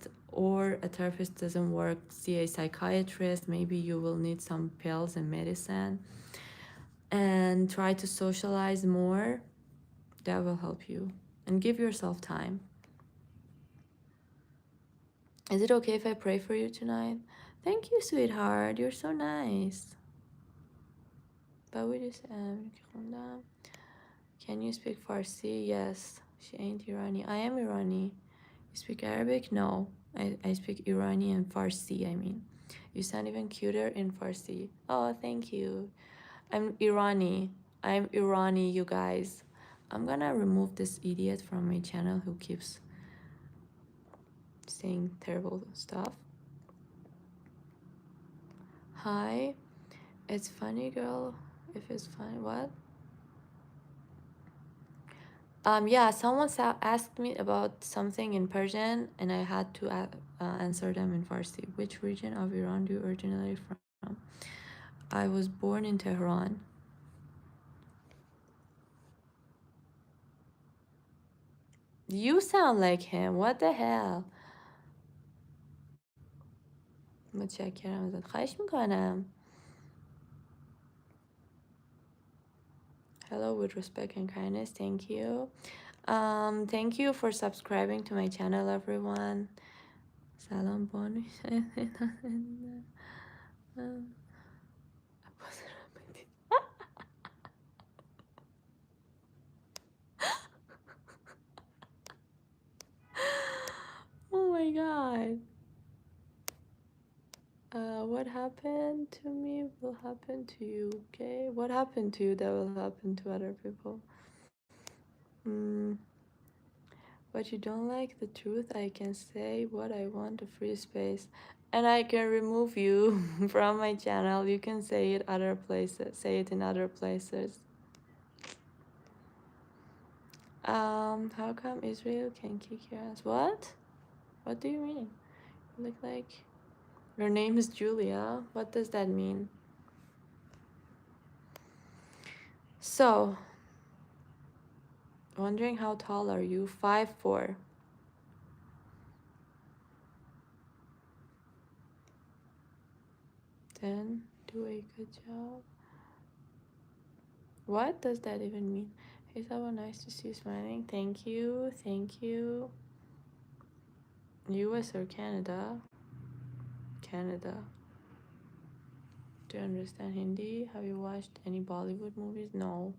or a therapist doesn't work, see a psychiatrist. Maybe you will need some pills and medicine. And try to socialize more. That will help you. And give yourself time. Is it okay if I pray for you tonight? Thank you, sweetheart. You're so nice. But we just can you speak Farsi? Yes. She ain't Irani. I am Irani. You speak Arabic? No. I speak Iranian Farsi, I mean. You sound even cuter in Farsi. Oh, thank you. I'm Irani, you guys. I'm gonna remove this idiot from my channel who keeps saying terrible stuff. Hi, it's funny, girl. If it's funny, what? Yeah, someone asked me about something in Persian, and I had to answer them in Farsi. Which region of Iran do you originally from? I was born in Tehran. You sound like him. What the hell? متشکرم ازت. خواهش میکنم. Hello with respect and kindness. Thank you. Thank you for subscribing to my channel, everyone. سلام بانو. Oh my god. What happened to me will happen to you, okay? What happened to you that will happen to other people? But you don't like the truth, I can say what I want, a free space. And I can remove you from my channel. You can say it other places. Say it in other places. How come Israel can kick your ass? What? What do you mean? You look like your name is Julia. What does that mean? So, wondering how tall are you? 5'4". Then do a good job. What does that even mean? Hey, Sabo, nice to see you smiling. Thank you. Thank you. US or Canada? Canada. Do you understand Hindi? Have you watched any Bollywood movies? No.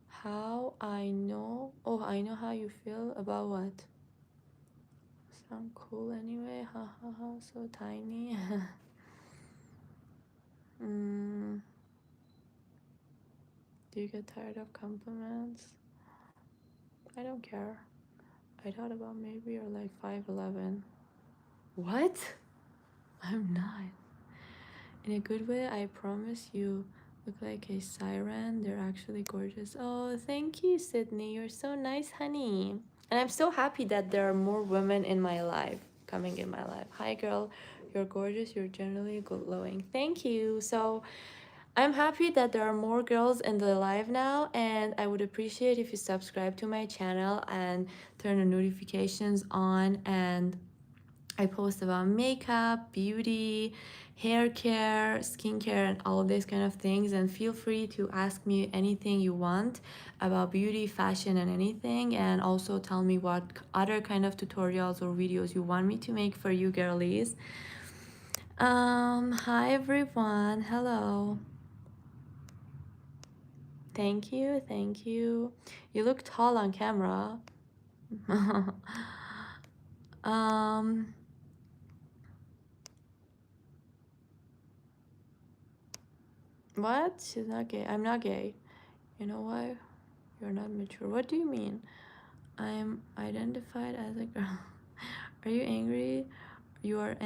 How I know? Oh, I know how you feel about what? Sound cool anyway. Ha ha ha. So tiny. Do you get tired of compliments? I don't care. I thought about maybe you're like 5'11". What? I'm not. In a good way, I promise. You look like a siren. They're actually gorgeous. Oh, thank you, Sydney. You're so nice, honey. And I'm so happy that there are more women in my life, coming in my life. Hi, girl. You're gorgeous. You're generally glowing. Thank you. So I'm happy that there are more girls in the live now, and I would appreciate if you subscribe to my channel and turn the notifications on. And I post about makeup, beauty, hair care, skincare, and all these kind of things. And feel free to ask me anything you want about beauty, fashion, and anything. And also tell me what other kind of tutorials or videos you want me to make for you girlies. Hi everyone. Hello. Thank you. Thank you. You look tall on camera. um What? She's not gay. I'm not gay. You know why? You're not mature. What do you mean? I'm identified as a girl. Are you angry? You are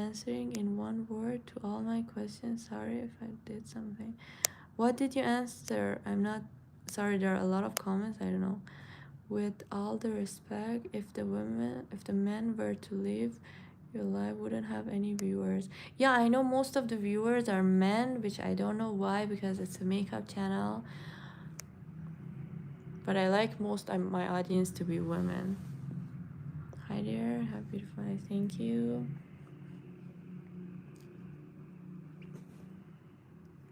answering in one word to all my questions. Sorry if I did something. What did you answer? I'm not sorry. There are a lot of comments. I don't know. With all the respect, if the men were to leave, your live wouldn't have any viewers. Yeah, I know most of the viewers are men, which I don't know why, because it's a makeup channel. But I like most of my audience to be women. Hi there, how beautiful. Thank you.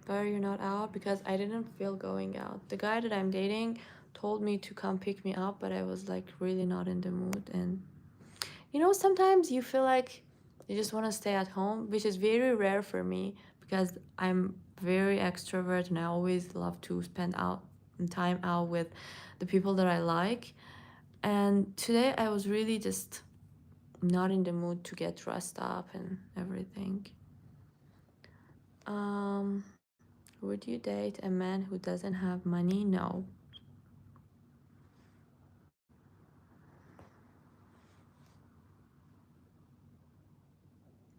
But you're not out? Because I didn't feel going out. The guy that I'm dating told me to come pick me up, but I was like really not in the mood. And you know, sometimes you feel like you just want to stay at home, which is very rare for me because I'm very extrovert and I always love to spend time out with the people that I like. And today I was really just not in the mood to get dressed up and everything. Would you date a man who doesn't have money? No.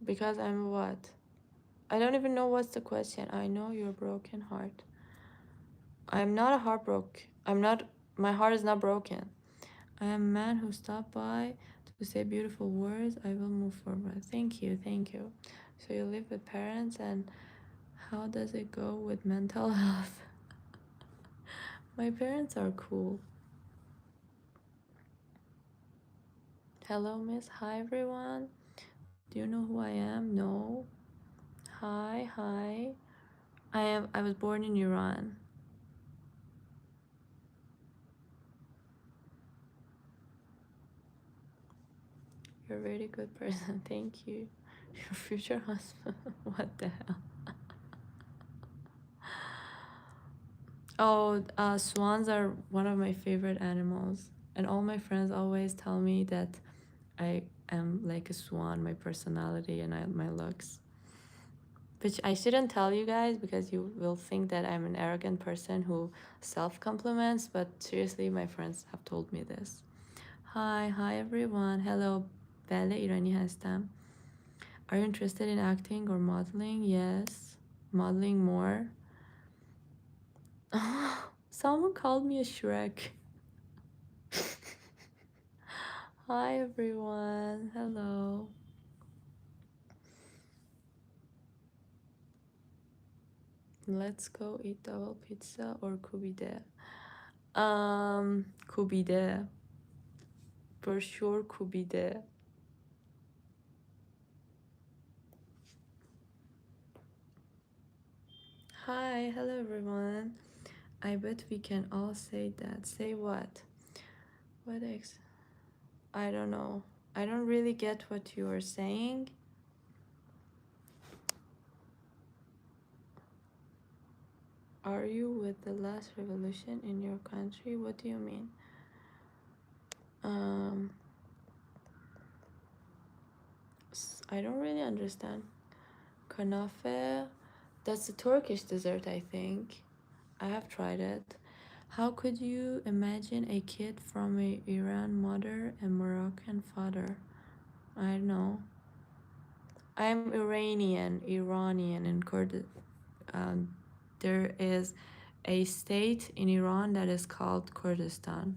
Because I'm what? I don't even know what's the question. I know your broken heart. I'm not a heartbroken. I'm not, my heart is not broken. I am a man who stopped by to say beautiful words. I will move forward. Thank you, thank you. So you live with parents, and how does it go with mental health? My parents are cool. Hello, miss. Hi, everyone. Do you know who I am? No. Hi, hi. I was born in Iran. You're a very good person. Thank you. Your future husband. What the hell? Oh, swans are one of my favorite animals. And all my friends always tell me that I am like a swan, my personality and my looks. Which I shouldn't tell you guys because you will think that I'm an arrogant person who self-compliments, but seriously, my friends have told me this. Hi everyone. Hello, بله ایرانی هستم. Are you interested in acting or modeling? Yes. Modeling more. Someone called me a Shrek. Hi everyone. Hello. Let's go eat double pizza or kubide. Kubide. For sure, kubide. Hi, hello everyone. I bet we can all say that. Say what? What ex? I don't know. I don't really get what you are saying. Are you with the last revolution in your country? What do you mean? I don't really understand. Kanafe, that's a Turkish dessert, I think. I have tried it. How could you imagine a kid from a Iran mother and Moroccan father? I don't know. I'm Iranian in Kurdistan. There is a state in Iran that is called Kurdistan.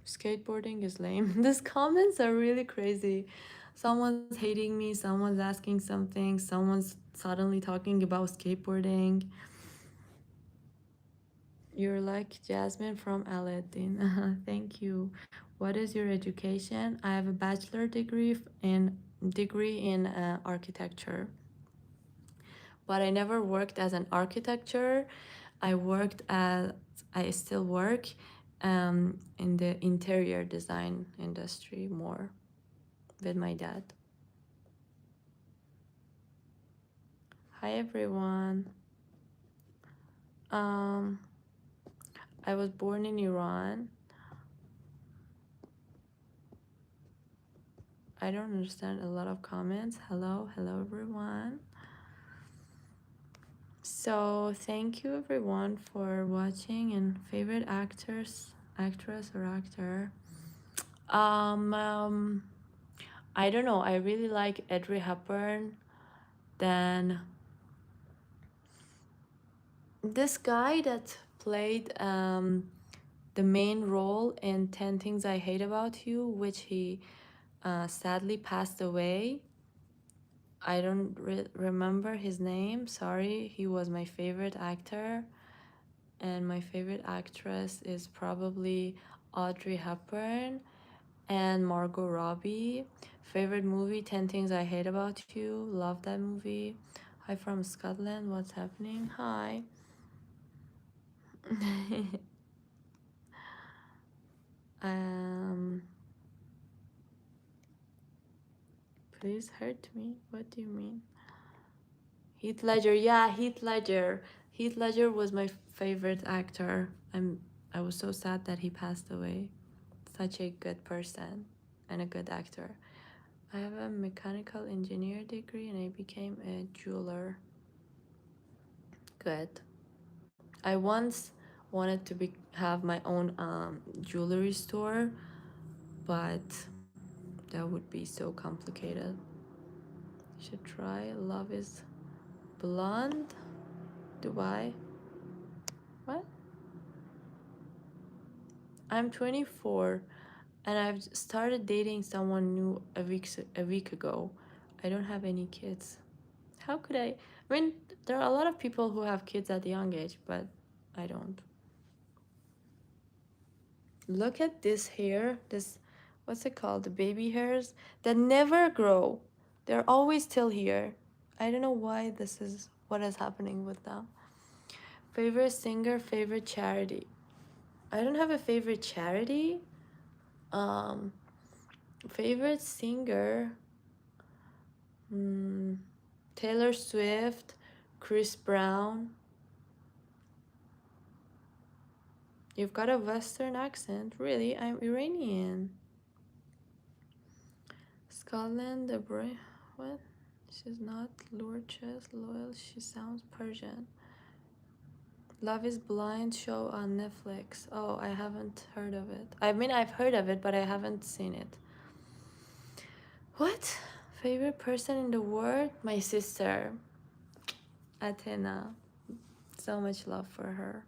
Skateboarding is lame. These comments are really crazy. Someone's hating me, someone's asking something, someone's suddenly talking about skateboarding. You're like Jasmine from Aladdin. Thank you. What is your education? I have a bachelor degree in architecture. But I never worked as an architecture. I still work in the interior design industry more with my dad. Hi everyone. I was born in Iran. I don't understand a lot of comments. Hello everyone. So thank you everyone for watching, and favorite actress or actor. I don't know. I really like Audrey Hepburn. Then this guy that played the main role in 10 Things I Hate About You, which he sadly passed away. I don't remember his name. Sorry. He was my favorite actor. And my favorite actress is probably Audrey Hepburn and Margot Robbie. Favorite movie, 10 Things I Hate About You. Love that movie. Hi from Scotland. What's happening? Hi. Please hurt me. What do you mean? Heath Ledger. Yeah, Heath Ledger. Heath Ledger was my favorite actor. I was so sad that he passed away. Such a good person and a good actor. I have a mechanical engineer degree and I became a jeweler. Good. I once wanted to have my own jewelry store, but that would be so complicated. You should try Love is Blonde, Dubai. What? I'm 24 and I've started dating someone new a week ago. I don't have any kids. How could I? I mean, there are a lot of people who have kids at a young age, but I don't. Look at this hair. This, what's it called? The baby hairs that never grow. They're always still here. I don't know why this is what is happening with them. Favorite singer, favorite charity. I don't have a favorite charity. Um, favorite singer. Taylor Swift, Chris Brown. You've got a Western accent. Really? I'm Iranian. Scotland, the what? She's not Lourdes, loyal. She sounds Persian. Love is Blind show on Netflix. Oh, I haven't heard of it. I mean, I've heard of it, but I haven't seen it. What? Favorite person in the world? My sister, Athena. So much love for her.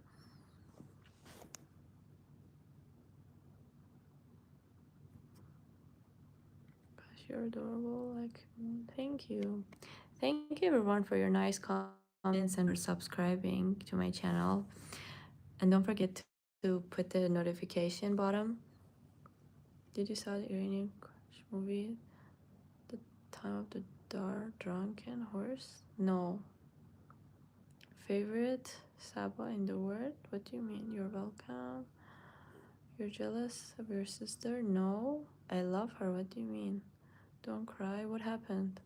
Gosh, you're adorable. Like, thank you. Thank you everyone for your nice comments and for subscribing to my channel. And don't forget to put the notification bottom. Did you saw the Iranian crush movie? The Time of the Drunken Horse? No. Favorite Saba in the world? What do you mean? You're welcome. You're jealous of your sister? No. I love her. What do you mean? Don't cry. What happened?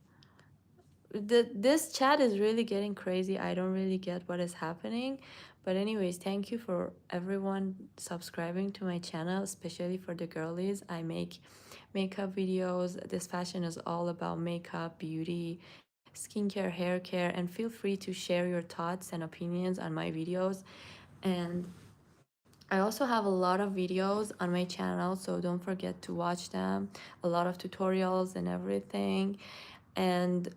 This chat is really getting crazy. I don't really get what is happening. But anyways, thank you for everyone subscribing to my channel, especially for the girlies. I make makeup videos. This fashion is all about makeup, beauty, skincare, hair care, and feel free to share your thoughts and opinions on my videos. And I also have a lot of videos on my channel, so don't forget to watch them. A lot of tutorials and everything. And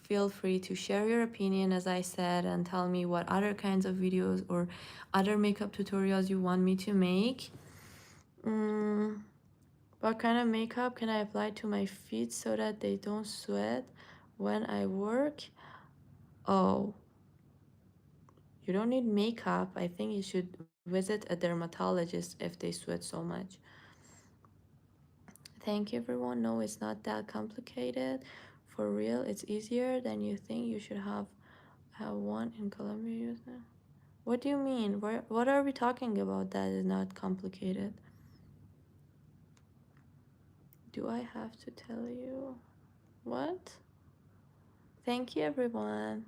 feel free to share your opinion, as I said, and tell me what other kinds of videos or other makeup tutorials you want me to make. What kind of makeup can I apply to my feet so that they don't sweat when I work? Oh, you don't need makeup. I think you should visit a dermatologist if they sweat so much. Thank you everyone. No, it's not that complicated. For real, it's easier than you think. You should have one in Colombia. What do you mean? What are we talking about that is not complicated? Do I have to tell you? What? Thank you everyone.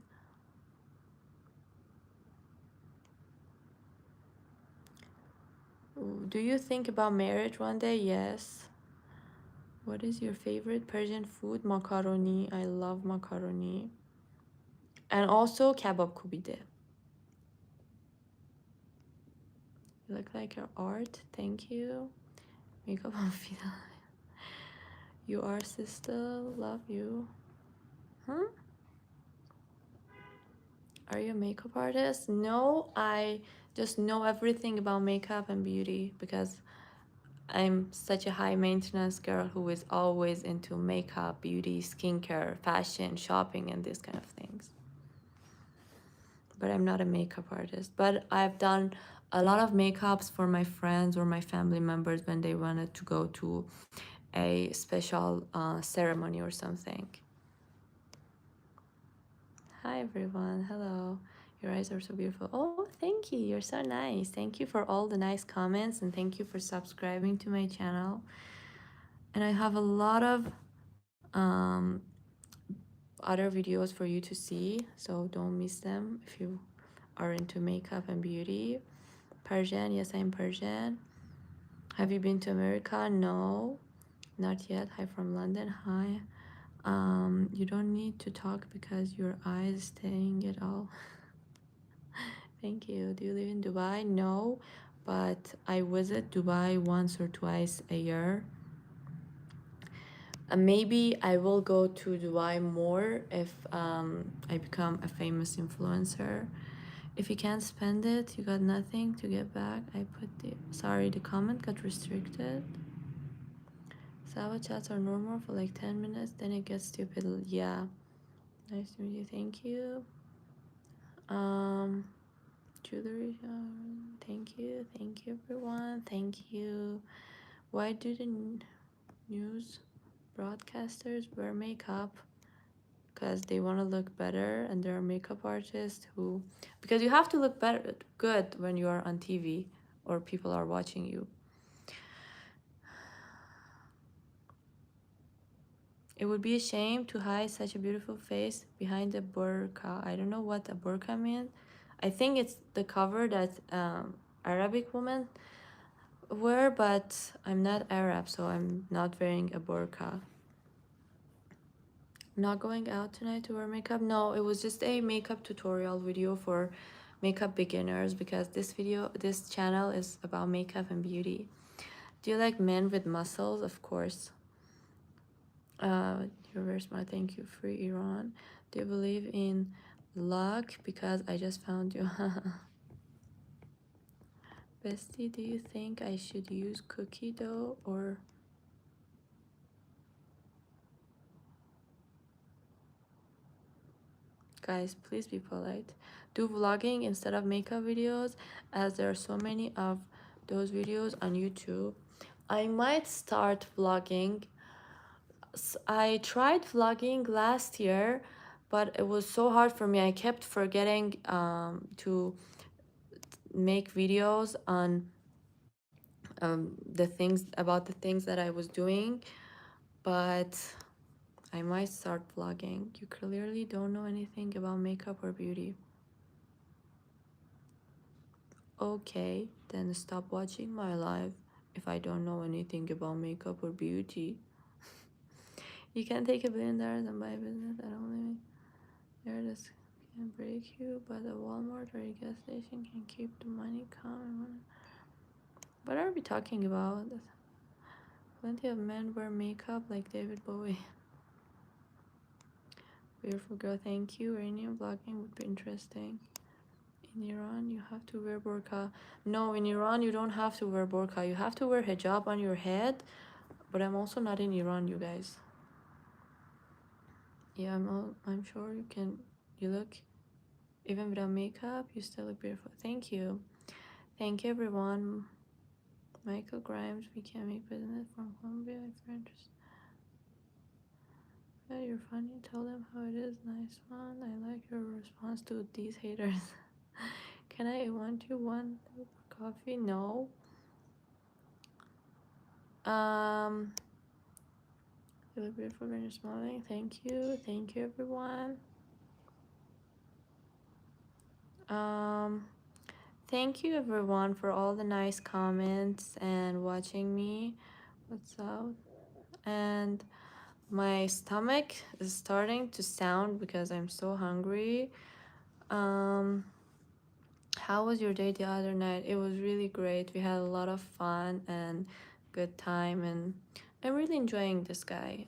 Do you think about marriage one day? Yes. What is your favorite Persian food? Macaroni. I love macaroni. And also kebab kubide. You look like your art. Thank you. Makeup on Fidel. You are sister. Love you. Are you a makeup artist? No, I just know everything about makeup and beauty because I'm such a high maintenance girl who is always into makeup, beauty, skincare, fashion, shopping, and these kind of things. But I'm not a makeup artist. But I've done a lot of makeups for my friends or my family members when they wanted to go to a special ceremony or something. Hi everyone, hello. Your eyes are so beautiful. Oh, thank you. You're so nice. Thank you for all the nice comments and thank you for subscribing to my channel. And I have a lot of other videos for you to see, so don't miss them if you are into makeup and beauty. Persian, yes, I'm Persian. Have you been to America? No, not yet. Hi from London. Hi. You don't need to talk because your eyes saying it all. Thank you. Do you live in Dubai? No, but I visit Dubai once or twice a year. Maybe I will go to Dubai more if I become a famous influencer. If you can't spend it, you got nothing to get back. I put the sorry, the comment got restricted. Sava chats are normal for like 10 minutes, then it gets stupid. Yeah. Nice to meet you. Thank you. Jewelry. Thank you. Thank you, everyone. Thank you. Why do the news broadcasters wear makeup? Because they want to look better, and there are makeup artists who, because you have to look better, good when you are on TV or people are watching you. It would be a shame to hide such a beautiful face behind a burqa. I don't know what a burqa means. I think it's the cover that Arabic women wear, but I'm not Arab, so I'm not wearing a burqa. Not going out tonight to wear makeup? No, it was just a makeup tutorial video for makeup beginners, because this channel is about makeup and beauty. Do you like men with muscles? Of course. You're very smart. Thank you. Free Iran. Do you believe in luck? Because I just found you. Bestie, do you think I should use cookie dough or... Guys, please be polite. Do vlogging instead of makeup videos, as there are so many of those videos on YouTube. I might start vlogging. I tried vlogging last year, but it was so hard for me. I kept forgetting to make videos on the things that I was doing, but I might start vlogging. You clearly don't know anything about makeup or beauty. Okay, then stop watching my live if I don't know anything about makeup or beauty. You can take $1 billion and buy a business that only there this can break you, but a Walmart or a gas station can keep the money coming. What are we talking about? Plenty of men wear makeup like David Bowie. Beautiful girl, thank you. Iranian vlogging would be interesting. In Iran, you have to wear burqa. No, in Iran, you don't have to wear burqa. You have to wear hijab on your head. But I'm also not in Iran, you guys. Yeah, I'm sure you can. You look, even without makeup, you still look beautiful. Thank you. Thank you, everyone. Michael Grimes, we can make business from Colombia if you're interested. Yeah, you're funny. Tell them how it is. Nice one. I like your response to these haters. Can I want you one coffee? No. You look beautiful when you're smiling. Thank you. Thank you, everyone. Thank you, everyone, for all the nice comments and watching me. What's up? And my stomach is starting to sound because I'm so hungry. How was your day the other night? It was really great. We had a lot of fun and good time, and I'm really enjoying this guy.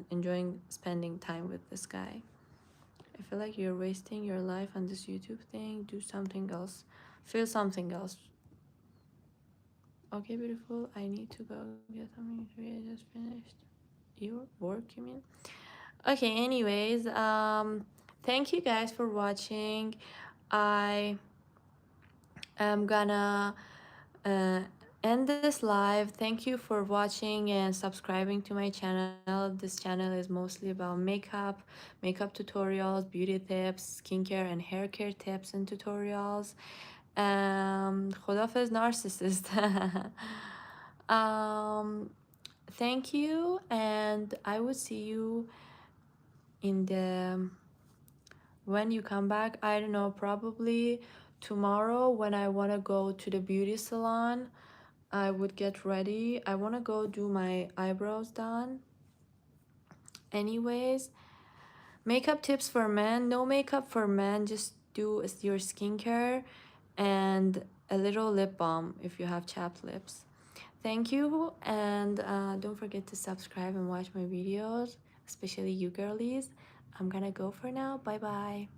Enjoying spending time with this guy. I feel like you're wasting your life on this YouTube thing. Do something else. Feel something else. Okay, beautiful. I need to go get something to eat. I just finished. Your work, you mean? Okay, anyways, thank you guys for watching. I am gonna end this live. Thank you for watching and subscribing to my channel. This channel is mostly about makeup tutorials, beauty tips, skincare and hair care tips and tutorials. خدافظ narcissist. Thank you, and I will see you in the when you come back. I don't know, probably tomorrow when I want to go to the beauty salon. I would get ready. I want to go do my eyebrows done. Anyways, makeup tips for men. No makeup for men. Just do your skincare and a little lip balm if you have chapped lips. Thank you, and don't forget to subscribe and watch my videos, especially you girlies. I'm gonna go for now. Bye bye.